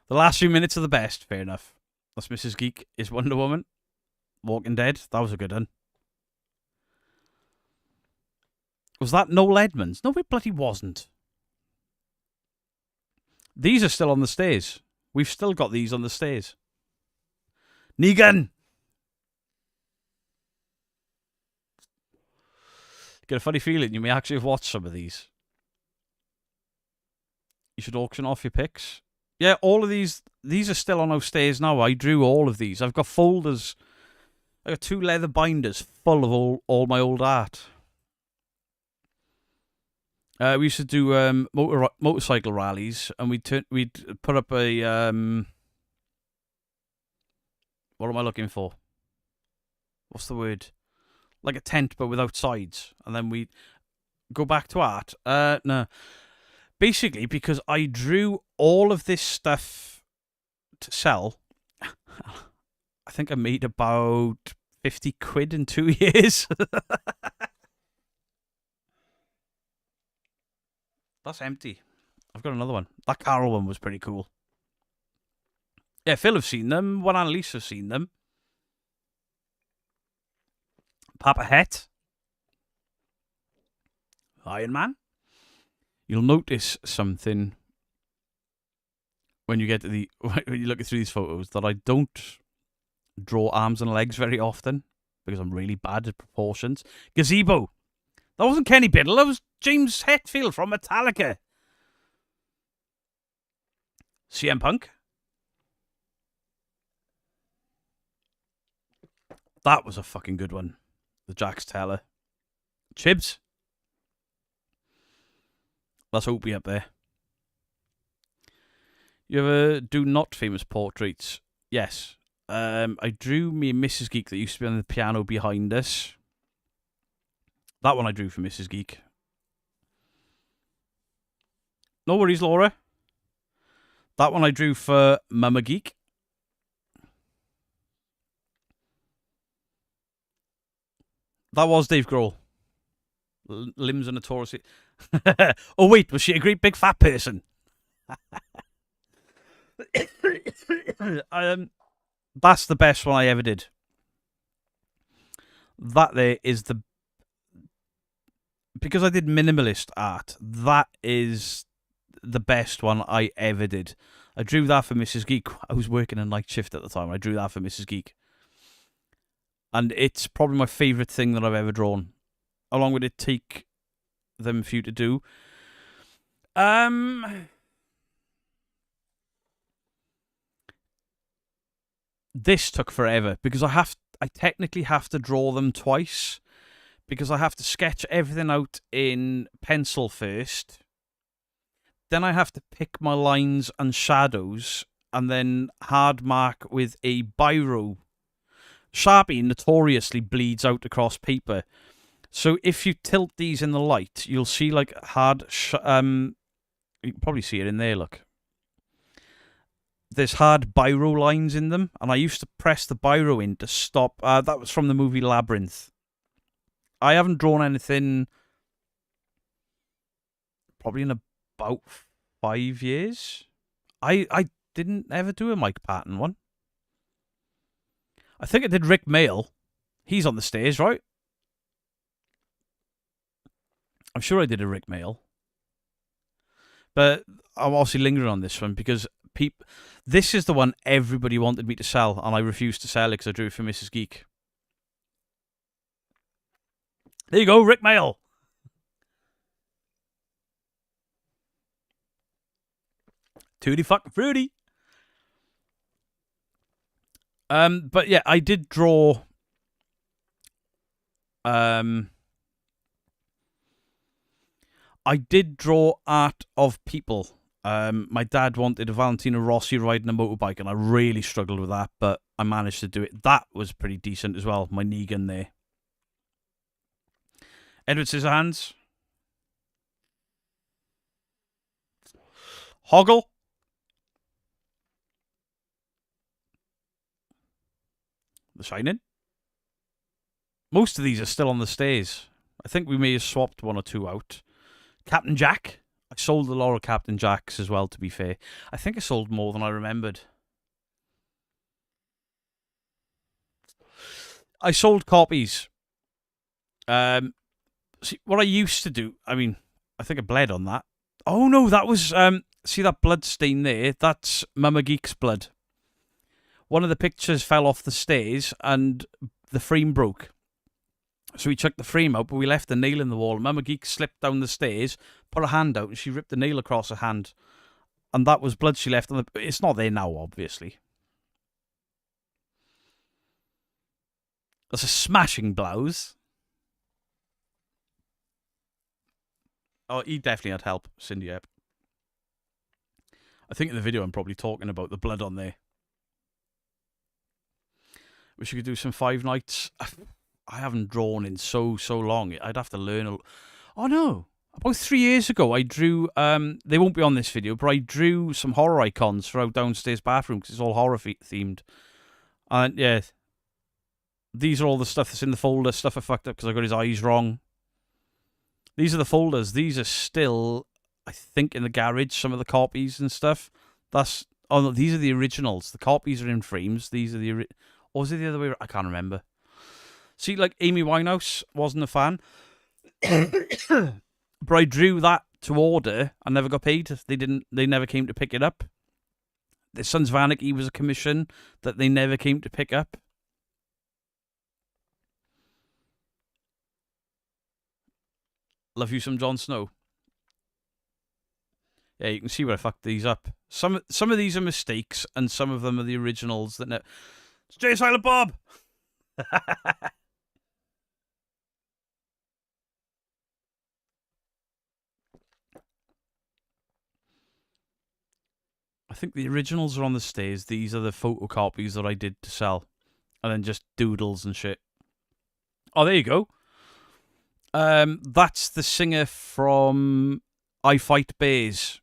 The last few minutes are the best, fair enough. That's Mrs. Geek is Wonder Woman. Walking Dead, that was a good one. Was that Noel Edmonds? No, it bloody wasn't. These are still on the stairs. We've still got these on the stairs. Negan! Get a funny feeling you may actually have watched some of these. You should auction off your pics. Yeah, all of these are still on our stairs now. I drew all of these. I've got folders. I got 2 leather binders full of all my old art. We used to do motorcycle rallies, and we'd put up a what am I looking for? What's the word? Like a tent, but without sides, and then we go back to art. No, basically because I drew all of this stuff to sell. I think I made about 50 quid in 2 years. That's empty. I've got another one. That Carol one was pretty cool. Yeah, Phil have seen them. One Annalise have seen them. Papa Het. Iron Man. You'll notice something when you get to when you look through these photos that I don't draw arms and legs very often because I'm really bad at proportions. Gazebo. That wasn't Kenny Biddle. That was James Hetfield from Metallica. CM Punk. That was a fucking good one. The Jax Teller. Chibs. That's Opie up there. You ever do not famous portraits? Yes. I drew me Mrs. Geek that used to be on the piano behind us. That one I drew for Mrs. Geek. No worries, Laura. That one I drew for Mama Geek. That was Dave Grohl. Limbs are notoriously... Oh, wait, was she a great big fat person? That's the best one I ever did. That there is the... Because I did minimalist art, that is the best one I ever did. I drew that for Mrs. Geek. I was working a night shift at the time. I drew that for Mrs. Geek. And it's probably my favourite thing that I've ever drawn. How long would it take them for you to do? This took forever because I technically have to draw them twice. Because I have to sketch everything out in pencil first. Then I have to pick my lines and shadows and then hard mark with a biro. Sharpie notoriously bleeds out across paper. So if you tilt these in the light, you'll see like hard... you can probably see it in there, look. There's hard biro lines in them. And I used to press the biro in to stop... that was from the movie Labyrinth. I haven't drawn anything probably in about 5 years. I didn't ever do a Mike Patton one. I think I did Rick Mail. He's on the stairs, right? I'm sure I did a Rick Mail. But I'm obviously lingering on this one because this is the one everybody wanted me to sell, and I refused to sell it because I drew it for Mrs. Geek. There you go, Rick Mail. Tutti fucking fruity. But yeah, I did draw. I did draw art of people. My dad wanted a Valentino Rossi riding a motorbike, and I really struggled with that, but I managed to do it. That was pretty decent as well, my Negan there. Edward Scissorhands. Hoggle. The Shining. Most of these are still on the stairs. I think we may have swapped one or two out. Captain Jack. I sold a lot of Captain Jacks as well, to be fair. I think I sold more than I remembered. I sold copies. See, what I used to do, I mean, I think I bled on that. Oh, no, that was, see that blood stain there? That's Mama Geek's blood. One of the pictures fell off the stairs and the frame broke. So we chucked the frame out, but we left the nail in the wall. Mama Geek slipped down the stairs, put her hand out, and she ripped the nail across her hand. And that was blood she left on the... It's not there now, obviously. That's a smashing blouse. Oh, he definitely had help, Cindy Epp. I think in the video I'm probably talking about the blood on there. Wish you could do some Five Nights. I haven't drawn in so long. I'd have to learn. Oh no! About 3 years ago, I drew. They won't be on this video, but I drew some horror icons for our downstairs bathroom because it's all horror themed. And yeah, these are all the stuff that's in the folder. Stuff I fucked up because I got his eyes wrong. These are the folders. These are still, I think, in the garage. Some of the copies and stuff. That's oh no, these are the originals. The copies are in frames. These are the or was it the other way? I can't remember. See, like Amy Winehouse wasn't a fan, but I drew that to order. I never got paid. They never came to pick it up. The Sons of Anarchy was a commission that they never came to pick up. Love you some Jon Snow. Yeah, you can see where I fucked these up. Some of these are mistakes, and some of them are the originals that. It's J Silent Bob. I think the originals are on the stairs. These are the photocopies that I did to sell. And then just doodles and shit. Oh, there you go. That's the singer from I Fight Bears.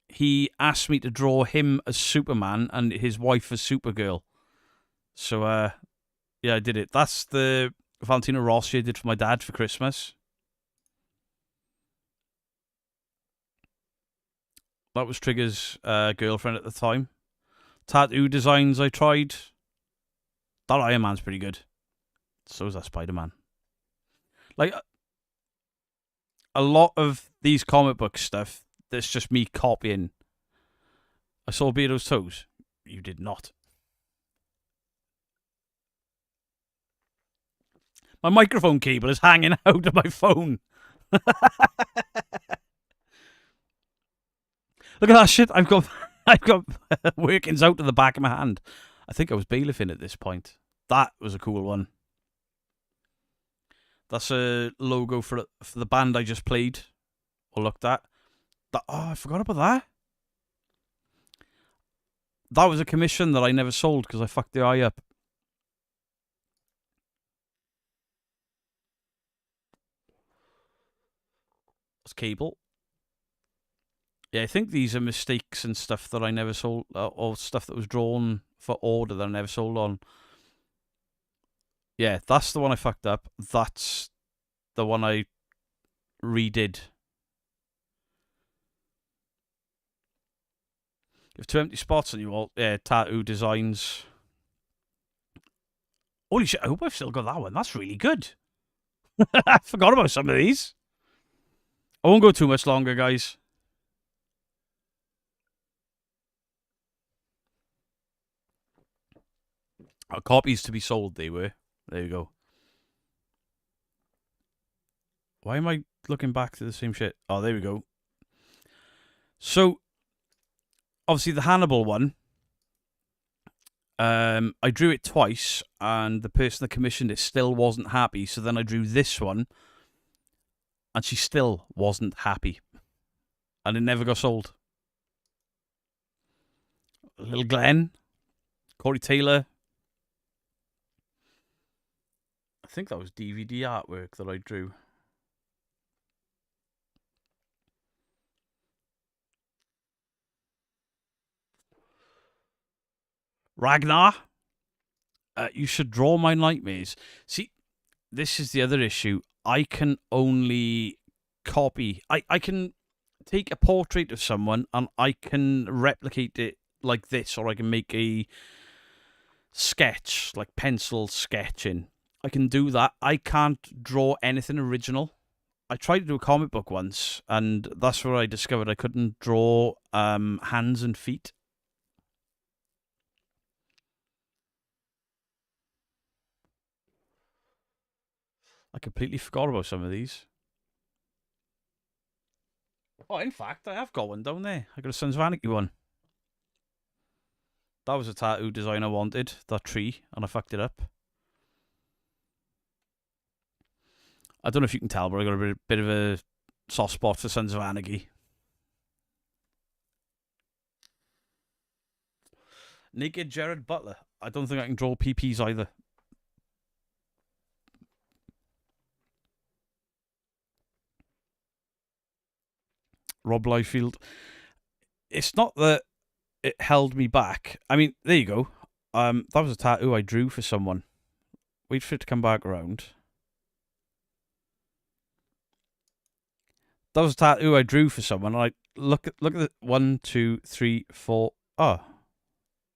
He asked me to draw him as Superman and his wife as Supergirl. So, yeah, I did it. That's the Valentino Rossi I did for my dad for Christmas. That was Trigger's girlfriend at the time. Tattoo designs I tried. That Iron Man's pretty good. So is that Spider-Man. Like, a lot of these comic book stuff, that's just me copying. I saw Beardo's toes. You did not. My microphone cable is hanging out of my phone. Look at that shit. I've got workings out of the back of my hand. I think I was bailiffing at this point. That was a cool one. That's a logo for the band I just played or looked at. Oh, I forgot about that. That was a commission that I never sold because I fucked the eye up. That's Cable. Yeah, I think these are mistakes and stuff that I never sold, or stuff that was drawn for order that I never sold on. Yeah, that's the one I fucked up. That's the one I redid. You have 2 empty spots on you all. Yeah, tattoo designs. Holy shit, I hope I've still got that one. That's really good. I forgot about some of these. I won't go too much longer, guys. Copies to be sold, they were. There you go. Why am I looking back to the same shit? Oh, there we go. So, obviously the Hannibal one, I drew it twice, and the person that commissioned it still wasn't happy, so then I drew this one, and she still wasn't happy. And it never got sold. Little Glenn, Corey Taylor. I think that was DVD artwork that I drew. Ragnar, you should draw my nightmares. See, this is the other issue. I can only copy. I can take a portrait of someone and I can replicate it like this, or I can make a sketch, like pencil sketching. I can do that. I can't draw anything original. I tried to do a comic book once, and that's where I discovered I couldn't draw hands and feet. I completely forgot about some of these. Oh, in fact, I have got one down there. I got a Sons of Anarchy one. That was a tattoo design I wanted, that tree, and I fucked it up. I don't know if you can tell, but I got a bit of a soft spot for Sons of Anarchy. Naked Jared Butler. I don't think I can draw PPs either. Rob Liefeld. It's not that it held me back. I mean, there you go. That was a tattoo I drew for someone. Wait for it to come back around. That was a tattoo I drew for someone. I look at the 1, 2, 3, 4. Oh,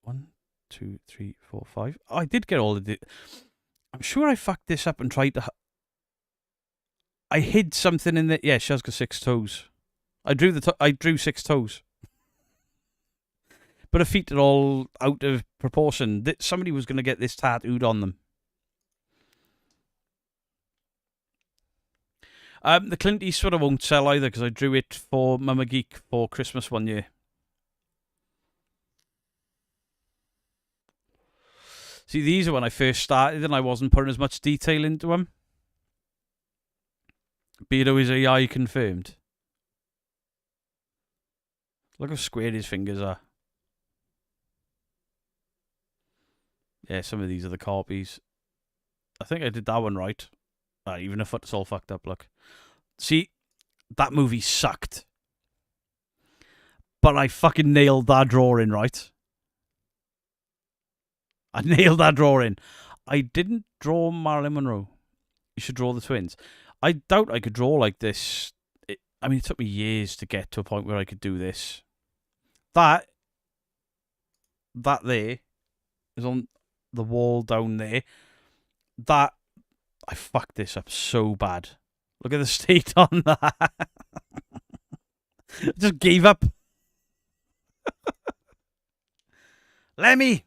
1, 2, 3, 4, 5. Oh, I did get all of it. I'm sure I fucked this up and tried to. I hid something in there. Yeah, she has got 6 toes. I drew 6 toes. But her feet are all out of proportion. Somebody was going to get this tattooed on them. The Clint Eastwood I won't sell either because I drew it for Mama Geek for Christmas one year. See, these are when I first started and I wasn't putting as much detail into them. Beardo is AI confirmed. Look how square his fingers are. Yeah, some of these are the copies. I think I did that one right. Even if it's all fucked up, look. See, that movie sucked. But I fucking nailed that drawing, right? I nailed that drawing. I didn't draw Marilyn Monroe. You should draw the twins. I doubt I could draw like this. It took me years to get to a point where I could do this. That there is on the wall down there. That, I fucked this up so bad. Look at the state on that. I just gave up. Lemmy.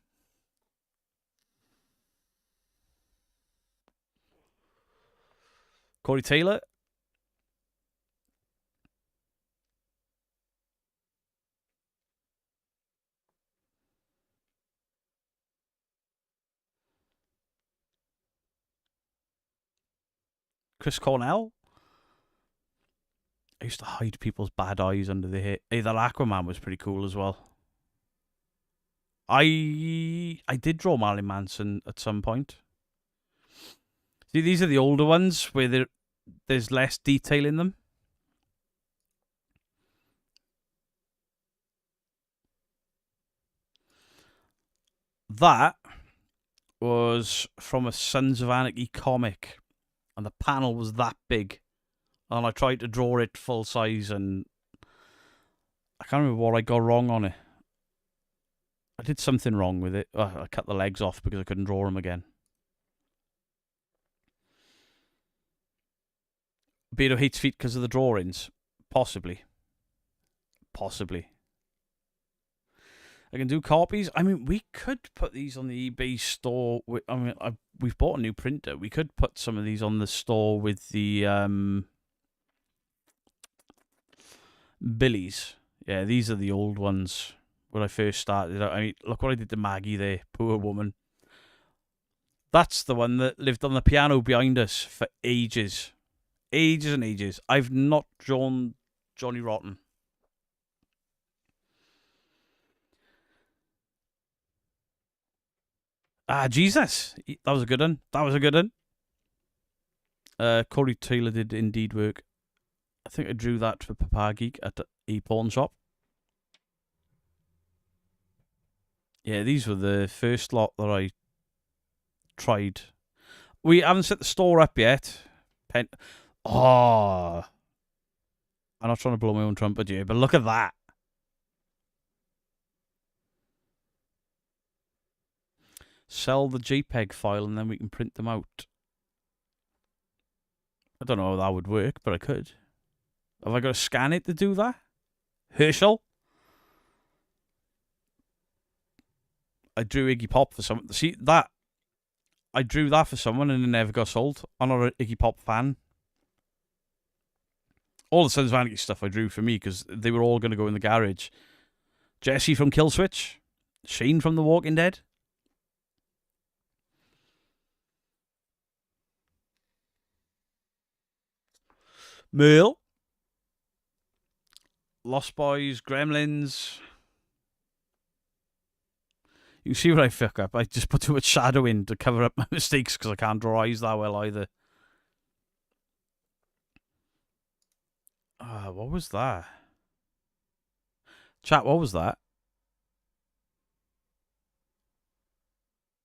Corey Taylor. Chris Cornell. I used to hide people's bad eyes under the hair. Hey, that Aquaman was pretty cool as well. I did draw Marilyn Manson at some point. See, these are the older ones where there's less detail in them. That was from a Sons of Anarchy comic. And the panel was that big. And I tried to draw it full size and I can't remember what I got wrong on it. I did something wrong with it. I cut the legs off because I couldn't draw them again. Beardo hates feet because of the drawings. Possibly. Possibly. I can do copies. I mean, we could put these on the eBay store. We've bought a new printer. We could put some of these on the store with the Billies. Yeah, these are the old ones when I first started. I mean, look what I did to Maggie there. Poor woman. That's the one that lived on the piano behind us for ages. Ages and ages. I've not drawn Johnny Rotten. Ah, Jesus. That was a good one. That was a good one. Corey Taylor did indeed work. I think I drew that for Papa Geek at a pawn shop. Yeah, these were the first lot that I tried. We haven't set the store up yet. Oh. I'm not trying to blow my own trumpet here, but look at that. Sell the JPEG file and then we can print them out. I don't know how that would work, but I could. Have I got to scan it to do that? Herschel? I drew Iggy Pop for someone. See, that. I drew that for someone and it never got sold. I'm not an Iggy Pop fan. All the Sons of Anarchy stuff I drew for me because they were all going to go in the garage. Jesse from Killswitch. Shane from The Walking Dead. Merle. Lost Boys, Gremlins. You see what I fuck up? I just put too much shadow in to cover up my mistakes because I can't draw eyes that well either. What was that? Chat, what was that?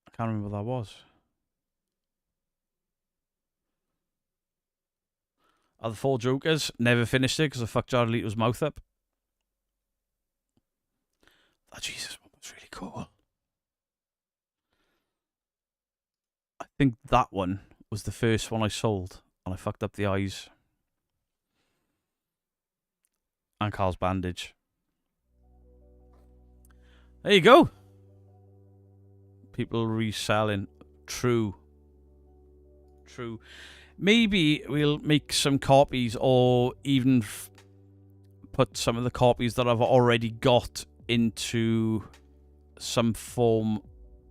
I can't remember what that was. The Four Jokers. Never finished it because I fucked Jared Leto's mouth up. Oh, Jesus, that was really cool. I think that one was the first one I sold, and I fucked up the eyes. And Carl's bandage. There you go. People reselling. True. True. Maybe we'll make some copies or even put some of the copies that I've already got into some form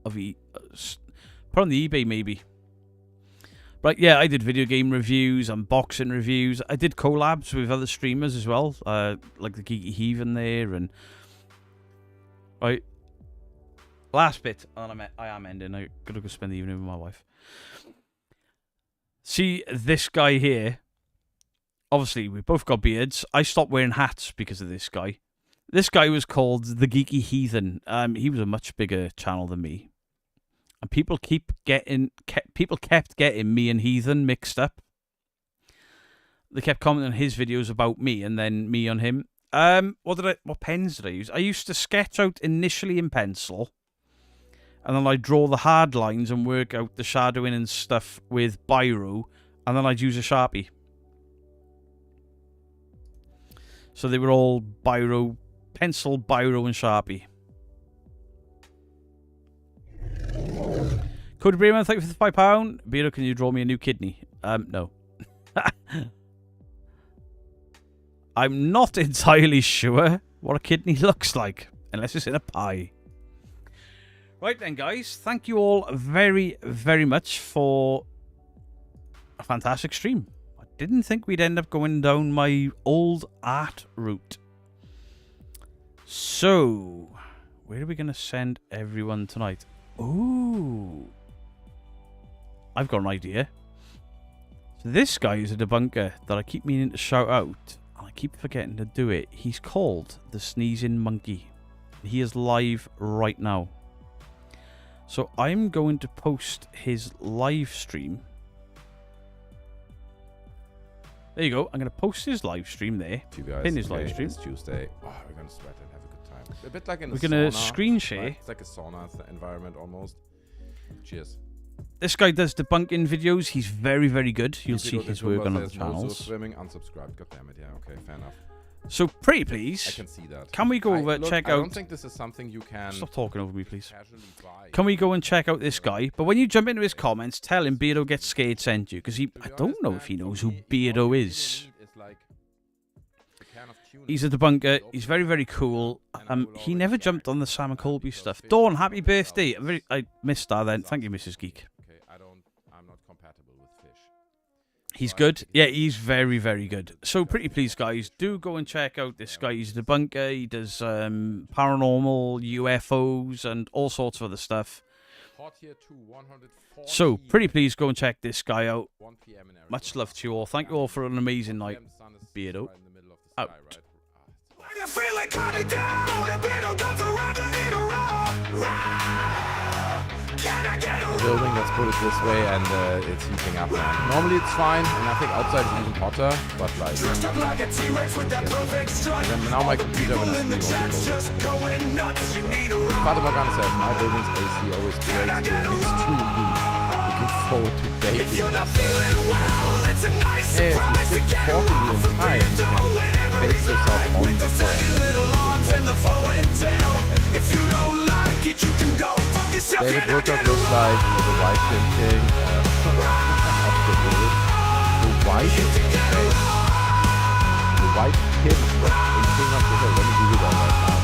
of... put on the eBay, maybe. Right, yeah, I did video game reviews, unboxing reviews. I did collabs with other streamers as well, like the Geeky Heathen there, and... Right. Last bit, and I am ending. I gotta go spend the evening with my wife. See, this guy here, obviously, we both got beards. I stopped wearing hats because of this guy. This guy was called the Geeky Heathen. He was a much bigger channel than me. And people kept getting me and Heathen mixed up. They kept commenting on his videos about me and then me on him. What pens did I use? I used to sketch out initially in pencil. And then I'd draw the hard lines and work out the shadowing and stuff with biro. And then I'd use a Sharpie. So they were all biro, pencil, biro, and Sharpie. Cody Breman, thank you for the £5. Beardo, can you draw me a new kidney? No. I'm not entirely sure what a kidney looks like, unless it's in a pie. Right then, guys. Thank you all very, very much for a fantastic stream. I didn't think we'd end up going down my old art route. So, where are we going to send everyone tonight? Ooh. I've got an idea. So this guy is a debunker that I keep meaning to shout out, and I keep forgetting to do it. He's called the Sneezing Monkey. He is live right now. So I'm going to post his live stream. There you go. I'm going to post his live stream there. You guys, pin his live stream. It's Tuesday. Oh, we're going to sweat and have a good time. A bit like in we're going to screen share. Right? It's like a sauna environment almost. Cheers. This guy does debunking videos. He's very, very good. You'll see his work on other channels. Swimming, unsubscribe. God damn it. Yeah, okay, fair enough. So, pretty please. I can see that. Can we go over, check out... I don't think this is something you can... Stop talking over me, please. Can we go and check out this guy? But when you jump into his comments, tell him Beardo Gets Scared sent you. Because I don't know if he knows who Beardo is. He's a debunker. He's very, very cool. He never jumped on the Sam and Colby stuff. Dawn, happy birthday. I missed that then. Thank you, Mrs. Geek. Okay, I'm not compatible with fish. He's good. Yeah, he's very, very good. So pretty please, guys, do go and check out this guy. He's a debunker. He does paranormal, UFOs, and all sorts of other stuff. So pretty please go and check this guy out. Much love to you all. Thank you all for an amazing night. Beardo out. The building, let's put it this way, and it's heating up now. Normally it's fine, and I think outside is even hotter, but like... And now my computer when I sleep Father Morgana says, my building's AC always breaks during extreme heat. Looking forward to baking. Hey, if you sit 40 in time, you can bake yourself on the floor. David Woodcock looks like the white Tim King of the world. The white Tim in King of the Hill. Let me do that right now.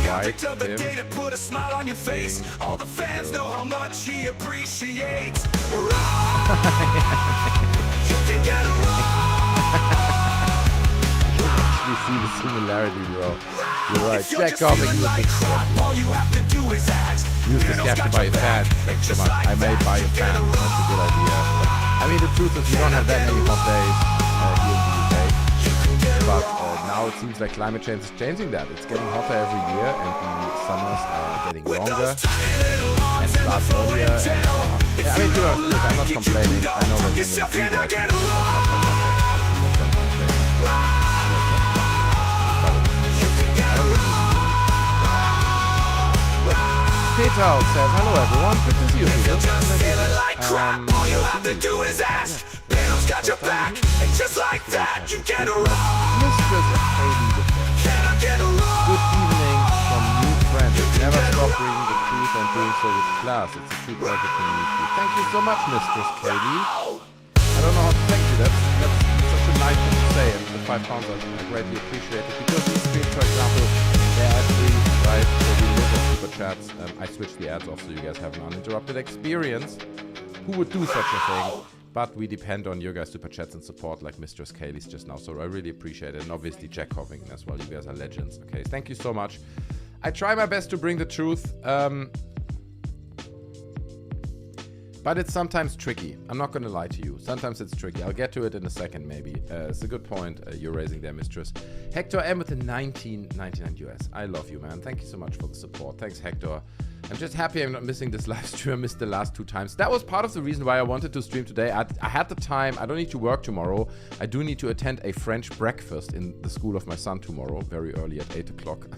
White Tim. Put a smile on your face. All the fans know how much he appreciates. You can get actually see the similarity, bro. You're right. Jack Comic used this cash to buy a fan. Thanks so much. I may buy a fan. That's a good idea. I mean, the truth is we don't have that many hot days here in the UK. But now it seems like climate change is changing that. It's getting hotter every year, and the summers are getting longer and start earlier. And, yeah, I mean, you know, look, I'm not complaining. I know that many do that. Peter says, hello everyone, good to see you. All you have to do is ask. Venom's got your back, and just like that, you get around. Mistress Good evening from new friends. Never stop bringing the truth and doing so with class. It's a true pleasure to meet you. Thank you so much, Mistress Katie. I don't know how to thank you. That's such a nice thing to say, and the £5 I greatly appreciate it. Because these streams, for example, they're ad-free, right? So we live on super chats. I switched the ads off so you guys have an uninterrupted experience. Who would do such a thing? But we depend on your guys' super chats and support, like Mistress Kaylee's just now. So I really appreciate it, and obviously Jack Covington as well. You guys are legends. Okay, thank you so much. I try my best to bring the truth. But it's sometimes tricky. I'm not going to lie to you. Sometimes it's tricky. I'll get to it in a second, maybe. It's a good point you're raising there, Mistress. Hector M with the 1999 US. I love you, man. Thank you so much for the support. Thanks, Hector. I'm just happy I'm not missing this live stream. I missed the last 2 times. That was part of the reason why I wanted to stream today. I had the time. I don't need to work tomorrow. I do need to attend a French breakfast in the school of my son tomorrow, very early at 8 o'clock.